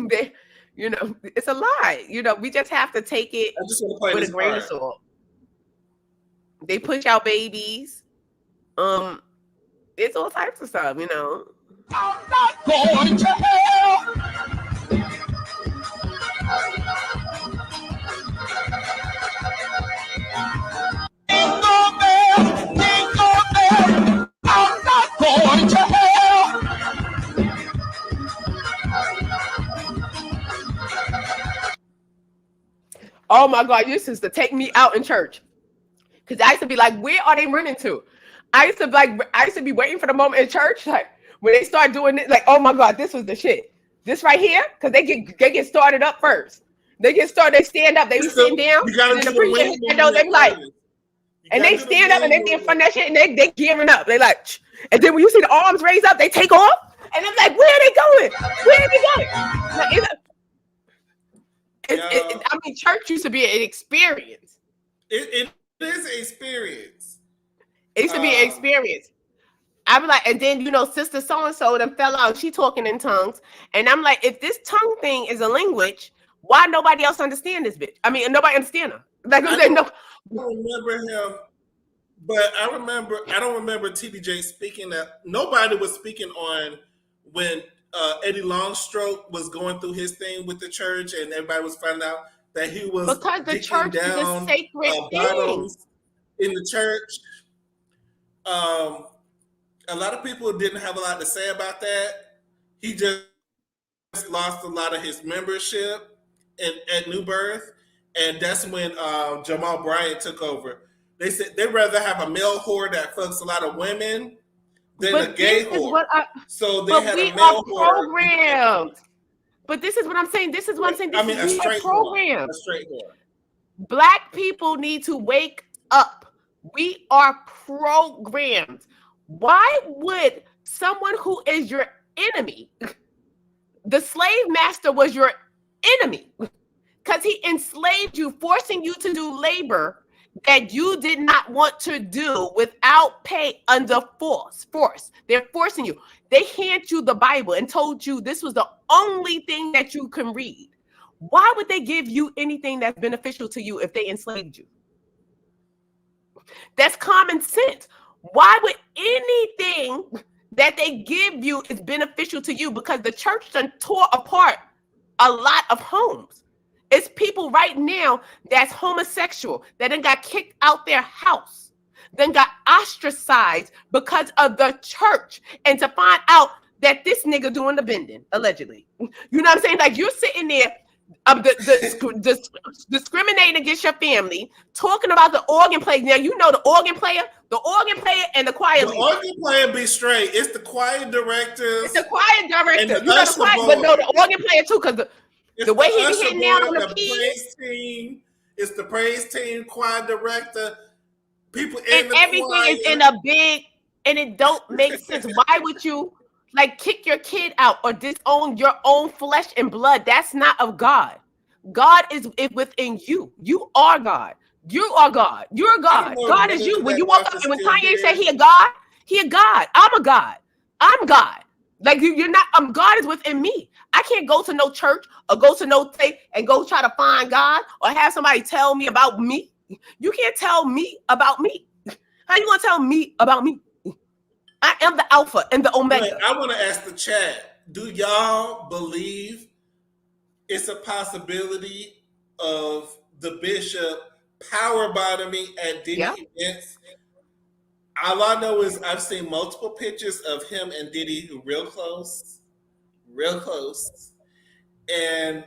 they. You know, it's a lie. You know, we just have to take it I just want to play with a this grain part. of salt. They push out babies. It's all types of stuff. You know. I'm not going to hell. Jingle bell, I'm not going to hell. Oh my God, you used to take me out in church. Because I used to be like, where are they running to? I used to be waiting for the moment in church, like when they start doing it, like, oh my God, this was the shit. This right here, because they get started up first. They get started, they stand up, they be sitting down, and then the preacher hit that note, they be like, and they stand up and they be in front of that shit and they gearing up. They like, and then when you see the arms raised up, they take off, and I'm like, where are they going? Where are they going? Like, I mean, church used to be an experience. It is an experience. It used to be an experience. I be like, and then you know, sister so and so them fell out. She talking in tongues, and I'm like, if this tongue thing is a language, why nobody else understand this bitch? I mean, nobody understand her. Like I don't remember him, but I don't remember TDJ speaking that. Nobody was speaking on when Eddie Longstroke was going through his thing with the church, and everybody was finding out that he was because the church is a sacred thing in the church. A lot of people didn't have a lot to say about that. He just lost a lot of his membership at New Birth, and that's when Jamal Bryant took over. They said they'd rather have a male whore that fucks a lot of women than a gay whore. So they had a male whore. But this is what I'm saying. This is what I'm saying. I mean, a straight program. A straight whore. Black people need to wake up. We are programmed. Why would someone who is your enemy, the slave master was your enemy because he enslaved you, forcing you to do labor that you did not want to do without pay under force. They're forcing you. They hand you the Bible and told you this was the only thing that you can read. Why would they give you anything that's beneficial to you if they enslaved you? That's common sense. Why would anything that they give you is beneficial to you? Because the church done tore apart a lot of homes. It's people right now that's homosexual that then got kicked out their house, then got ostracized because of the church, and to find out that this nigga doing the bending, allegedly. You know what I'm saying? Like you're sitting there discriminating against your family, talking about the organ player. Now you know the organ player and the choir leader. The organ player be straight. It's the choir directors. It's the choir director. You know the choir, but no, the organ player too, because the way he be hitting down on the praise team. It's the praise team, choir director, people in the everything choir. Is in a big, and it don't make sense. Why would you like kick your kid out or disown your own flesh and blood? That's not of God. God is within you. You are God. You are God. You're God. God is you. When you walk up and when Kanye said he a God, he a God. I'm a God. I'm God. Like you're not. God is within me. I can't go to no church or go to no faith and go try to find God or have somebody tell me about me. You can't tell me about me. How you gonna tell me about me? I am the Alpha and the Omega. Wait, I want to ask the chat: do y'all believe it's a possibility of the bishop power bottoming at Diddy events? All I know is I've seen multiple pictures of him and Diddy who real close, and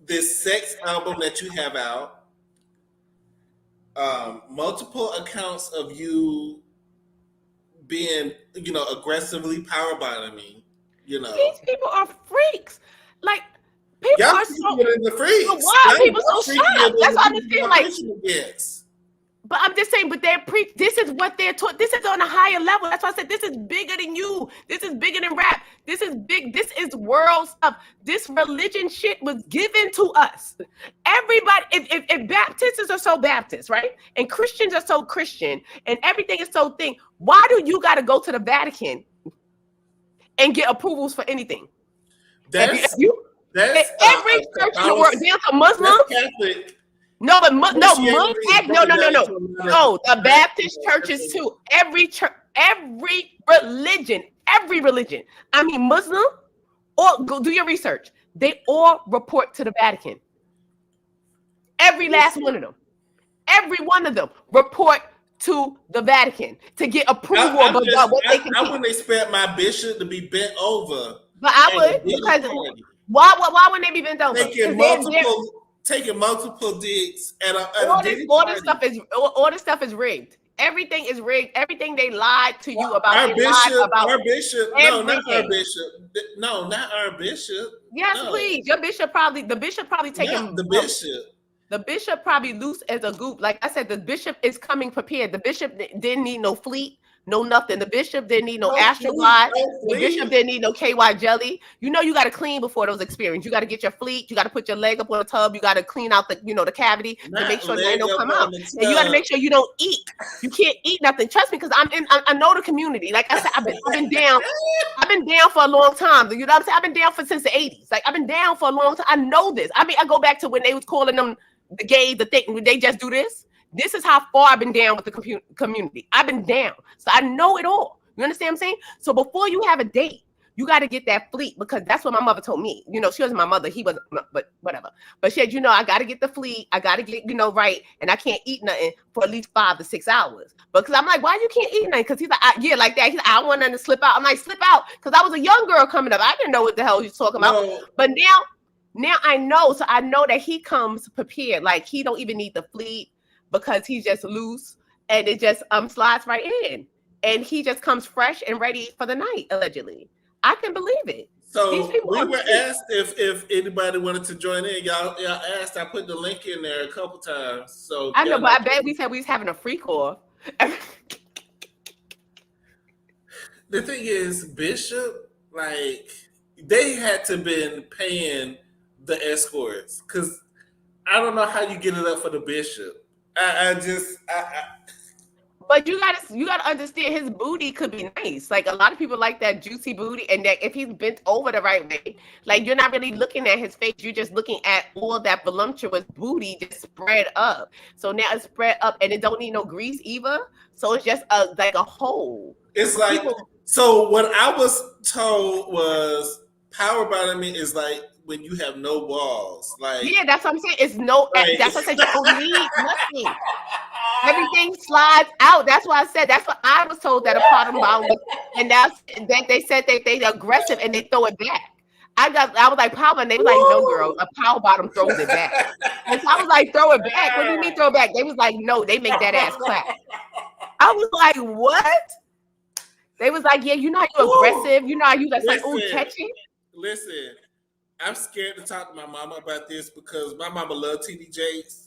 this sex album that you have out, multiple accounts of you being, aggressively power bottoming, These people are freaks. Like, people y'all are so. the freaks. But why are people so shocked? That's what I'm just saying. Like, yes. but I'm just saying, but they're this is what they're taught. This is on a higher level. That's why I said this is bigger than you. This is bigger than rap. This is big. This is world stuff. This religion shit was given to us. Everybody, if Baptists are so Baptist, right? And Christians are so Christian, and everything is so thing, why do you got to go to the Vatican and get approvals for anything? Every church in the world, there's a Muslim. Catholic. No, but no, the Baptist churches too. Every church, every religion. I mean, Muslim, or go do your research. They all report to the Vatican. Every last one of them. Every one of them report to the Vatican to get approval about what they can. I wouldn't expect my bishop to be bent over. But I would, because why wouldn't they be bent over? Taking multiple digs at all this stuff is rigged. Everything is rigged. Everything they lied to you about. Our bishop. No, not our bishop. No, not our bishop. Yes, no. Please. The bishop probably taking the bishop. The bishop probably loose as a goop. Like I said, the bishop is coming prepared. The bishop didn't need no fleet. No nothing. The bishop didn't need no Astroglide. The bishop didn't need no KY jelly. You know you got to clean before those experiences. You got to get your fleet. You got to put your leg up on the tub. You got to clean out the the cavity to make sure they don't come out. And you got to make sure you don't eat. You can't eat nothing. Trust me, because I know the community. Like I said, I've been down. I've been down for a long time. You know what I'm saying? I've been down since the 80s. Like I've been down for a long time. I know this. I mean, I go back to when they was calling them the gays, the thing. When they just do this. This is how far I've been down with the community. I've been down. So I know it all. You understand what I'm saying? So before you have a date, you got to get that fleet, because that's what my mother told me. She wasn't my mother. He wasn't, but whatever. But she said, I got to get the fleet. I got to get, right. And I can't eat nothing for at least 5 to 6 hours. Because I'm like, why you can't eat nothing? Because he's like, like that. He's like, I want nothing to slip out. I'm like, slip out. Because I was a young girl coming up. I didn't know what the hell he was talking about. No. But now I know. So I know that he comes prepared. Like he don't even need the fleet, because he's just loose and it just slides right in, and he just comes fresh and ready for the night. Allegedly, I can believe it. So we were asked if anybody wanted to join in. Y'all asked. I put the link in there a couple times. So I know, but I bet we said we was having a freak off. The thing is, Bishop, like they had to been paying the escorts, because I don't know how you get it up for the bishop. But you gotta understand, his booty could be nice. Like a lot of people like that juicy booty, and that if he's bent over the right way, like you're not really looking at his face, you're just looking at all that voluptuous booty just spread up. So now it's spread up, and it don't need no grease either. So it's just like a hole. It's like so. What I was told was power bottoming is like when you have no balls. Like that's what I'm saying. It's no. Like, that's what I said. You don't need nothing. Everything slides out. That's why I said. That's what I was told that a bottom bottom was, and that's that they said they're aggressive and they throw it back. I was like power, and they was like, no, girl, a power bottom throws it back. And so I was like, throw it back. What do you mean throw it back? They was like, no, they make that ass clap. I was like, what? They was like, yeah, you know how you aggressive. You know how you like, ooh, catching. Listen, I'm scared to talk to my mama about this because my mama loves TDJs.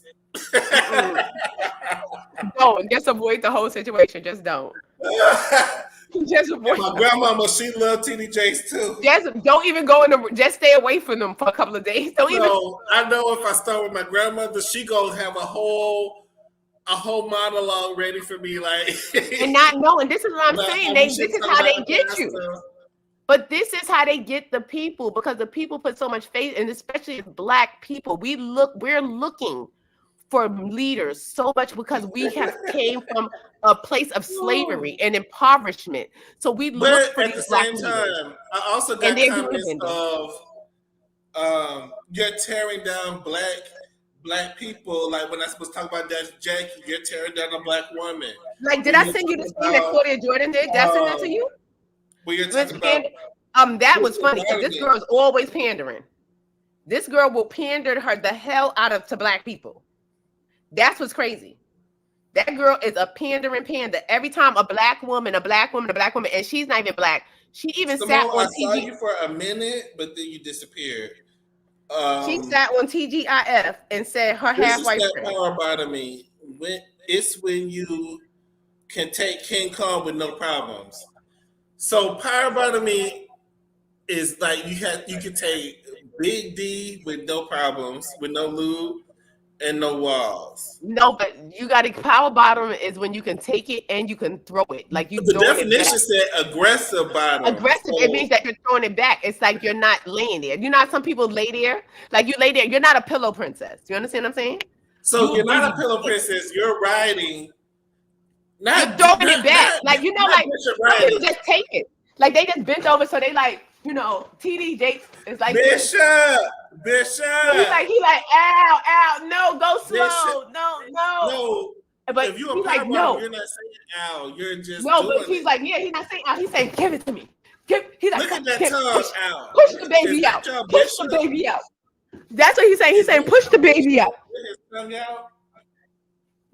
Don't just avoid the whole situation. Just don't. Just avoid. My grandmama, she loved TDJs too. Just don't even go in the. Just stay away from them for a couple of days. Don't even. I know if I start with my grandmother, she gonna have a whole monologue ready for me, like and not knowing. This is what I'm saying. This is how they get you. But this is how they get the people, because the people put so much faith, and especially Black people, we're looking for leaders so much because we have came from a place of slavery and impoverishment. So we look for these Black leaders. At the same time, I also got comments of you're tearing down Black black people, like when I supposed to talk about that, Jackie, you're tearing down a black woman. Like, did When I you send you talk the screen that about, Claudia Jordan did? Did I send that to you? when you're It was talking about that was Crystal funny because this Garland, girl is always pandering. This girl will pander her the hell out of to black people. That's what's crazy. That girl is a pandering panda. Every time a black woman, and she's not even black. She even sat Simone, on I saw TG. you for a minute, but then you disappeared. She sat on TGIF and said her This is half-white that friend. power bottoming. When you can take King Kong with no problems. So power bottoming is like you can take Big D with no problems, with no lube and no walls. No, but you got to power bottom is when you can take it and you can throw it. Like you The throwing it back. definition said aggressive bottom. Aggressive, it means that you're throwing it back. It's like you're not laying there. You know how some people lay there? Like you lay there. You're not a pillow princess. You understand what I'm saying? So you're not a pillow princess. You're riding. You're throwing it back. Like, you know, like some people just take it. Like they just bent over, so they like, you know, TD Jakes is like Bishop. He like, ow, no, go slow, no. But if you're a he's power like, bottom, no. you're not saying ow. You're just No, doing but he's it. like, yeah, he's not saying ow. He's saying, give it to me. He's like, Look at that tongue out. Push the baby out. Push the baby out. That's what he's saying. He's saying, push the baby out. His tongue out.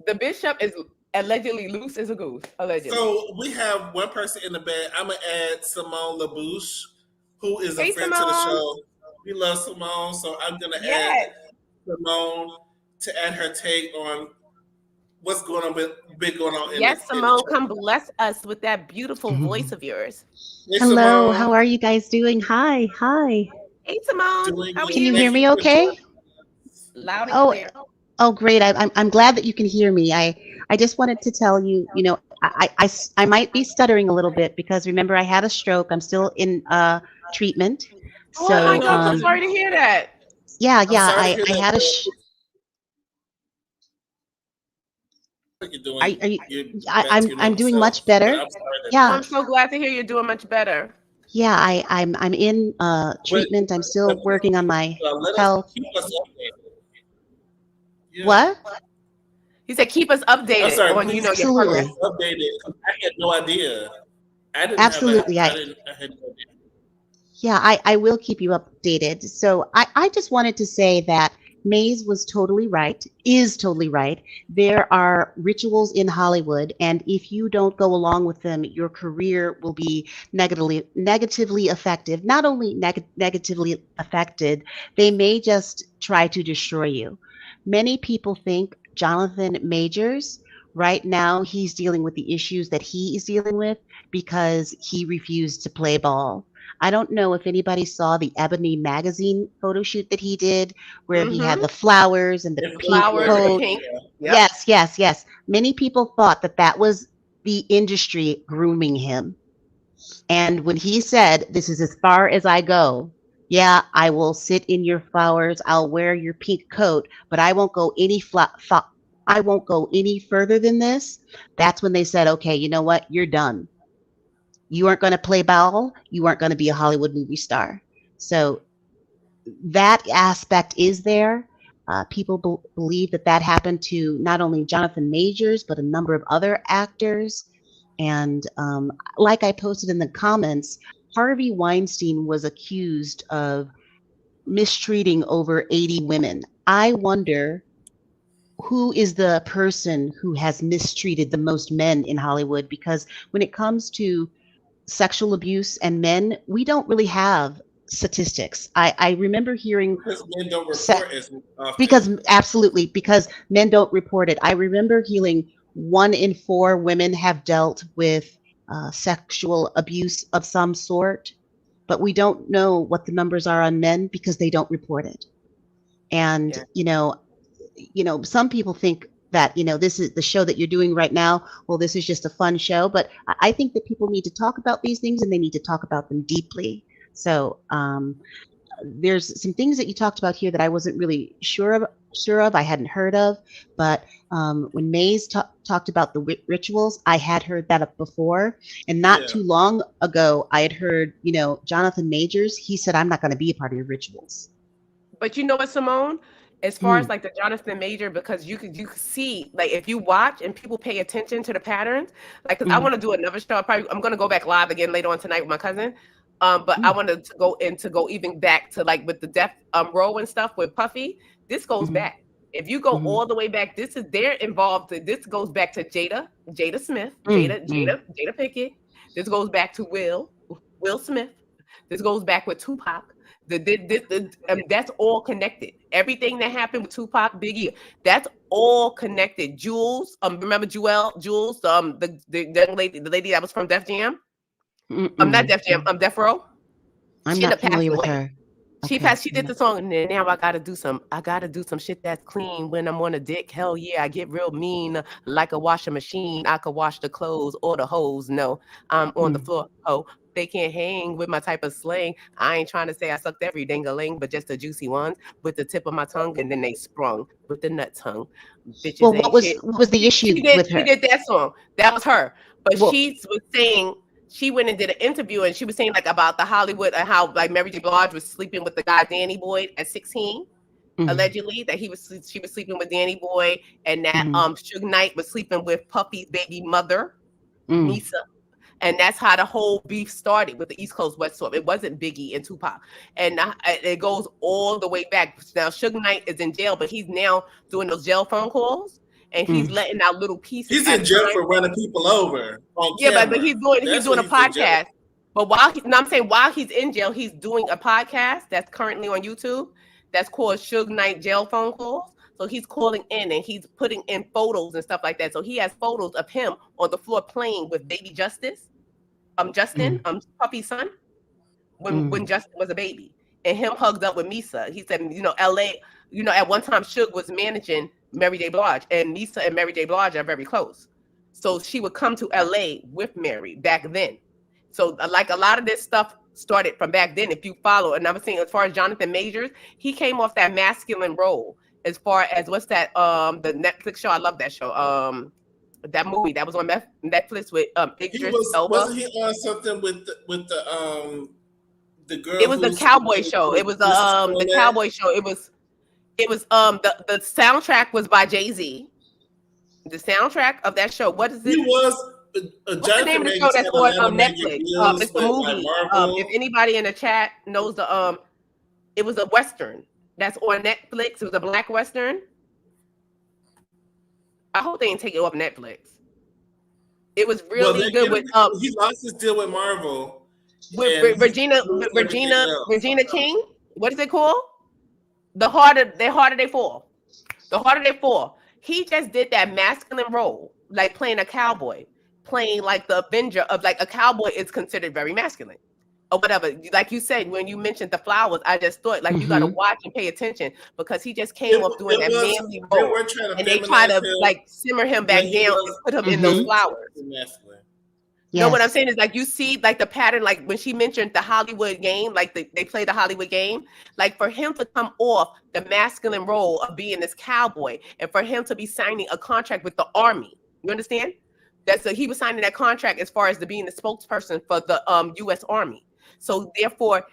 The bishop is allegedly loose as a goose. Allegedly. So we have one person in the bed. I'm gonna add Simone LaBouche, who is a friend to the show. We love Simone, so I'm gonna add Simone to add her take on what's going on in yes, the Simone, come bless us with that beautiful voice of yours. Hey, Hello, Simone. how are you guys doing? Hi. Hey, Simone. How are Can you hear me okay? Loud and clear. Oh, great. I'm glad that you can hear me. I just wanted to tell you, I might be stuttering a little bit because remember I had a stroke. I'm still in treatment. Oh my God, I'm sorry to hear that. Yeah, I had a I'm doing much better. Yeah. I'm so glad to hear you're doing much better. Yeah, I'm in treatment. I'm still working on my health. What? He said, "Keep us updated." I'm sorry, on, please your progress. updated. I had no idea. I didn't Absolutely, have I had no idea. Yeah, I will keep you updated. So I just wanted to say that MASE was totally right, is totally right. There are rituals in Hollywood, and if you don't go along with them, your career will be negatively affected. Not only negatively affected, they may just try to destroy you. Many people think Jonathan Majors, right now, he's dealing with the issues that he is dealing with because he refused to play ball. I don't know if anybody saw the Ebony magazine photo shoot that he did, where he had the flowers and the pink coat. Yep. Yes. Many people thought that that was the industry grooming him. And when he said, "This is as far as I go," yeah, I will sit in your flowers. I'll wear your pink coat, but I won't go I won't go any further than this. That's when they said, "Okay, you know what? You're done. You aren't going to play ball. You aren't going to be a Hollywood movie star." So that aspect is there. People believe that that happened to not only Jonathan Majors, but a number of other actors. And like I posted in the comments, Harvey Weinstein was accused of mistreating over 80 women. I wonder who is the person who has mistreated the most men in Hollywood, because when it comes to sexual abuse and men, we don't really have statistics. I remember hearing Because men don't report as often. because men don't report it. I remember hearing 1 in 4 women have dealt with sexual abuse of some sort, but we don't know what the numbers are on men because they don't report it. And some people think that this is the show that you're doing right now. Well, this is just a fun show, but I think that people need to talk about these things and they need to talk about them deeply. So there's some things that you talked about here that I wasn't really sure of. I hadn't heard of, but when MASE talked about the rituals, I had heard that up before, and not too long ago, I had heard Jonathan Majors. He said, "I'm not going to be a part of your rituals." But you know what, Simone? as far as like the Jonathan Major, because you could see, like, if you watch and people pay attention to the patterns, like, because I want to do another show. I'm going to go back live again later on tonight with my cousin. But I wanted to go even back to, like, with the death row and stuff with Puffy. This goes back. If you go all the way back, they're involved. This goes back to Jada Smith, Jada Pickett. This goes back to Will Smith. This goes back with Tupac. That's all connected. Everything that happened with Tupac, Biggie, that's all connected. Jules, remember Jules, the young lady, the lady that was from Def Jam. I'm not Def Jam. I'm Death Row. I'm not familiar with her. She passed. She did the song, and now I gotta do some shit that's clean when I'm on a dick. Hell yeah, I get real mean like a washing machine. I could wash the clothes or the hose. No, I'm on the floor. Oh, they can't hang with my type of slang. I ain't trying to say I sucked every dingaling, but just the juicy ones with the tip of my tongue, and then they sprung with the nut tongue. Bitches Well, ain't what shit. was the issue with her? She did that song. That was her. But she was saying. She went and did an interview, and she was saying, like, about the Hollywood and how, like, Mary J. Blige was sleeping with the guy Danny Boy at 16, allegedly, that she was sleeping with Danny Boy, and that Suge Knight was sleeping with Puffy's baby mother, Misa. And that's how the whole beef started with the East Coast West Coast. It wasn't Biggie and Tupac, and it goes all the way back. Now Suge Knight is in jail, but he's now doing those jail phone calls. And he's letting out little pieces. He's in jail for running people over on camera. But he's doing a podcast. But while he's in jail, he's doing a podcast that's currently on YouTube that's called Suge Knight Jail Phone Calls. So he's calling in and he's putting in photos and stuff like that. So he has photos of him on the floor playing with baby Justin, Puffy's son, when Justin was a baby, and him hugged up with Misa. He said, LA, at one time Suge was managing Mary J. Blige, and Misa and Mary J. Blige are very close. So she would come to LA with Mary back then. So like a lot of this stuff started from back then. If you follow, and I'm saying as far as Jonathan Majors, he came off that masculine role. As far as what's that? The Netflix show. I love that show. That movie that was on Netflix with Idris Elba. Wasn't he on something with the girl? It was the cowboy show. It was the cowboy show. It was the soundtrack was by Jay-Z. The soundtrack of that show. What is it? He was what's the name of the show that's on Netflix? It's the movie. If anybody in the chat knows it was a Western that's on Netflix. It was a black Western. I hope they didn't take it off Netflix. It was really good with he lost his deal with Marvel. With Regina King. What is it called? The harder they fall. The harder they fall. He just did that masculine role, like playing a cowboy, playing like the Avenger of, like, a cowboy is considered very masculine. Or whatever. Like you said, when you mentioned the flowers, I just thought, like, you got to watch and pay attention, because he just came up doing that manly role. And they try to, like, simmer him back down and put him in those flowers. You know what I'm saying is, like, you see, like, the pattern, like when she mentioned the Hollywood game, like they play the Hollywood game, like for him to come off the masculine role of being this cowboy, and for him to be signing a contract with the Army. You understand? He was signing that contract as far as being the spokesperson for the U.S. Army. So therefore,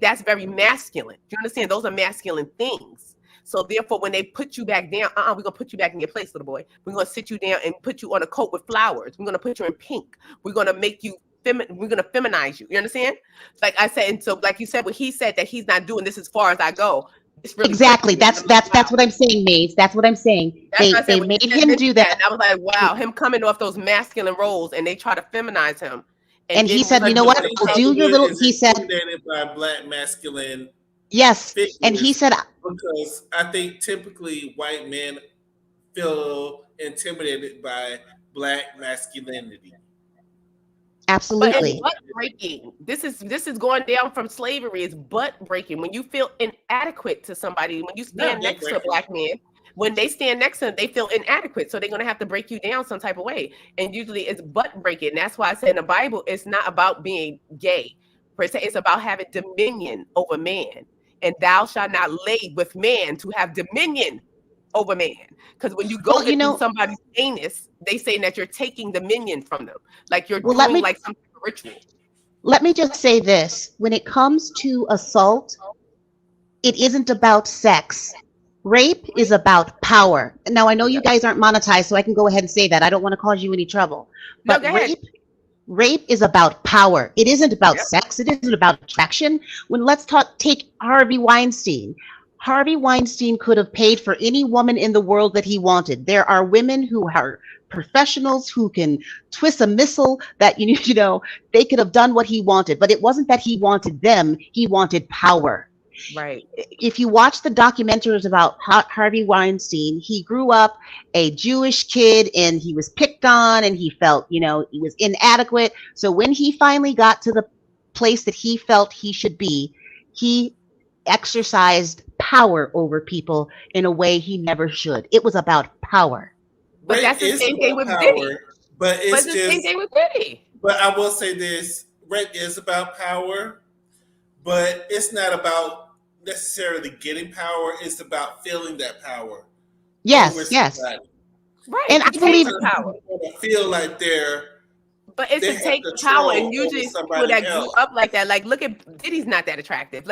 that's very masculine. Do you understand? Those are masculine things. So therefore, when they put you back down, we're gonna put you back in your place, little boy. We're gonna sit you down and put you on a coat with flowers. We're gonna put you in pink. We're gonna make you we're gonna feminize you. You understand? Like I said, and so like you said, when he said that he's not doing this as far as I go. It's really exactly. That's what I'm saying, Maze. That's what I'm saying. They made him do that. And I was like, wow, him coming off those masculine roles, and they try to feminize him. And he said, you know what? We'll do your little. He said, by black masculine. Yes, and he said, because I think typically white men feel intimidated by black masculinity. Absolutely. But it's butt breaking. This is going down from slavery. It's butt breaking when you feel inadequate to somebody. When you stand next to a black man, when they stand next to them, they feel inadequate. So they're going to have to break you down some type of way. And usually it's butt breaking. That's why I say in the Bible, it's not about being gay per se. It's about having dominion over man. And thou shalt not lay with man to have dominion over man. Because when you go into somebody's anus, they say that you're taking dominion from them. Like you're doing like some ritual. Let me just say this. When it comes to assault, it isn't about sex. Rape is about power. Now, I know you guys aren't monetized, so I can go ahead and say that. I don't want to cause you any trouble. No, But go ahead. rape is about power. It isn't about Yep. sex. It isn't about attraction. When let's take Harvey Weinstein. Harvey Weinstein could have paid for any woman in the world that he wanted. There are women who are professionals who can twist a missile that you know they could have done what he wanted, but it wasn't that he wanted them, he wanted power. Right. If you watch the documentaries about Harvey Weinstein, he grew up a Jewish kid and he was picked on and he felt, he was inadequate. So when he finally got to the place that he felt he should be, he exercised power over people in a way he never should. It was about power. But Rape that's the is same thing with about Diddy. power, but it's the just same thing with Diddy. But I will say this: rape is about power, but it's not about necessarily getting power. It's about feeling that power. Yes, yes. Right. And I believe power. Feel like they're. But it's they to have take control power, and over usually people somebody that grew else. up like that, like look at Diddy's not that attractive.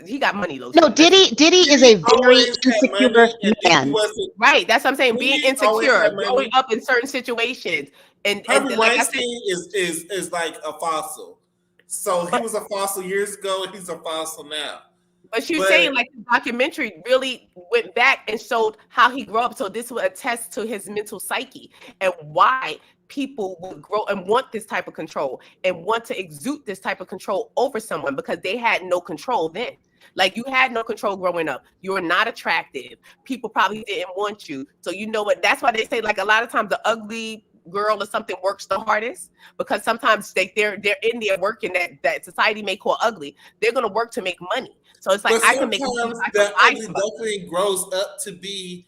He got money though. No, Diddy is a very always had insecure money, and Diddy man. wasn't. Right. That's what I'm saying. Being Diddy always insecure, had money. growing up in certain situations, and Harvey like I said, Weinstein is like a fossil. So he was a fossil years ago, and he's a fossil now. but you're saying like the documentary really went back and showed how he grew up. So this would attest to his mental psyche and why people would grow and want this type of control and want to exude this type of control over someone because they had no control then. Like you had no control growing up. You were not attractive. People probably didn't want you. So you know what? That's why they say like a lot of times the ugly girl or something works the hardest because sometimes they're in there working that society may call ugly. They're gonna work to make money. So it's like but I can make money. that ugly definitely grows up to be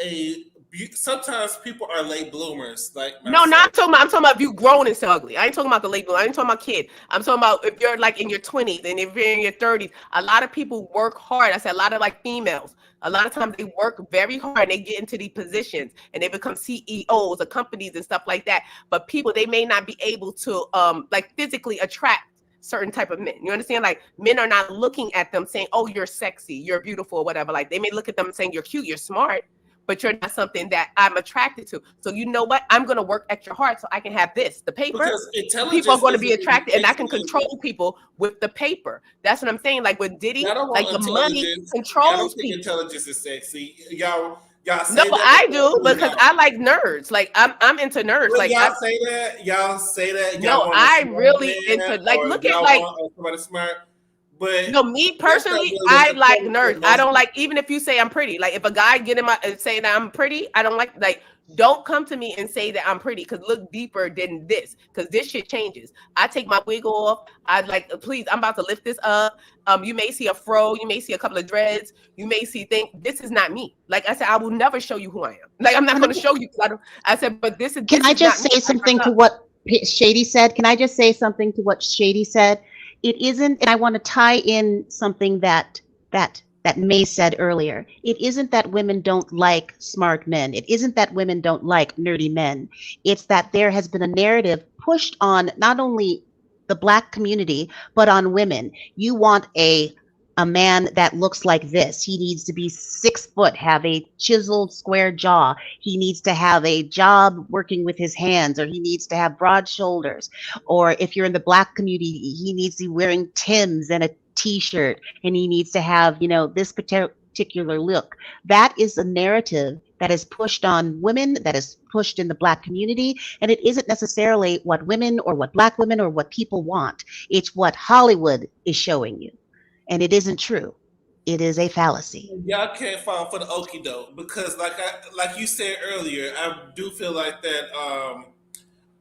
a. Sometimes people are late bloomers. Like no, not talking about. I'm talking about if you grown and so ugly. I ain't talking about the late bloomer. I ain't talking about kid. I'm talking about if you're like in your 20s and if you're in your 30s. A lot of people work hard. I said a lot of like females. A lot of times they work very hard and they get into these positions and they become CEOs of companies and stuff like that. But people, they may not be able to like physically attract certain type of men. You understand? Like men are not looking at them saying, "Oh, you're sexy, you're beautiful," or whatever. Like they may look at them saying, "You're cute, you're smart." But you're not something that I'm attracted to. So you know what? I'm going to work extra hard so I can have this, the paper. People are going to be attracted, and I can control people with the paper. That's what I'm saying. Like with Diddy, like the money controls I don't think people. intelligence is sexy. Y'all say no, that. I do because I like nerds. Like I'm into nerds. Really, like y'all say that. Y'all say that. No, y'all I'm really into like look at like somebody smart. But no, me personally, I like nerds. I don't like even if you say I'm pretty. Like if a guy get in my and say that I'm pretty, I don't like don't come to me and say that I'm pretty because look deeper than this because this shit changes. I take my wig off. I like please. I'm about to lift this up. You may see a fro. You may see a couple of dreads. You may see this is not me. Like I said, I will never show you who I am. Like I'm not going to show you. I said, but this is. Can I just say something to what Shady said? Can I just say something to what Shady said? It isn't, and I want to tie in something that MASE said earlier. It isn't that women don't like smart men. It isn't that women don't like nerdy men. It's that there has been a narrative pushed on not only the Black community, but on women. You want a man that looks like this. He needs to be 6 foot, have a chiseled square jaw. He needs to have a job working with his hands, or he needs to have broad shoulders. Or if you're in the Black community, he needs to be wearing Timbs and a t-shirt, and he needs to have, this particular look. That is a narrative that is pushed on women, that is pushed in the Black community, and it isn't necessarily what women or what Black women or what people want. It's what Hollywood is showing you. And it isn't true. It is a fallacy. Y'all can't fall for the okie doke because, like you said earlier, I do feel like that.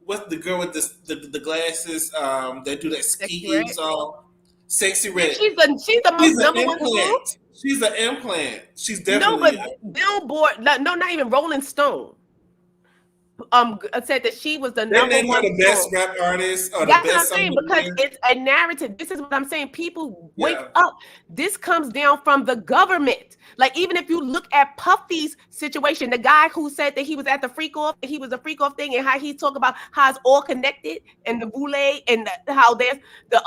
What's the girl with the glasses? That do that skiing song, Sexy Red. She's the most number one song. She's an implant. She's definitely no, but Billboard. No, not even Rolling Stone. said that she was the They number named her one the best song. rap artist or the That's what I'm best song saying, of the because year. it's a narrative. This is what I'm saying. People wake Yeah. up. This comes down from the government. Like, even if you look at Puffy's situation, the guy who said that he was at the freak off, he was a freak off thing, and how he talked about how it's all connected, and the boule, and how there's the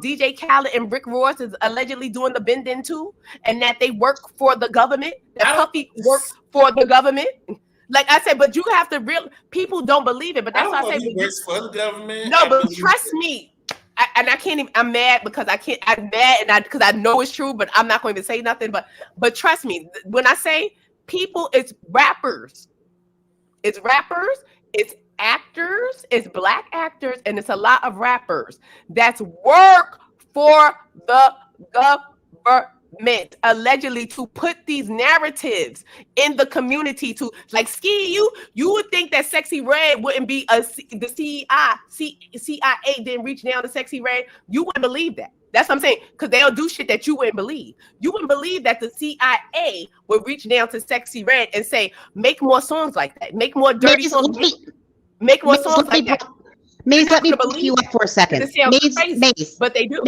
DJ Khaled and Rick Ross is allegedly doing the bending too, and that they work for the government. That Puffy worked for the government. Like I said, but you have to people don't believe it, but I that's don't why I know say if he works for the government. no, I but believe trust me. I can't even. I'm mad because I can't. I'm mad, and because I know it's true, but I'm not going to say nothing. But trust me, when I say people, it's rappers, it's actors, it's black actors, and it's a lot of rappers that's work for the government, allegedly, to put these narratives in the community. To like, Ski, you would think that Sexy Red wouldn't be the CIA didn't reach down to Sexy Red. You wouldn't believe that. That's what I'm saying, because they'll do shit that you wouldn't believe. You wouldn't believe that the CIA would reach down to Sexy Red and say, make more songs like that, make more dirty Maze, songs, let me, make more Maze, songs let me, like that. Maze, let me Gonna back believe you up for a second. it sounds Maze, crazy, Maze, but they do.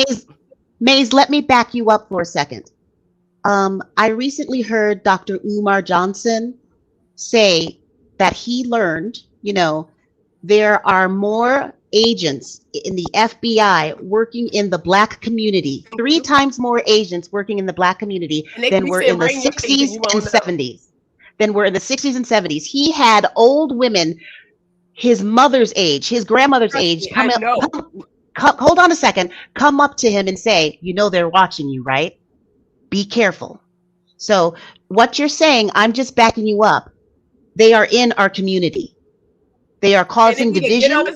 Maze, let me back you up for a second. I recently heard Dr. Umar Johnson say that he learned, there are more agents in the FBI working in the Black community, 3 times more agents working in the Black community than were in the 60s and 70s. Than were in the 60s and 70s. He had old women, his mother's age, his grandmother's age, hold on a second, come up to him and say, they're watching you, right? Be careful. So what you're saying, I'm just backing you up. They are in our community. They are causing division,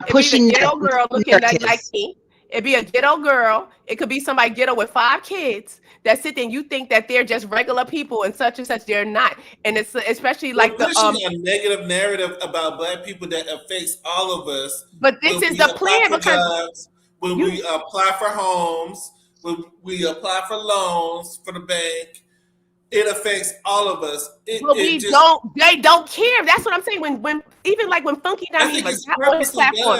pushing ghetto girl looking like narratives. me. It'd be a ghetto girl. It could be somebody ghetto with 5 kids that sit there and you think that they're just regular people and such and such. They're not. And it's especially like pushing a negative narrative about Black people that affects all of us. But this is the plan, for because jobs, when we apply for homes, when we apply for loans for the bank, it affects all of us. They don't care. That's what I'm saying. When even like when Funky Dineva got on his platform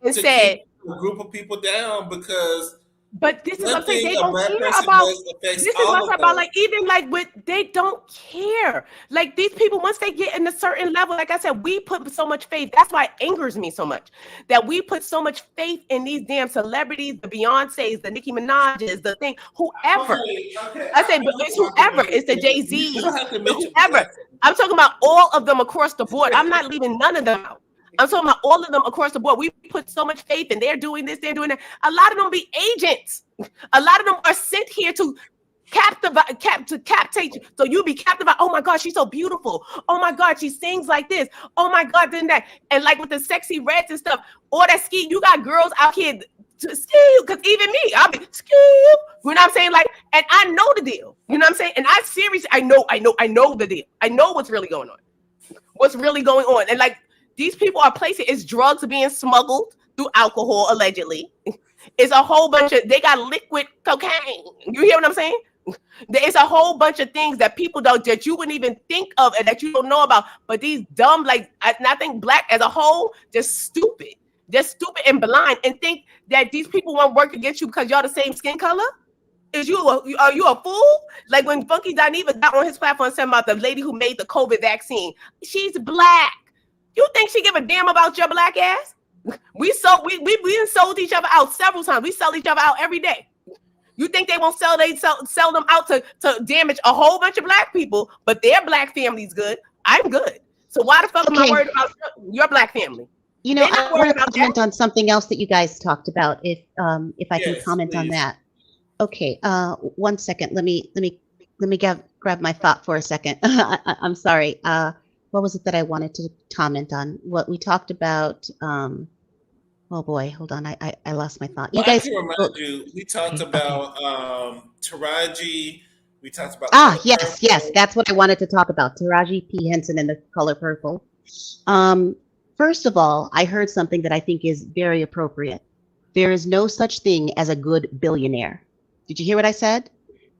and said a group of people down, because but this is what I'm saying. They don't care about. This is what I'm talking about. Like, even like they don't care. Like, these people, once they get in a certain level, like I said, we put so much faith. That's why it angers me so much that we put so much faith in these damn celebrities, the Beyoncés, the Nicki Minaj's, the thing, whoever. Okay. I said, but it's whoever. It's the Jay-Z's, whoever. I'm talking about all of them across the board. I'm not leaving none of them out. I'm talking about all of them across the board. We put so much faith in. They're doing this, they're doing that. A lot of them be agents. A lot of them are sent here to captivate you. So you be captivated. Oh my God, she's so beautiful. Oh my God, she sings like this. Oh my God, then that. And like with the Sexy Reds and stuff, all that ski, you got girls out here to ski, because even me, I'll be ski. You know what I'm saying? Like, and I know the deal. You know what I'm saying? And I seriously, I know the deal. I know what's really going on. What's really going on. And like, these people are placing, it's drugs being smuggled through alcohol, allegedly. It's a whole bunch of, they got liquid cocaine. You hear what I'm saying? It's a whole bunch of things that people don't, that you wouldn't even think of and that you don't know about. But these dumb, like, I think Black as a whole, just stupid and blind, and think that these people won't work against you because y'all the same skin color. Are you a fool? Like when Funky Dineva got on his platform and said about the lady who made the COVID vaccine, she's Black. You think she give a damn about your Black ass? We sold each other out several times. We sell each other out every day. You think they won't sell them out to damage a whole bunch of Black people, but their Black family's good. I'm good. So why the fuck am I worried about your Black family? I want to comment on something else that you guys talked about, if I can comment on that. Okay, 1 second. Let me grab my thought for a second. I'm sorry. What was it that I wanted to comment on? What we talked about? Oh boy, hold on. I lost my thought. You guys, I can remind you. We talked about Taraji. We talked about yes, that's what I wanted to talk about. Taraji P. Henson and the color purple. First of all, I heard something that I think is very appropriate. There is no such thing as a good billionaire. Did you hear what I said?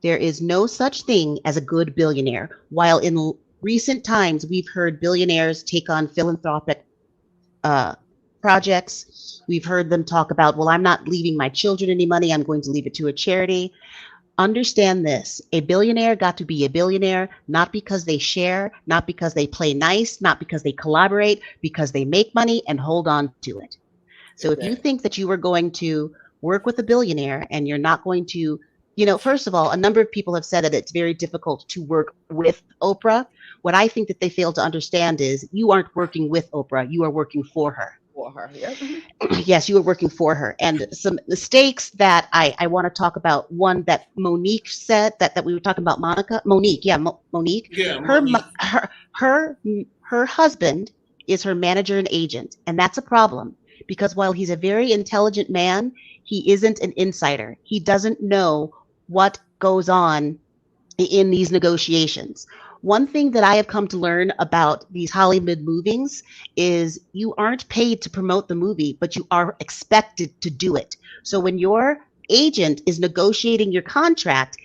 There is no such thing as a good billionaire. While in recent times we've heard billionaires take on philanthropic projects. We've heard them talk about, well, I'm not leaving my children any money, I'm going to leave it to a charity. Understand this, a billionaire got to be a billionaire not because they share, not because they play nice, not because they collaborate, because they make money and hold on to it. So if you think that you are going to work with a billionaire and you're not going to, first of all, a number of people have said that it's very difficult to work with Oprah. What I think that they fail to understand is you aren't working with Oprah, you are working for her. Yep. Yes, you were working for her. And some mistakes that I want to talk about. One that Monique said that we were talking about Monique. Yeah, Her husband is her manager and agent, and that's a problem because while he's a very intelligent man, he isn't an insider. He doesn't know what goes on in these negotiations. One thing that I have come to learn about these Hollywood movies is you aren't paid to promote the movie, but you are expected to do it. So when your agent is negotiating your contract,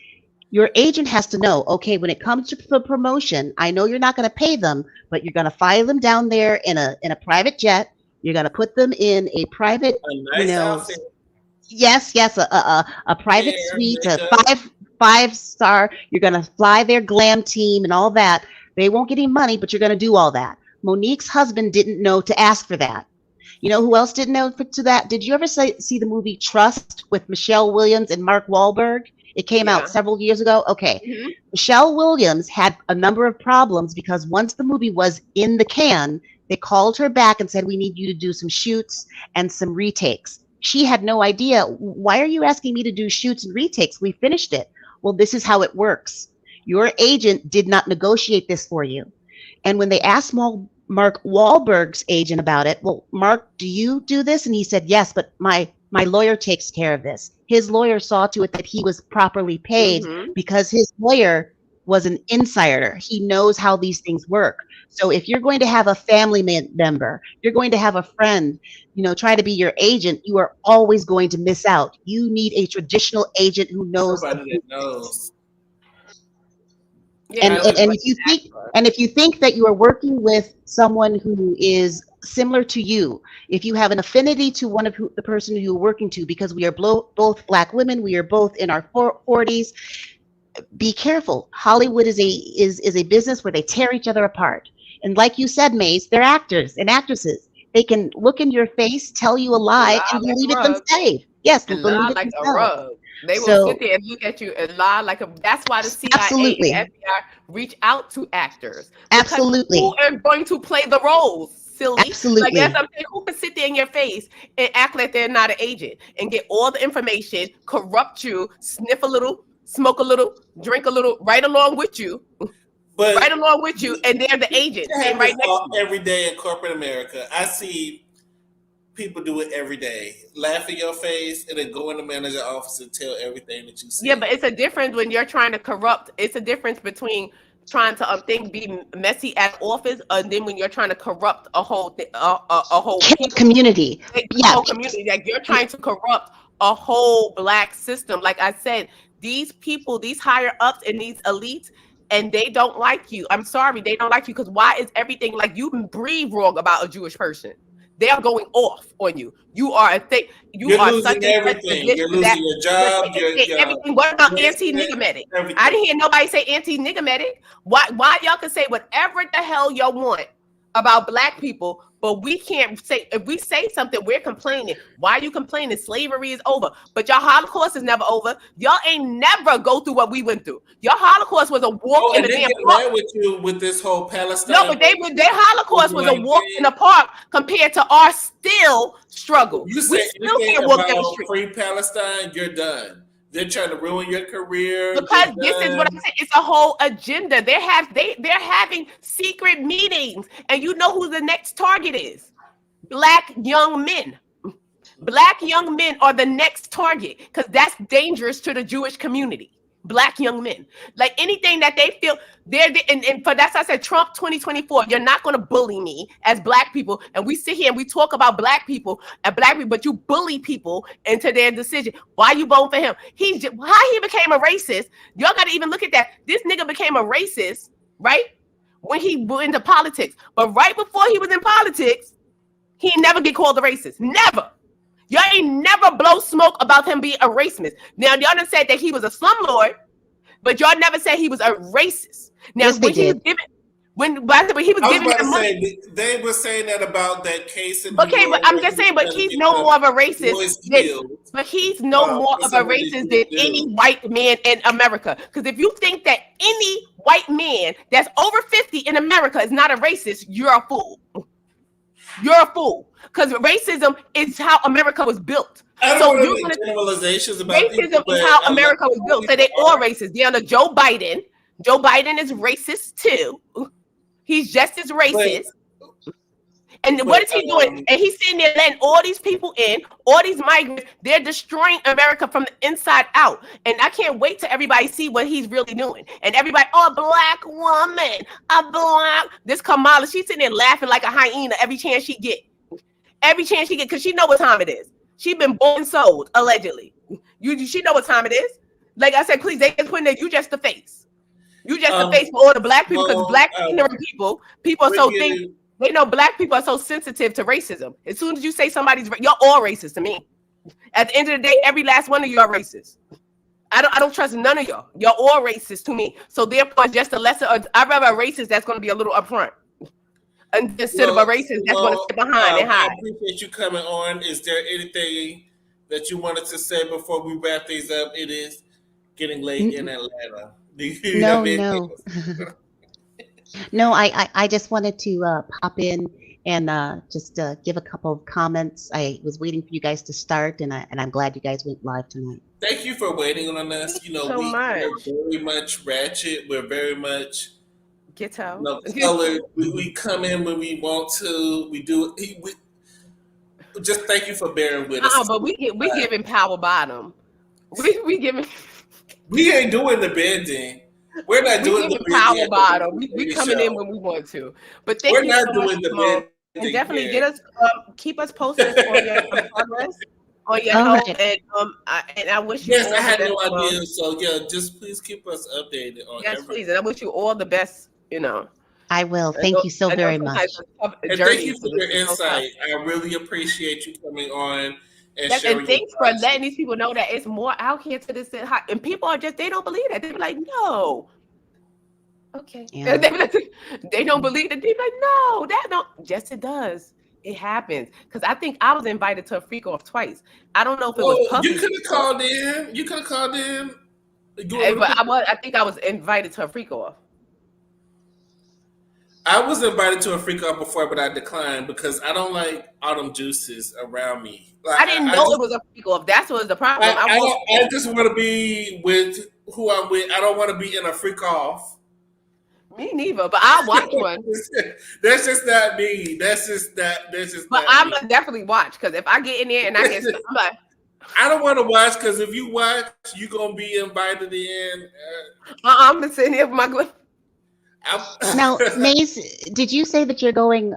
your agent has to know, okay, when it comes to the promotion, I know you're not going to pay them, but you're going to fly them down there in a private jet. You're going to put them in a private, outfit. Yes, a private suite, a five-star. You're going to fly their glam team and all that. They won't get any money, but you're going to do all that. Monique's husband didn't know to ask for that. You know who else didn't know to that? Did you ever see the movie Trust with Michelle Williams and Mark Wahlberg? It came out several years ago. Okay. Mm-hmm. Michelle Williams had a number of problems because once the movie was in the can, they called her back and said, we need you to do some shoots and some retakes. She had no idea. Why are you asking me to do shoots and retakes? We finished it. Well, this is how it works. Your agent did not negotiate this for you. And when they asked Mark Wahlberg's agent about it, well, Mark, do you do this? And he said, yes, but my lawyer takes care of this. His lawyer saw to it that he was properly paid because his lawyer was an insider. He knows how these things work. So if you're going to have a family member, you're going to have a friend, try to be your agent, you are always going to miss out. You need a traditional agent who knows. Somebody that knows. And if you think that you are working with someone who is similar to you, if you have an affinity to one of the person who you're working to, because we are both Black women, we are both in our 40s, be careful. Hollywood is a business where they tear each other apart. And like you said, MASE, they're actors and actresses. They can look in your face, tell you a lie, and believe it themselves. Yes, and lie like a rug. They will sit there and look at you and lie like a. That's why the CIA and FBI reach out to actors. Absolutely. Who are going to play the roles? Silly. Absolutely. Like that's something who can sit there in your face and act like they're not an agent and get all the information, corrupt you, sniff a little, smoke a little, drink a little, right along with you. But right along with you, and they're the agent. Right next to you. Every day in corporate America, I see people do it every day. Laugh in your face and then go in the manager office and tell everything that you see. Yeah, but it's a difference when you're trying to corrupt. It's a difference between trying to be messy at office, and then when you're trying to corrupt a whole community. Whole community, like you're trying to corrupt a whole Black system. Like I said, these people, these higher ups and these elites, and they don't like you. I'm sorry, they don't like you because why is everything like you breathe wrong about a Jewish person? They are going off on you. You are a thing. You're losing everything. You're losing your job. Everything. What about anti-nigger-medic? I didn't hear nobody say anti-nigger-medic. Why y'all can say whatever the hell y'all want about Black people, but we can't say, if we say something, we're complaining. Why are you complaining? Slavery is over. But y'all Holocaust is never over. Y'all ain't never go through what we went through. Your Holocaust was a walk in the damn park. With you with this whole Palestine. No, but their Holocaust was a walk in the park compared to our still struggle. You say anything about free Palestine, you're done. They're trying to ruin your career. Because this is what I'm saying. It's a whole agenda. They're having secret meetings, and you know who the next target is? Black young men. Black young men are the next target because that's dangerous to the Jewish community. Black young men, like anything that they feel and for that's I said Trump 2024. You're not going to bully me as Black people, and we sit here and we talk about Black people, but you bully people into their decision. Why you voting for him? How he became a racist? Y'all got to even look at that. This nigga became a racist, right? when he went into politics. But right before he was in politics, he never get called a racist. Never. Y'all ain't never blow smoke about him being a racist. Now, y'all done said that he was a slumlord, but y'all never said he was a racist. Now, Yes, they did. When he was I was giving about to them money. say they were saying that about that case in New Okay, but York. I'm just saying, but he's no more of a racist but he's no more of a racist than any white man in America. Because if you think that any white man that's over 50 in America is not a racist, you're a fool. You're a fool. Because racism is how America was built. I don't So want to you're make gonna generalizations about racism people, is but how a lot America was of built. So they all racist. Down to Joe Biden. Joe Biden is racist too. He's just as racist. And what is he doing? And he's sitting there letting all these people in, all these migrants. They're destroying America from the inside out. And I can't wait till everybody see what he's really doing. And everybody, oh, a black woman, a black. This Kamala, she's sitting there laughing like a hyena every chance she get. Every chance she get, because she know what time it is. She been bought and sold, allegedly. She know what time it is. Like I said, please, they just put in there, you just the face. You just the face for all the black people, because black ignorant people are so think. They know black people are so sensitive to racism. As soon as you say somebody's, you're all racist to me. At the end of the day, every last one of you are racist. I don't trust none of y'all. You're all racist to me. So therefore, just a lesser. I'd rather a racist that's going to be a little upfront, instead of a racist that's going to sit behind and hide. I appreciate you coming on. Is there anything that you wanted to say before we wrap these up? It is getting late in Atlanta. No. No, I just wanted to pop in and just give a couple of comments. I was waiting for you guys to start, and I'm glad you guys went live tonight. Thank you for waiting on us. We're very much ratchet. We're very much ghetto. Colored. We come in when we want to. We do. Just thank you for bearing with us. But we giving power bottom. We giving. We ain't doing the bending. We're not doing the power bottom. We coming in when we want to. But thank you so much, Simone. And definitely get us, keep us posted on your progress, on your health, and I wish you. Yes, I had no idea. So yeah, just please keep us updated on. Yes, please, and I wish you all the best. I will. Thank you so very much. And thank you for your insight. I really appreciate you coming on. And thanks for letting these people know that it's more out here to this. And people are just, they don't believe that. They're like, no. Okay. Yeah. They don't believe that. They're like, no, that don't. Yes, it does. It happens. Because I think I was invited to a freak off twice. I don't know if it was Puffy. You could have called in. You could have called in. But I think I was invited to a freak off. I was invited to a freak off before, but I declined because I don't like autumn juices around me. Like, I didn't know it was a freak off. That's what was the problem. I just want to be with who I'm with. I don't want to be in a freak off. Me neither, but I'll watch one. That's just not me. That's just that. But I'm gonna definitely watch, because if I get in there and I get, I'm like, I don't want to watch, because if you watch, you're gonna be invited in. I'm gonna sit here with my. Now, MASE, did you say that you're going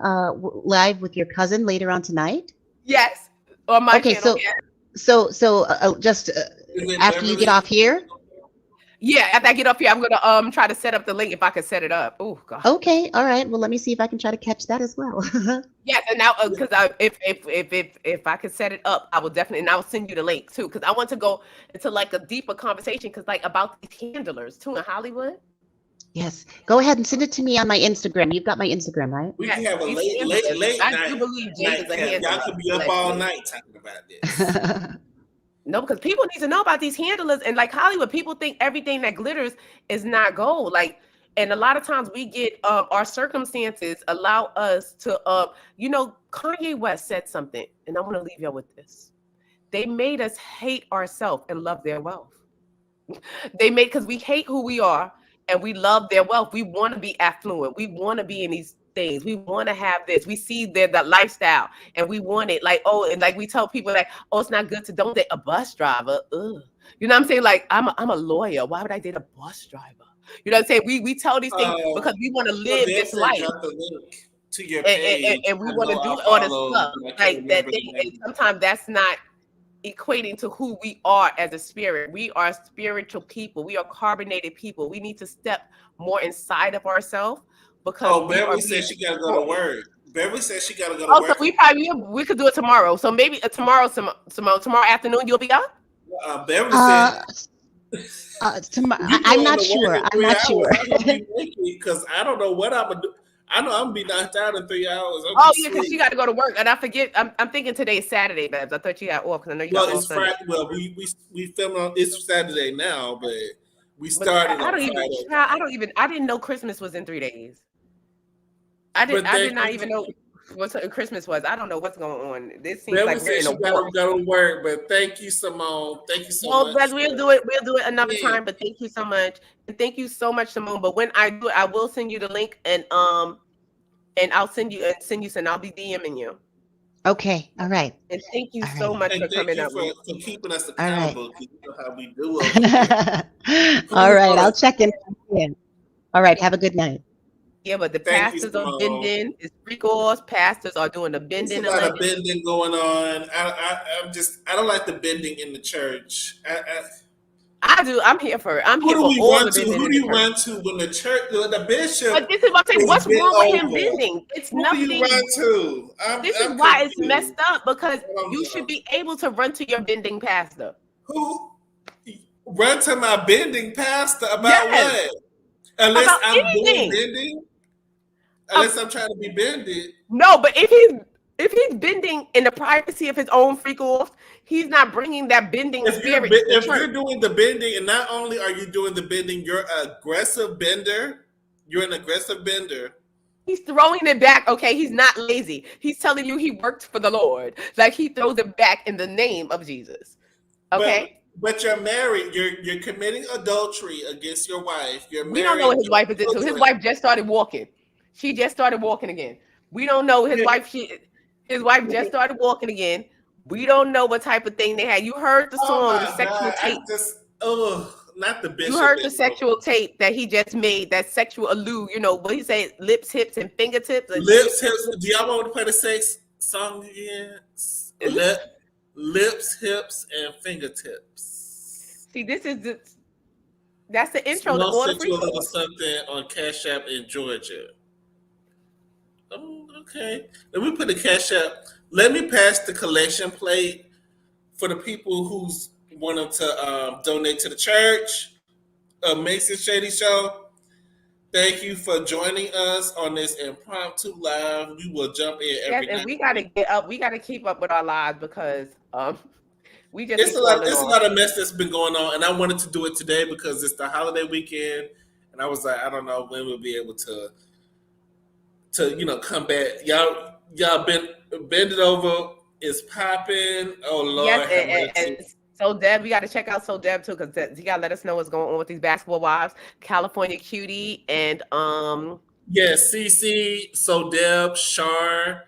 live with your cousin later on tonight? Yes, on my channel. So just after you get off here. Yeah, after I get off here, I'm gonna try to set up the link if I can set it up. Oh God. Okay, all right. Well, let me see if I can try to catch that as well. Yes, and now because if I can set it up, I will definitely, and I will send you the link too, because I want to go into like a deeper conversation, because like about these handlers too in Hollywood. Yes, go ahead and send it to me on my Instagram. You've got my Instagram, right? We can have a late night. I do believe Jade is a handler. Y'all could be up all night talking about this. No, because people need to know about these handlers, and like Hollywood, people think everything that glitters is not gold. Like, and a lot of times we get our circumstances allow us to Kanye West said something, and I want to leave y'all with this. They made us hate ourselves and love their wealth. Because we hate who we are and we love their wealth. We want to be affluent. We want to be in these things. We want to have this. We see the lifestyle and we want it. Like, oh, and like we tell people like, oh, it's not good to don't date a bus driver. Ugh. You know what I'm saying? Like, I'm a lawyer. Why would I date a bus driver? You know what I'm saying? We tell these things because we want to live this life. To your page, and we want to do all this stuff like that thing. And sometimes that's not equating to who we are as a spirit. We are spiritual people. We are carbonated people. We need to step more inside of ourselves because we are Beverly said being she gotta go to destroyed. work. Beverly said she gotta go to Oh, so work. we could do it tomorrow. So maybe tomorrow afternoon you'll be up. Beverly said you I'm going not to work sure. in I'm 3 not hours. sure. I'm gonna be waking because I don't know what I'm gonna do. I know I'm gonna be knocked out in 3 hours. I'm Oh gonna yeah, because she sleep. got to go to work, and I forget. I'm thinking today's Saturday, Babs. I thought you had off because I know you Well, got off it's Sunday. Friday. Well, we film on it's Saturday now, but we But started I on don't even. Friday. I didn't know Christmas was in 3 days. I But did thank not you. even know what Christmas was. I don't know what's going on. This seems Beverly like we're said in a she gotta war. go to work, but thank you, Simone. Thank you so Well, much. but we'll do it. We'll do it another Yeah. time. But thank you so much, and thank you so much, Simone. But when I do it, I will send you the link, and I'll send you and I'll be DMing you. Okay. All right. And thank you All so right. much And for thank coming you up. for keeping us All right. accountable. You know how we do over here. All right. I'll check in. All right. Have a good night. Yeah, but the Thank you, pastors are Simone. bending. It's freak offs. Pastors are doing the There's bending a lot of allegedly. bending going on. I don't like the bending in the church. I do. I'm here for it. I'm Who here do for we all run the to? bending Who in do the you church. run to when the church, the bishop But this is what I'm saying. is What's bent wrong with him over? bending? It's Who do you nothing. run to? This is I'm why it's confused. messed up because Hold you on. should be able to run to your bending pastor. Who run to my bending pastor about Yes. what? Unless About I'm doing anything. bending. Unless I'm trying to be bended. No, but if he's bending in the privacy of his own freak off, he's not bringing that bending spirit to the If church. you're doing the bending, and not only are you doing the bending, you're an aggressive bender. You're an aggressive bender. He's throwing it back. Okay, he's not lazy. He's telling you he worked for the Lord. Like he throws it back in the name of Jesus. Okay. But you're married. You're committing adultery against your wife. You're married. We don't know what his wife is into. His children. wife just started walking. She just started walking again. We don't know his wife. His wife just started walking again. We don't know what type of thing they had. You heard the song, the sexual tape. Not the bishop. You heard the sexual tape that he just made. That sexual allude. You know what he said? Lips, hips, and fingertips. Lips, hips. Do y'all want to play the sex song again? Lips, hips, and fingertips. See, that's the intro. I'll To send you a little something on Cash App in Georgia. Oh, okay. Let me put the Cash App. Let me pass the collection plate for the people who's wanting to donate to the church. MASE Shady Show. Thank you for joining us on this impromptu live. We will jump in every night. And we got to get up. We got to keep up with our lives because we just. It's a lot of mess that's been going on, and I wanted to do it today because it's the holiday weekend, and I was like, I don't know when we'll be able to come back. Y'all bend it over. It's popping. Oh Lord. Yes, and So Deb, we got to check out So Deb too, because you got to let us know what's going on with these basketball wives. California Cutie and CC, So Deb, Shar,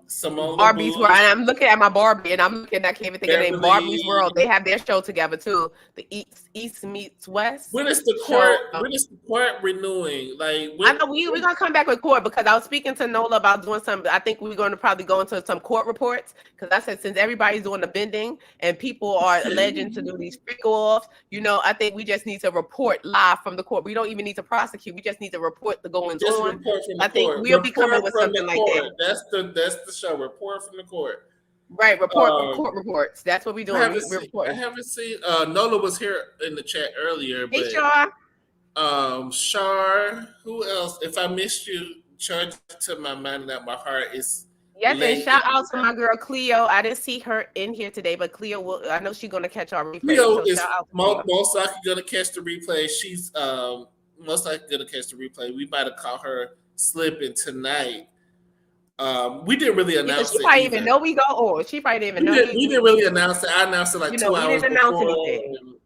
Simone Barbie's LaBouche. World. And I'm looking at my Barbie, and I'm looking. I can't even think of the name. Barbie's World. They have their show together too. The East meets West. When is the court? When is the court renewing? Like I know we're gonna come back with court because I was speaking to Nola about doing some. I think we're going to probably go into some court reports because I said since everybody's doing the bending and people are alleging to do these freak offs, I think we just need to report live from the court. We don't even need to prosecute. We just need to report the goings on. I think we'll be coming with something like that. That's the show. Report from the court. Right, court reports. That's what we're doing. I haven't seen. Nola was here in the chat earlier. Hey, but, Shar. Who else? If I missed you, charge to my mind and not my heart. Is yes, and shout out to my girl Cleo. I didn't see her in here today, but Cleo will. I know she's gonna catch our replay. Cleo is most likely gonna catch the replay. She's most likely gonna catch the replay. We might have caught her slipping tonight. We didn't really announce it. She probably even know we go on. She probably didn't even know. We didn't really announce it. I announced it like 2 hours we didn't announce before. anything.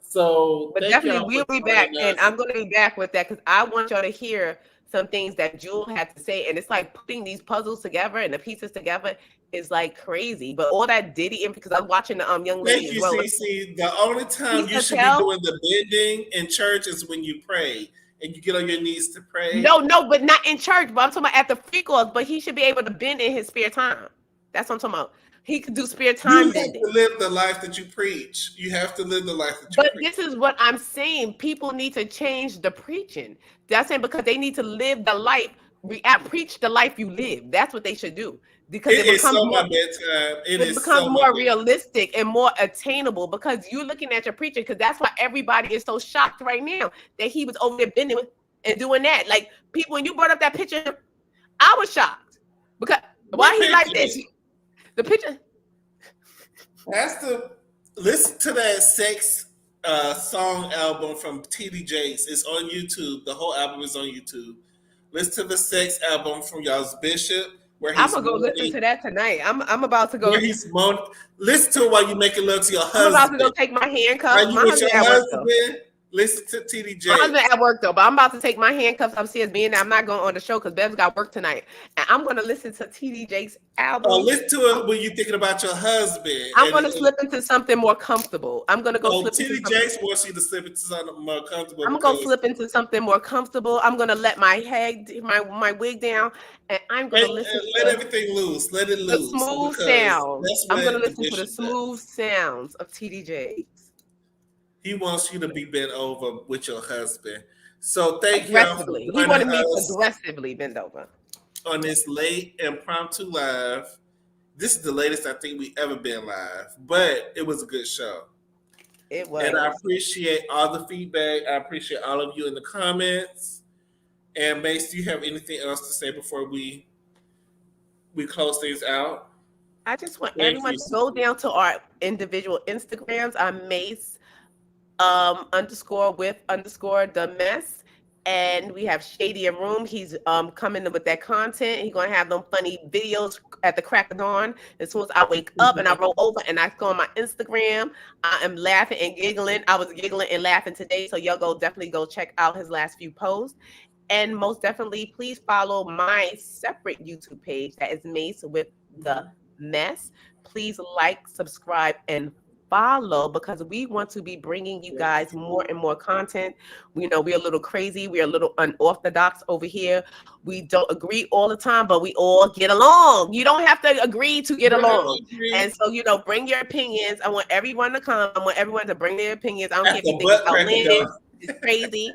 So, but definitely we'll be back, and I'm going to be back with that because I want y'all to hear some things that Jewel had to say, and it's like putting these puzzles together and the pieces together is like crazy. But all that Diddy, because I'm watching the young lady as well. CC. The only time you should be doing the bending in church is when you pray. And you get on your knees to pray. No, but not in church. But I'm talking about at the freak offs. But he should be able to bend in his spare time. That's what I'm talking about. He could do spare You time have bending. to live the life that you preach. You have to live the life that you But preach. this is what I'm saying. People need to change the preaching. That's saying because they need to live the life. Preach the life you live. That's what they should do because It is so my bedtime. It is becomes so more my realistic and more attainable because you're looking at your preacher because that's why everybody is so shocked right now that he was over there bending and doing that. Like people, when you brought up that picture, I was shocked because why he like this? The picture. That's the listen to that sex song album from TD Jakes. It's on YouTube. The whole album is on YouTube. Listen to the sex album from y'all's Bishop, where he's I'm gonna go listen to that tonight. I'm about to go. Where he's moaning. Listen to it while you making love to your husband. I'm about to go take my handcuffs. While you My with husband your at work though. husband, listen to TD Jakes. My husband at work though, but I'm about to take my handcuffs upstairs. Being that I'm not going on the show because Bev's got work tonight, and I'm gonna listen to TD Jakes' album. Oh, listen to it when you're thinking about your husband. I'm gonna slip into something more comfortable. I'm gonna go slip into TD Jakes wants you to slip into something more comfortable. I'm gonna go slip into something more comfortable. I'm gonna let my head, my wig down, and I'm gonna listen. Let everything loose. Let it loose. The smooth sounds. I'm gonna listen to the smooth sounds of TD Jakes. He wants you to be bent over with your husband. So thank you. Aggressively. He wanted me to aggressively bend over. On this late impromptu live. This is the latest I think we ever been live, but it was a good show. It was. And I appreciate all the feedback. I appreciate all of you in the comments. And Mace, do you have anything else to say before we close things out? I just want everyone to go down to our individual Instagrams. I'm Mace _with_ the mess. And we have Shady in Room. He's coming with that content. He's gonna have them funny videos at the crack of dawn. As soon as I wake up and I roll over and I go on my Instagram, I am laughing and giggling. I was giggling and laughing today. So y'all definitely go check out his last few posts. And most definitely, please follow my separate YouTube page that is Mace with the Mess. Please like, subscribe, and follow because we want to be bringing you guys more and more content. We know we're a little crazy. We're a little unorthodox over here. We don't agree all the time, but we all get along. You don't have to agree to get along. And so, bring your opinions. I want everyone to come. I want everyone to bring their opinions. I don't care if you think it's outlandish, it's crazy,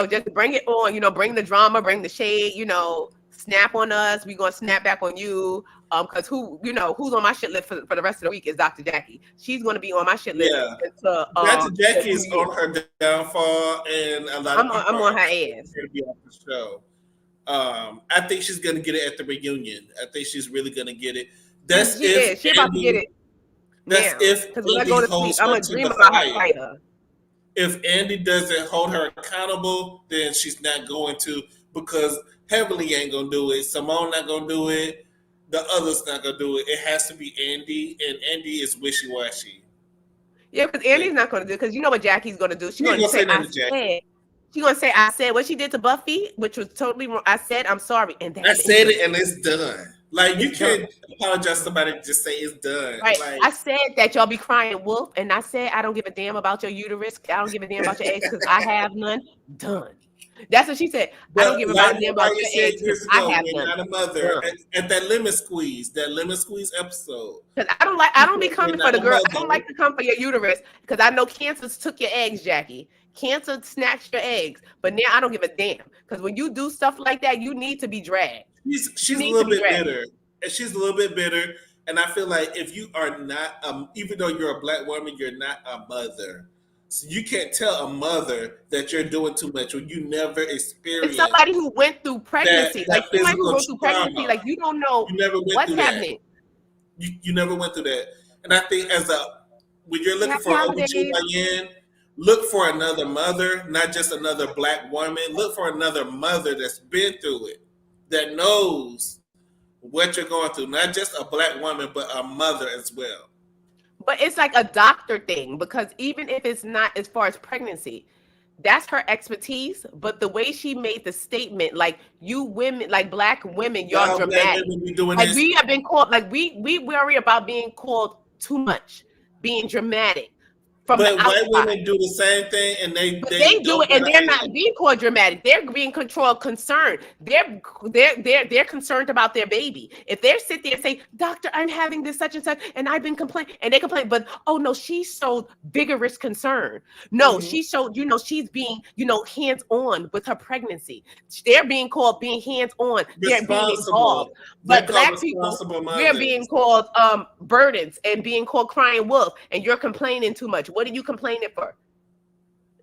just bring it on, bring the drama, bring the shade, snap on us. We're going to snap back on you. Because who's on my shit list for the rest of the week is Dr. Jackie. She's going to be on my shit list. Yeah. Dr. Jackie is on her downfall, and a lot of people I'm on her ass. To be on the show. I think she's going to get it at the reunion. I think she's really going to get it. That's she about to get it. That's if because when I go to sleep, I'm gonna dream about her fighter. If Andy doesn't hold her accountable, then she's not going to, because Heavenly ain't gonna do it. Simone not gonna do it. The others not gonna do it. It has to be Andy, and Andy is wishy-washy. Yeah, because Andy's not gonna do it. Because you know what Jackie's gonna do? She's gonna say, she's gonna say, I said what she did to Buffy, which was totally wrong. I said, I'm sorry. And I said it, and it's done. Like, you can't apologize to somebody and just say it's done. Right. Like, I said that y'all be crying wolf, and I said I don't give a damn about your uterus. I don't give a damn about your eggs because I have none. Done. That's what she said. I don't give a damn about your eggs because I have none. Not a mother. At that lemon squeeze episode. Because I don't be coming for the girl. I don't like to come for your uterus because I know cancer took your eggs, Jackie. Cancer snatched your eggs. But now I don't give a damn. Because when you do stuff like that, you need to be dragged. She's a little bit bitter. And she's a little bit bitter. And I feel like if you are not, even though you're a Black woman, you're not a mother. So you can't tell a mother that you're doing too much when you never experienced. It's somebody who went through pregnancy. Like somebody who went through pregnancy, like you don't know what's happening. You never went through that. And I think when you're looking for an OBGYN, look for another mother, not just another Black woman. Look for another mother that's been through it, that knows what you're going through. Not just a Black woman, but a mother as well. But it's like a doctor thing, because even if it's not as far as pregnancy, that's her expertise. But the way she made the statement, like you women, like Black women, y'all dramatic. Like we have been called, like we worry about being called too much, being dramatic, from the But white outside. women do the same thing, and they But they do don't it, and gotta they're hate not being called dramatic. They're being controlled, concerned. They're concerned about their baby. If they sit there and say, "Doctor, I'm having this such and such, and I've been complaining," and they complain, but oh no, she showed vigorous concern. No, she showed, she's being, hands on with her pregnancy. They're being called being hands on. They're being involved. responsible. They're But called black people, responsible we're mothers. being called burdens and being called crying wolf, and you're complaining too much. What are you complaining for?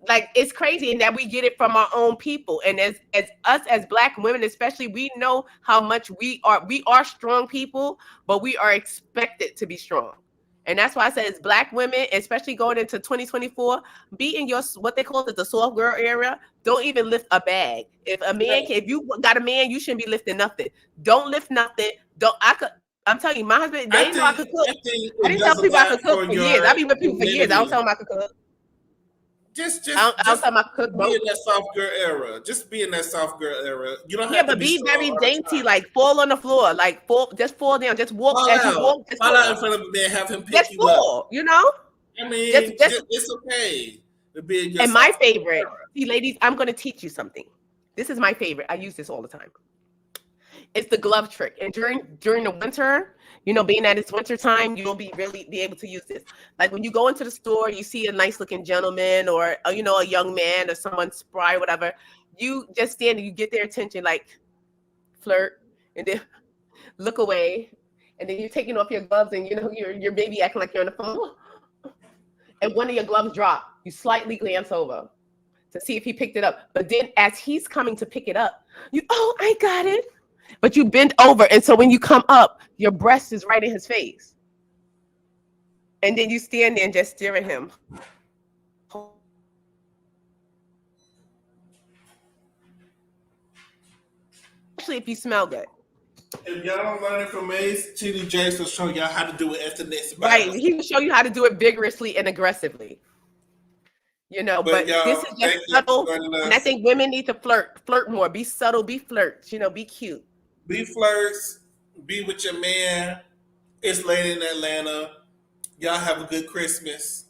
Like, it's crazy, and that we get it from our own people. And as us as black women, especially, we know how much we are strong people, but we are expected to be strong. And that's why I said, as black women, especially going into 2024, be in your, what they call it, the soft girl area. Don't even lift a bag. If a man if you got a man, you shouldn't be lifting nothing. Don't lift nothing. I'm telling you, my husband, they know I could cook. I didn't tell people I could cook for years. I've been with people for years. I don't tell them I could cook. Just I don't tell them I could cook. be in that soft girl era. Just be in that soft girl era. You don't have Yeah, to but be strong very all the dainty, time. like fall on the floor, like just fall down, just walk Fall as you out. walk. Just Fall fall. out in front of a man, have him pick Just you fall, up. I mean, it's okay to be in your And my soft favorite, era. see, ladies, I'm going to teach you something. This is my favorite. I use this all the time. It's the glove trick. And during the winter, being that it's winter time, you'll really be able to use this. Like when you go into the store, you see a nice looking gentleman or a young man or someone spry, whatever. You just stand and you get their attention, like flirt, and then look away, and then you're taking off your gloves, and your baby acting like you're on the phone, and one of your gloves drop. You slightly glance over to see if he picked it up, but then as he's coming to pick it up, I got it. But you bend over, and so when you come up, your breast is right in his face. And then you stand there and just stare at him. Especially if you smell good. If y'all don't learn it from MASE, TD Jakes will show y'all how to do it after next battle. Right. He will show you how to do it vigorously and aggressively. But this is just subtle. And I think women need to flirt more. Be subtle, be flirts, be cute. Be flirts, be with your man. It's late in Atlanta. Y'all have a good Christmas.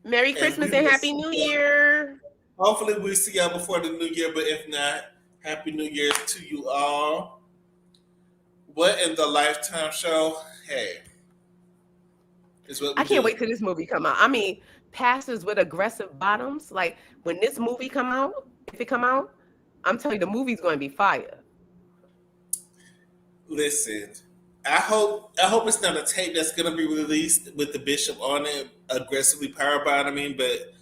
Merry Christmas and Happy New Year. Hopefully we see y'all before the new year, but if not, Happy New Year's to you all. What in the Lifetime show? Hey. I can't wait till this movie come out. I mean, pastors with aggressive bottoms. Like when this movie come out, if it come out, I'm telling you, the movie's going to be fire. Listen, I hope it's not a tape that's going to be released with the bishop on it aggressively power bottoming, but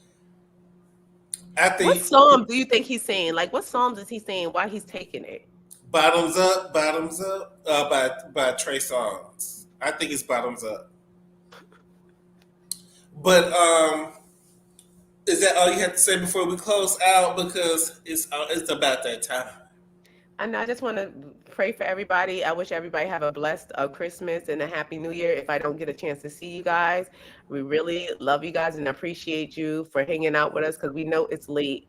I think. What psalm do you think he's saying? Like, what psalms is he saying while he's taking it? Bottoms Up, by Trey Songz. I think it's Bottoms Up. But is that all you have to say before we close out? Because it's about that time. And I just want to pray for everybody. I wish everybody have a blessed Christmas and a Happy New Year. If I don't get a chance to see you guys, we really love you guys and appreciate you for hanging out with us because we know it's late,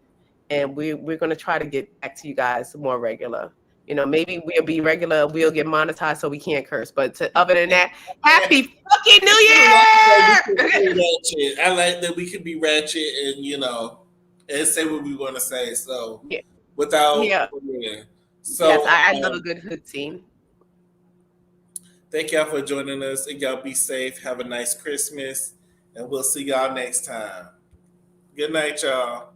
and we're going to try to get back to you guys more regular. Maybe we'll be regular, we'll get monetized so we can't curse. But other than that, Happy fucking New Year! I like that we can be ratchet and say what we want to say. So So yes, I love a good hood scene. Thank y'all for joining us, and y'all be safe. Have a nice Christmas, and we'll see y'all next time. Good night, y'all.